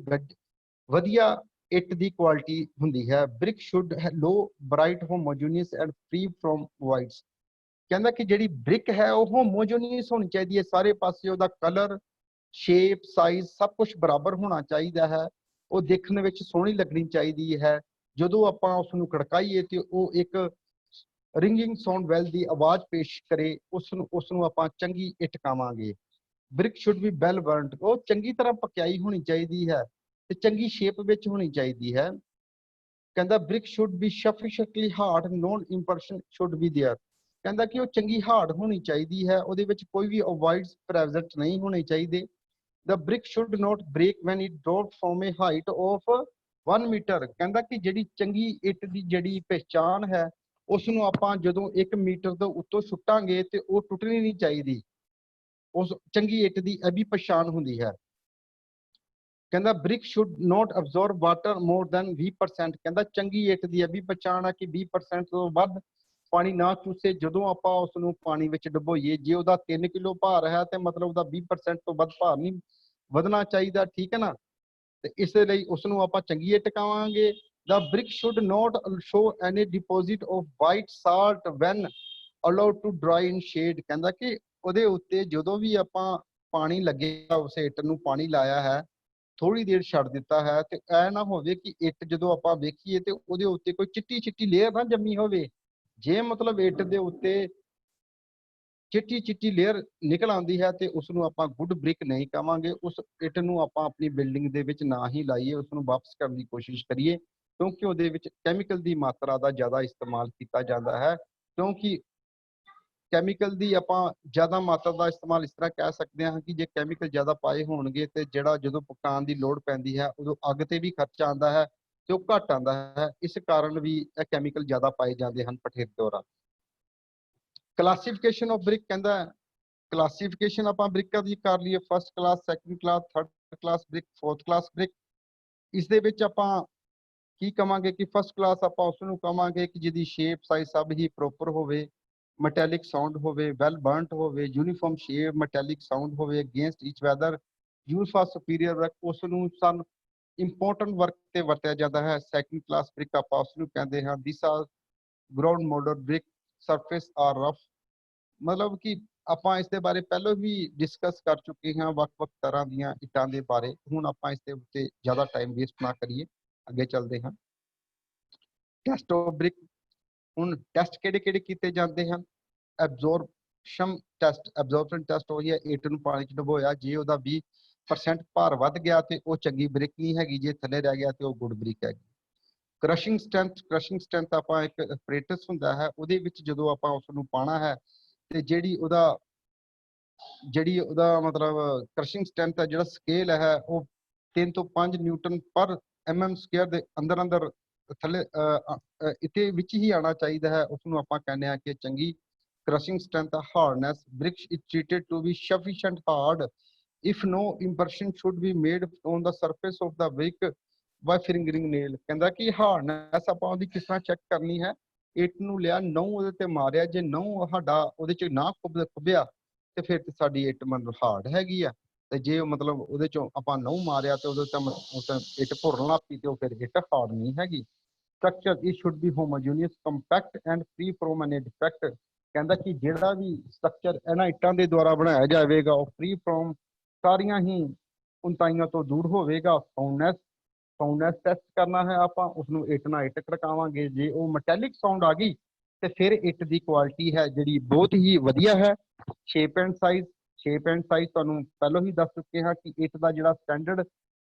[SPEAKER 2] ਵਧੀਆ ਇੱਟ ਦੀ ਕੁਆਲਿਟੀ ਹੁੰਦੀ ਹੈ। Brick should low bright homogeneous and free from voids. ਕਹਿੰਦਾ ਕਿ ਜਿਹੜੀ ਬ੍ਰਿਕ ਹੈ ਉਹ ਹੋਮੋਜੀਨੀਅਸ ਹੋਣੀ ਚਾਹੀਦੀ ਹੈ, ਸਾਰੇ ਪਾਸੇ ਉਹਦਾ ਕਲਰ ਸ਼ੇਪ ਸਾਈਜ਼ ਸਭ ਕੁਝ ਬਰਾਬਰ ਹੋਣਾ ਚਾਹੀਦਾ ਹੈ। ਉਹ ਦੇਖਣ ਵਿੱਚ ਸੋਹਣੀ ਲੱਗਣੀ ਚਾਹੀਦੀ ਹੈ। ਜਦੋਂ ਆਪਾਂ ਉਸ ਨੂੰ ਖੜਕਾਈਏ ਤੇ ਉਹ ਇੱਕ ਰਿੰਗਿੰਗ ਸਾਊਂਡ ਵੈਲ ਦੀ ਆਵਾਜ਼ ਪੇਸ਼ ਕਰੇ, ਉਸ ਨੂੰ ਆਪਾਂ ਚੰਗੀ ਇੱਟ ਕਹਾਂਗੇ। Brick should B well burned, ਉਹ ਚੰਗੀ ਤਰ੍ਹਾਂ ਪਕਾਈ ਹੋਣੀ ਚਾਹੀਦੀ ਹੈ ਤੇ ਚੰਗੀ ਸ਼ੇਪ ਵਿੱਚ ਹੋਣੀ ਚਾਹੀਦੀ ਹੈ। ਕਹਿੰਦਾ brick should be sufficiently hard, none impression should be there. ਕਹਿੰਦਾ ਕਿ ਉਹ ਚੰਗੀ ਹਾਰਡ ਹੋਣੀ ਚਾਹੀਦੀ ਹੈ, ਉਹਦੇ ਵਿੱਚ ਕੋਈ ਵੀ ਅਵਾਇਡਸ ਪ੍ਰੈਜ਼ੈਂਟ ਨਹੀਂ ਹੋਣੇ ਚਾਹੀਦੇ। The brick should not break when it dropped from a height of 1 meter. ਕਹਿੰਦਾ ਕਿ ਜਿਹੜੀ ਚੰਗੀ ਇੱਟ ਦੀ ਜਿਹੜੀ ਪਹਿਚਾਨ ਹੈ ਉਸ ਨੂੰ ਆਪਾਂ ਜਦੋਂ 1 ਮੀਟਰ ਤੋਂ ਉੱਤੋਂ ਸੁੱਟਾਂਗੇ ਤੇ ਉਹ ਟੁੱਟਣੀ ਨਹੀਂ ਚਾਹੀਦੀ। ਉਸ ਚੰਗੀ ਇੱਟ ਦੀ ਇਹ ਵੀ ਪਛਾਣ ਹੁੰਦੀ ਹੈ। ਕਹਿੰਦਾ brick should not absorb water more than 20%। ਕਹਿੰਦਾ ਚੰਗੀ ਇੱਟ ਦੀ ਇਹ ਵੀ ਪਛਾਣ ਹੈ ਕਿ 20% ਤੋਂ ਵੱਧ ਪਾਣੀ ਨਾ ਚੂਸੇ ਜਦੋਂ ਆਪਾਂ ਉਸ ਨੂੰ ਪਾਣੀ ਵਿੱਚ ਡੁਬੋਈਏ। ਜੇ ਉਹਦਾ 3 ਕਿਲੋ ਭਾਰ ਹੈ ਤੇ ਮਤਲਬ ਉਹਦਾ 20% ਤੋਂ ਵੱਧ ਭਾਰ ਨਹੀਂ ਵਧਣਾ ਚਾਹੀਦਾ। ਠੀਕ ਹੈ ਨਾ। ਤੇ ਇਸ ਲਈ ਉਸ ਨੂੰ ਆਪਾਂ ਚੰਗੀ ਇੱਟ ਕਹਾਂਗੇ। The brick should not show any deposit of white salt when allowed to dry in shade. ਕਹਿੰਦਾ ਕਿ ਉਹਦੇ ਉੱਤੇ ਜਦੋਂ ਵੀ ਆਪਾਂ ਪਾਣੀ ਲੱਗਿਆ ਉਸ ਇੱਟ ਨੂੰ ਪਾਣੀ ਲਾਇਆ ਹੈ ਥੋੜੀ ਦੇਰ ਛੱਡ ਦਿੱਤਾ ਹੈ ਤੇ ਇਹ ਨਾ ਹੋਵੇ ਕਿ ਇੱਟ ਜਦੋਂ ਆਪਾਂ ਵੇਖੀਏ ਤੇ ਉਹਦੇ ਉੱਤੇ ਕੋਈ ਚਿੱਟੀ ਲੇਅਰ ਨਾ ਜੰਮੀ ਹੋਵੇ। ਜੇ ਮਤਲਬ ਇੱਟ ਦੇ ਉੱਤੇ ਚਿੱਟੀ ਲੇਅਰ ਨਿਕਲ ਆਉਂਦੀ ਹੈ ਤੇ ਉਸ ਨੂੰ ਆਪਾਂ ਗੁੱਡ ਬ੍ਰਿਕ ਨਹੀਂ ਕਹਾਂਗੇ। ਉਸ ਇੱਟ ਨੂੰ ਆਪਾਂ ਆਪਣੀ ਬਿਲਡਿੰਗ ਦੇ ਵਿੱਚ ਨਾ ਹੀ ਲਾਈਏ, ਉਸ ਨੂੰ ਵਾਪਸ ਕਰਨ ਦੀ ਕੋਸ਼ਿਸ਼ ਕਰੀਏ ਕਿਉਂਕਿ ਉਹਦੇ ਵਿੱਚ ਕੈਮੀਕਲ ਦੀ ਮਾਤਰਾ ਦਾ ਜ਼ਿਆਦਾ ਇਸਤੇਮਾਲ ਕੀਤਾ ਜਾਂਦਾ ਹੈ। ਕਿਉਂਕਿ ਕੈਮੀਕਲ ਦੀ ਆਪਾਂ ਜ਼ਿਆਦਾ ਮਾਤਰਾ ਦਾ ਇਸਤੇਮਾਲ ਇਸ ਤਰ੍ਹਾਂ ਕਹਿ ਸਕਦੇ ਹਾਂ ਕਿ ਜੇ ਕੈਮੀਕਲ ਜ਼ਿਆਦਾ ਪਾਏ ਹੋਣਗੇ ਤੇ ਜਿਹੜਾ ਜਦੋਂ ਪਕਾਉਣ ਦੀ ਲੋੜ ਪੈਂਦੀ ਹੈ ਉਦੋਂ ਅੱਗ ਤੇ ਵੀ ਖਰਚਾ ਆਉਂਦਾ ਹੈ ਤੇ ਉਹ ਘੱਟ ਆਉਂਦਾ ਹੈ। ਇਸ ਕਾਰਨ ਵੀ ਇਹ ਕੈਮੀਕਲ ਜ਼ਿਆਦਾ ਪਾਏ ਜਾਂਦੇ ਹਨ ਭਠੇਰੇ ਦੌਰਾਨ। ਕਲਾਸੀਫਿਕੇਸ਼ਨ ਆਫ ਬ੍ਰਿਕ ਕਹਿੰਦਾ ਕਲਾਸੀਫਿਕੇਸ਼ਨ ਆਪਾਂ ਬ੍ਰਿਕਾਂ ਦੀ ਕਰ ਲਈਏ, first class, second class, third class brick, fourth class brick. ਇਸ ਦੇ ਵਿੱਚ ਆਪਾਂ ਕੀ ਕਵਾਂਗੇ ਕਿ ਫਸਟ ਕਲਾਸ ਆਪਾਂ ਉਸ ਨੂੰ ਕਵਾਂਗੇ ਕਿ ਜਿਹਦੀ ਸ਼ੇਪ ਸਾਈਜ਼ ਸਭ ਹੀ ਪ੍ਰੋਪਰ ਹੋਵੇ, ਮੈਟੈਲਿਕ ਸਾਊਂਡ ਹੋਵੇ, ਵੈਲ ਬਰਨਟ ਹੋਵੇ, ਯੂਨੀਫਾਰਮ ਸ਼ੇਪ, ਮੈਟੈਲਿਕ ਸਾਊਂਡ ਹੋਵੇ, against each weather, use for superior work, ਉਸ ਨੂੰ ਸਾਨੂੰ ਇੰਪੋਰਟੈਂਟ ਵਰਕ ਤੇ ਵਰਤਿਆ ਜਾਂਦਾ ਹੈ। ਸੈਕੰਡ ਕਲਾਸ ਬ੍ਰਿਕ ਆਪਾਂ ਉਸ ਨੂੰ ਕਹਿੰਦੇ ਹਾਂ। This are ground moulded brick, surface are rough. ਮਤਲਬ ਕਿ ਆਪਾਂ ਇਸ ਦੇ ਬਾਰੇ ਪਹਿਲਾਂ ਵੀ ਡਿਸਕਸ ਕਰ ਚੁੱਕੇ ਹਾਂ, ਵੱਖ-ਵੱਖ ਤਰ੍ਹਾਂ ਦੀਆਂ ਇੱਟਾਂ ਦੇ ਬਾਰੇ। ਹੁਣ ਆਪਾਂ ਇਸ ਦੇ ਉੱਤੇ ਜ਼ਿਆਦਾ ਟਾਈਮ ਵੇਸਟ ਨਾ ਕਰੀਏ, ਅੱਗੇ ਚੱਲਦੇ ਹਾਂ। ਟੈਸਟ ਆਫ ਬ੍ਰਿਕ, ਹੁਣ ਟੈਸਟ ਕਿਹੜੇ ਕੀਤੇ ਜਾਂਦੇ ਹਨ? ਐਬਜ਼ੋਰਪਸ਼ਨ ਟੈਸਟ ਉਹ ਹੀ ਹੈ, ਇੱਟ ਨੂੰ ਪਾਣੀ 'ਚ ਡੁਬੋਇਆ, ਜੇ ਉਹਦਾ 20% ਭਾਰ ਵੱਧ ਗਿਆ ਤੇ ਉਹ ਚੰਗੀ ਬ੍ਰਿਕ ਨਹੀਂ ਹੈਗੀ, ਜੇ ਥੱਲੇ ਰਹਿ ਗਿਆ ਤੇ ਉਹ ਗੁੱਡ ਬ੍ਰਿਕ ਹੈਗੀ। ਕ੍ਰਸ਼ਿੰਗ ਸਟਰੈਂਥ ਆਪਾਂ ਇੱਕ ਐਪਰੇਟਸ ਹੁੰਦਾ ਹੈ, ਉਹਦੇ ਵਿੱਚ ਜਦੋਂ ਆਪਾਂ ਉਸ ਨੂੰ ਪਾਣਾ ਹੈ ਤੇ ਜਿਹੜੀ ਉਹਦਾ ਮਤਲਬ ਕ੍ਰਸ਼ਿੰਗ ਸਟਰੈਂਥ ਹੈ, ਜਿਹੜਾ ਸਕੇਲ ਹੈ ਉਹ 3 ਤੋਂ 5 ਨਿਊਟਨ ਪਰ mm ਸਕੁਅਰ ਦੇ ਅੰਦਰ ਥੱਲੇ ਇੱਥੇ ਵਿੱਚ ਹੀ ਆਣਾ ਚਾਹੀਦਾ ਹੈ। ਉਸ ਨੂੰ ਆਪਾਂ ਕਹਿੰਦੇ ਆ ਕਿ ਚੰਗੀ crushing strength, hardness. Brick is treated to be sufficient hard if no impression should be made on the surface of the brick by fingering nail. ਕਹਿੰਦਾ ਕਿ hardness ਆਪਾਂ ਉਹਦੀ ਕਿਸ ਤਰ੍ਹਾਂ ਚੈੱਕ ਕਰਨੀ ਹੈ? ਇੱਟ ਨੂੰ ਲਿਆ, ਨਹੁੰ ਉਹਦੇ ਤੇ ਮਾਰਿਆ, ਜੇ ਨਹੁੰ ਸਾਡਾ ਉਹਦੇ ਚ ਨਾ ਖੁੱਬਿਆ ਤੇ ਫਿਰ ਤੇ ਸਾਡੀ ਇੱਟ ਮਤਲਬ ਹਾਰਡ ਹੈਗੀ ਆ, ਤੇ ਜੇ ਮਤਲਬ ਉਹਦੇ ਚੋਂ ਆਪਾਂ ਨਹੁੰ ਮਾਰਿਆ ਤੇ ਉਹਦੇ ਤਾਂ ਇੱਟ ਭੁਰਨ ਲੱਗ ਪਈ ਤੇ ਉਹ ਫਿਰ ਇੱਟ ਹਾਰਡ ਨਹੀਂ ਹੈਗੀ। Structure, it should be homogeneous, compact and free from any defect. ਕਹਿੰਦਾ ਕਿ ਜਿਹੜਾ ਵੀ ਸਟਰਕਚਰ ਇਹਨਾਂ ਇੱਟਾਂ ਦੇ ਦੁਆਰਾ ਬਣਾਇਆ ਜਾਵੇਗਾ ਉਹ ਫ੍ਰੀ ਫਰੋਮ ਸਾਰੀਆਂ ਹੀ ਉਨਤਾਈਆਂ ਤੋਂ ਦੂਰ ਹੋਵੇਗਾ। ਸਾਊਂਡਨੈਸ ਟੈਸਟ ਕਰਨਾ ਹੈ ਆਪਾਂ, ਉਸ ਨੂੰ ਇੱਟ ਨਾਲ ਇੱਟ ਖੜਕਾਵਾਂਗੇ, ਜੇ ਉਹ ਮੈਟੈਲਿਕ ਸਾਊਂਡ ਆ ਗਈ ਤੇ ਫਿਰ ਇੱਟ ਦੀ ਕੁਆਲਿਟੀ ਹੈ ਜਿਹੜੀ ਬਹੁਤ ਹੀ ਵਧੀਆ ਹੈ। ਸ਼ੇਪ ਐਂਡ ਸਾਈਜ਼ ਤੁਹਾਨੂੰ ਪਹਿਲਾਂ ਹੀ ਦੱਸ ਚੁੱਕੇ ਹਾਂ ਕਿ ਇੱਟ ਦਾ ਜਿਹੜਾ ਸਟੈਂਡਰਡ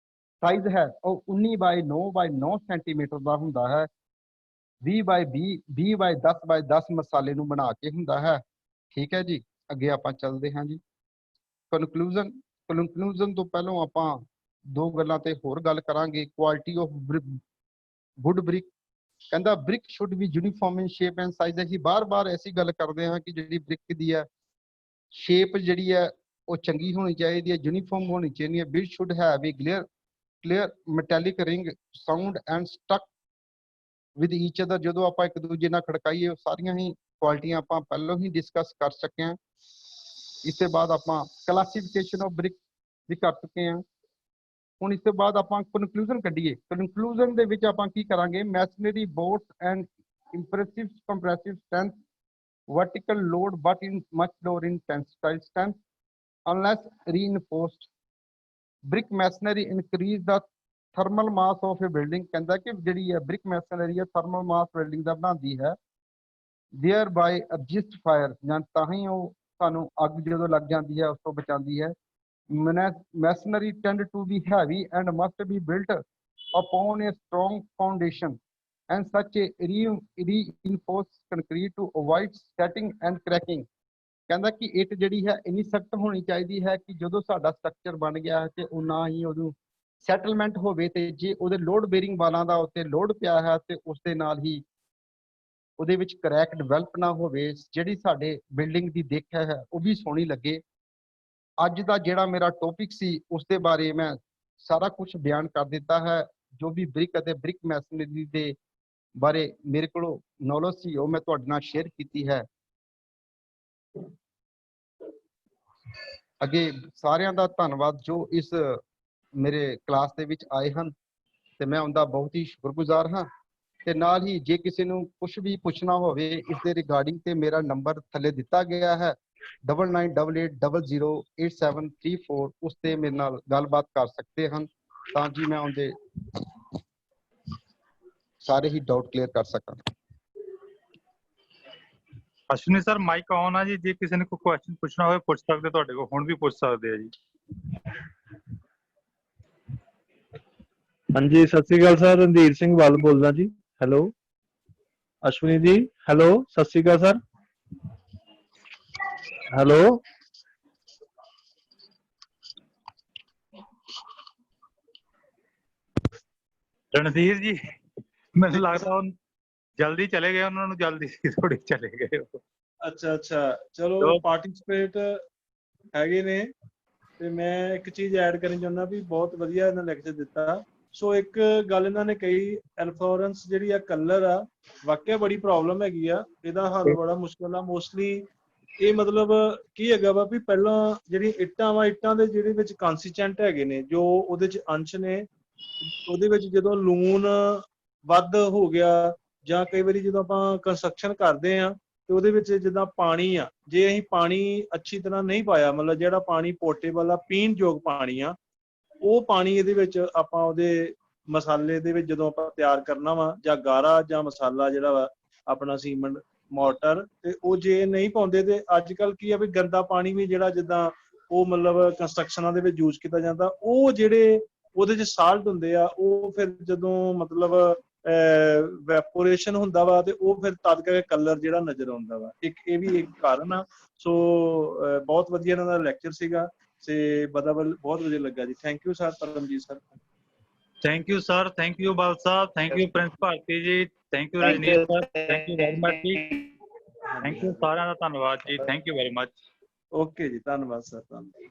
[SPEAKER 2] ਸਾਈਜ਼ ਹੈ ਉਹ 19x9x9 ਸੈਂਟੀਮੀਟਰ ਦਾ ਹੁੰਦਾ ਹੈ। 20x10x10 ਮਸਾਲੇ ਨੂੰ ਬਣਾ ਕੇ ਹੁੰਦਾ ਹੈ। ਠੀਕ ਹੈ ਜੀ, ਅੱਗੇ ਆਪਾਂ ਚੱਲਦੇ ਹਾਂ ਜੀ। ਕਨਕਲੂਜਨ ਤੋਂ ਪਹਿਲਾਂ ਆਪਾਂ ਦੋ ਗੱਲਾਂ ਤੇ ਹੋਰ ਗੱਲ ਕਰਾਂਗੇ। ਕੁਆਲਿਟੀ ਆਫ ਗੁੱਡ ਬ੍ਰਿਕ, ਕਹਿੰਦਾ brick should be uniform in shape and size. ਅਸੀਂ ਬਾਰ-ਬਾਰ ਐਸੀ ਗੱਲ ਕਰਦੇ ਹਾਂ ਕਿ ਜਿਹੜੀ ਬ੍ਰਿਕ ਦੀ ਹੈ ਸ਼ੇਪ ਜਿਹੜੀ ਹੈ ਉਹ ਚੰਗੀ ਹੋਣੀ ਚਾਹੀਦੀ ਹੈ, ਯੂਨੀਫਾਰਮ ਹੋਣੀ ਚਾਹੀਦੀ ਹੈ। Build should have A clear metallic ring sound and stuck with each other। ਜਦੋਂ ਆਪਾਂ ਇੱਕ ਦੂਜੇ ਨਾਲ ਖੜਕਾਈਏ ਉਹ ਸਾਰੀਆਂ ਹੀ ਕੁਆਲਿਟੀਆਂ ਆਪਾਂ ਪਹਿਲਾਂ ਹੀ ਡਿਸਕਸ ਕਰ ਚੁੱਕੇ ਹਾਂ। ਇਸ ਤੋਂ ਬਾਅਦ ਆਪਾਂ ਕਲਾਸੀਫਿਕੇਸ਼ਨ ਆਫ ਬ੍ਰਿਕ ਵੀ ਕਰ ਚੁੱਕੇ ਹਾਂ। ਹੁਣ ਇਸ ਤੋਂ ਬਾਅਦ ਆਪਾਂ ਕਨਕਲੂਜਨ ਕੱਢੀਏ। ਕਨਕਲੂਜਨ ਦੇ ਵਿੱਚ ਆਪਾਂ ਕੀ ਕਰਾਂਗੇ? Masonry boards and impressive compressive strength, vertical load but in much lower in tensile strength unless reinforced। brick masonry increase the thermal mass of a building। ਕਹਿੰਦਾ ਕਿ ਜਿਹੜੀ ਹੈ brick masonry ਹੈ thermal mass building ਦਾ ਬਣਾਉਂਦੀ ਹੈ, thereby resist fire, ਜਾਂ ਤਾਂ ਹੀ ਉਹ ਸਾਨੂੰ ਅੱਗ ਜਦੋਂ ਲੱਗ ਜਾਂਦੀ ਹੈ ਉਸ ਤੋਂ ਬਚਾਉਂਦੀ ਹੈ। masonry tend to be heavy and must be built upon a strong foundation and such a reinforced concrete to avoid setting and cracking। ਕਹਿੰਦਾ ਕਿ ਇੱਟ ਜਿਹੜੀ ਹੈ ਇੰਨੀ ਸਖਤ ਹੋਣੀ ਚਾਹੀਦੀ ਹੈ ਕਿ ਜਦੋਂ ਸਾਡਾ ਸਟਰਕਚਰ ਬਣ ਗਿਆ ਹੈ ਤੇ ਉਹ ਨਾ ਹੀ ਉਹਨੂੰ ਸੈਟਲਮੈਂਟ ਹੋਵੇ, ਤੇ ਜੇ ਉਹਦੇ ਲੋਡ ਬੇਰਿੰਗ ਵਾਲਾਂ ਦਾ ਉੱਤੇ ਲੋਡ ਪਿਆ ਹੈ ਤੇ ਉਸ ਦੇ ਨਾਲ ਹੀ ਉਹਦੇ ਵਿੱਚ ਕਰੈਕ ਡਿਵੈਲਪ ਨਾ ਹੋਵੇ, ਜਿਹੜੀ ਸਾਡੇ ਬਿਲਡਿੰਗ ਦੀ ਦਿੱਖ ਹੈ ਉਹ ਵੀ ਸੋਹਣੀ ਲੱਗੇ। ਅੱਜ ਦਾ ਜਿਹੜਾ ਮੇਰਾ ਟੌਪਿਕ ਸੀ ਉਸ ਦੇ ਬਾਰੇ ਮੈਂ ਸਾਰਾ ਕੁਝ ਬਿਆਨ ਕਰ ਦਿੱਤਾ ਹੈ। ਜੋ ਵੀ ਬ੍ਰਿਕ ਅਤੇ ਬ੍ਰਿਕ ਮੈਸਨਰੀ ਦੇ ਬਾਰੇ ਮੇਰੇ ਕੋਲ ਨੌਲੇਜ ਸੀ ਉਹ ਮੈਂ ਤੁਹਾਡੇ ਨਾਲ ਸ਼ੇਅਰ ਕੀਤੀ ਹੈ। ਅੱਗੇ ਸਾਰਿਆਂ ਦਾ ਧੰਨਵਾਦ ਜੋ ਇਸ ਮੇਰੇ ਕਲਾਸ ਦੇ ਵਿੱਚ ਆਏ ਹਨ, ਤੇ ਮੈਂ ਉਹਦਾ ਬਹੁਤ ਹੀ ਸ਼ੁਕਰਗੁਜ਼ਾਰ ਹਾਂ। ਤੇ ਨਾਲ ਹੀ ਜੇ ਕਿਸੇ ਨੂੰ ਕੁਝ ਵੀ ਪੁੱਛਣਾ ਹੋਵੇ ਇਸ ਦੇ ਰਿਗਾਰਡਿੰਗ ਤੇ ਮੇਰਾ ਨੰਬਰ ਥੱਲੇ ਦਿੱਤਾ ਗਿਆ ਹੈ 9988008734, ਉਸ ਤੇ ਮੇਰੇ ਨਾਲ ਗੱਲਬਾਤ ਕਰ ਸਕਦੇ ਹਨ ਤਾਂ ਕਿ ਮੈਂ ਉਹਦੇ ਸਾਰੇ ਹੀ ਡਾਊਟ ਕਲੀਅਰ ਕਰ ਸਕਾਂ।
[SPEAKER 1] ਅਸ਼ਵਨੀ ਸਰ ਮਾਈਕ ਆਨ ਆ ਜੀ, ਜੇ ਕਿਸੇ ਨੇ ਕੋਈ ਕੁਐਸਚਨ ਪੁੱਛਣਾ ਹੋਵੇ ਪੁੱਛ ਸਕਦੇ, ਤੁਹਾਡੇ ਕੋਲ ਹੁਣ ਵੀ ਪੁੱਛ ਸਕਦੇ ਆ ਜੀ।
[SPEAKER 4] ਹਾਂਜੀ, ਸਤਿ ਸ੍ਰੀ ਅਕਾਲ ਸਰ, ਰਣਧੀਰ ਸਿੰਘ ਵੱਲ ਬੋਲਦਾ ਜੀ। ਹੈਲੋ ਅਸ਼ਵਨੀ ਜੀ, ਹੈਲੋ ਸਤਿ ਸ੍ਰੀ ਅਕਾਲ ਸਰ। ਹੈਲੋ
[SPEAKER 1] ਰਣਧੀਰ ਜੀ, ਮੈਨੂੰ ਲੱਗਦਾ ਉਹ ਜਲਦੀ ਚਲੇ ਗਏ, ਉਹਨਾਂ ਨੂੰ ਜਲਦੀ ਸੀ ਥੋੜੀ ਚਲੇ ਗਏ ਉਹ।
[SPEAKER 3] ਅੱਛਾ, ਚਲੋ ਪਾਰਟਿਸਿਪੇਟ ਹੈਗੇ ਨੇ, ਤੇ ਮੈਂ ਇੱਕ ਚੀਜ਼ ਐਡ ਕਰਨੀ ਚਾਹੁੰਦਾ ਵੀ ਬਹੁਤ ਵਧੀਆ ਇਹਨਾਂ ਲੈਕਚਰ ਦਿੱਤਾ। ਸੋ ਇੱਕ ਗੱਲ ਇਹਨਾਂ ਨੇ ਕਹੀ, ਐਲਫਲੋਰੈਂਸ ਜਿਹੜੀ ਆ ਕਲਰ ਆ, ਵਾਕਿਆ ਬੜੀ ਪ੍ਰੋਬਲਮ ਹੈਗੀ ਆ, ਇਹਦਾ ਹੱਲ ਬੜਾ ਮੁਸ਼ਕਲ ਆ। ਮੋਸਟਲੀ ਇਹ ਮਤਲਬ ਕੀ ਹੈਗਾ ਵਾ ਵੀ ਪਹਿਲਾਂ ਜਿਹੜੀਆਂ ਇੱਟਾਂ ਵਾ, ਇੱਟਾਂ ਦੇ ਜਿਹੜੇ ਵਿੱਚ ਕੰਸਟੀਚੈਂਟ ਹੈਗੇ ਨੇ, ਜੋ ਉਹਦੇ ਚ ਅੰਸ਼ ਨੇ, ਉਹਦੇ ਵਿੱਚ ਜਦੋਂ ਲੂਣ ਵੱਧ ਹੋ ਗਿਆ, ਜਾਂ ਕਈ ਵਾਰੀ ਜਦੋਂ ਆਪਾਂ ਕੰਸਟਰਕਸ਼ਨ ਕਰਦੇ ਆ ਤੇ ਉਹਦੇ ਵਿੱਚ ਜਿੱਦਾਂ ਪਾਣੀ ਆ, ਜੇ ਅਸੀਂ ਪਾਣੀ ਅੱਛੀ ਤਰ੍ਹਾਂ ਨਹੀਂ ਪਾਇਆ, ਮਤਲਬ ਜਿਹੜਾ ਪਾਣੀ ਪੋਰਟੇਬਲ ਆ, ਪੀਣ ਯੋਗ ਪਾਣੀ ਆ, ਉਹ ਪਾਣੀ ਇਹਦੇ ਵਿੱਚ ਆਪਾਂ ਉਹਦੇ ਮਸਾਲੇ ਦੇ ਵਿੱਚ ਜਦੋਂ ਆਪਾਂ ਤਿਆਰ ਕਰਨਾ ਵਾ, ਜਾਂ ਗਾਰਾ ਜਾਂ ਮਸਾਲਾ ਜਿਹੜਾ ਵਾ ਆਪਣਾ ਸੀਮੈਂਟ ਮੋਟਰ, ਤੇ ਉਹ ਜੇ ਨਹੀਂ ਪਾਉਂਦੇ ਤੇ ਅੱਜ ਕੱਲ ਕੀ ਆ ਵੀ ਗੰਦਾ ਪਾਣੀ ਵੀ ਜਿਹੜਾ ਜਿੱਦਾਂ ਉਹ ਮਤਲਬ ਕੰਸਟਰਕਸ਼ਨਾਂ ਦੇ ਵਿੱਚ ਯੂਜ਼ ਕੀਤਾ ਜਾਂਦਾ, ਉਹ ਜਿਹੜੇ ਉਹਦੇ ਚ ਸਾਲਟ ਹੁੰਦੇ ਆ, ਉਹ ਫਿਰ ਜਦੋਂ ਮਤਲਬ ਵੈਪੋਰੇਸ਼ਨ ਹੁੰਦਾ ਵਾ ਤੇ ਉਹ ਫਿਰ ਤਦ ਕਰਕੇ ਕਲਰ ਜਿਹੜਾ ਨਜ਼ਰ ਆਉਂਦਾ ਵਾ। ਇੱਕ ਇਹ ਵੀ ਇੱਕ ਕਾਰਨ ਆ। ਸੋ ਬਹੁਤ ਵਧੀਆ ਇਹਨਾਂ ਦਾ ਲੈਕਚਰ ਸੀਗਾ ਤੇ ਬਹੁਤ ਵਧੀਆ ਲੱਗਾ ਜੀ। Thank you sir, Paramjit sir.
[SPEAKER 1] Thank you sir, thank you Bal Sahib, thank you Prince Bharti ji, thank you Rajneesh sir, thank you very much ji, thank you ਸਾਰਿਆਂ ਦਾ ਧੰਨਵਾਦ ਜੀ, thank you very much.
[SPEAKER 3] Okay ji, ਧੰਨਵਾਦ ਸਰ, ਧੰਨਵਾਦ।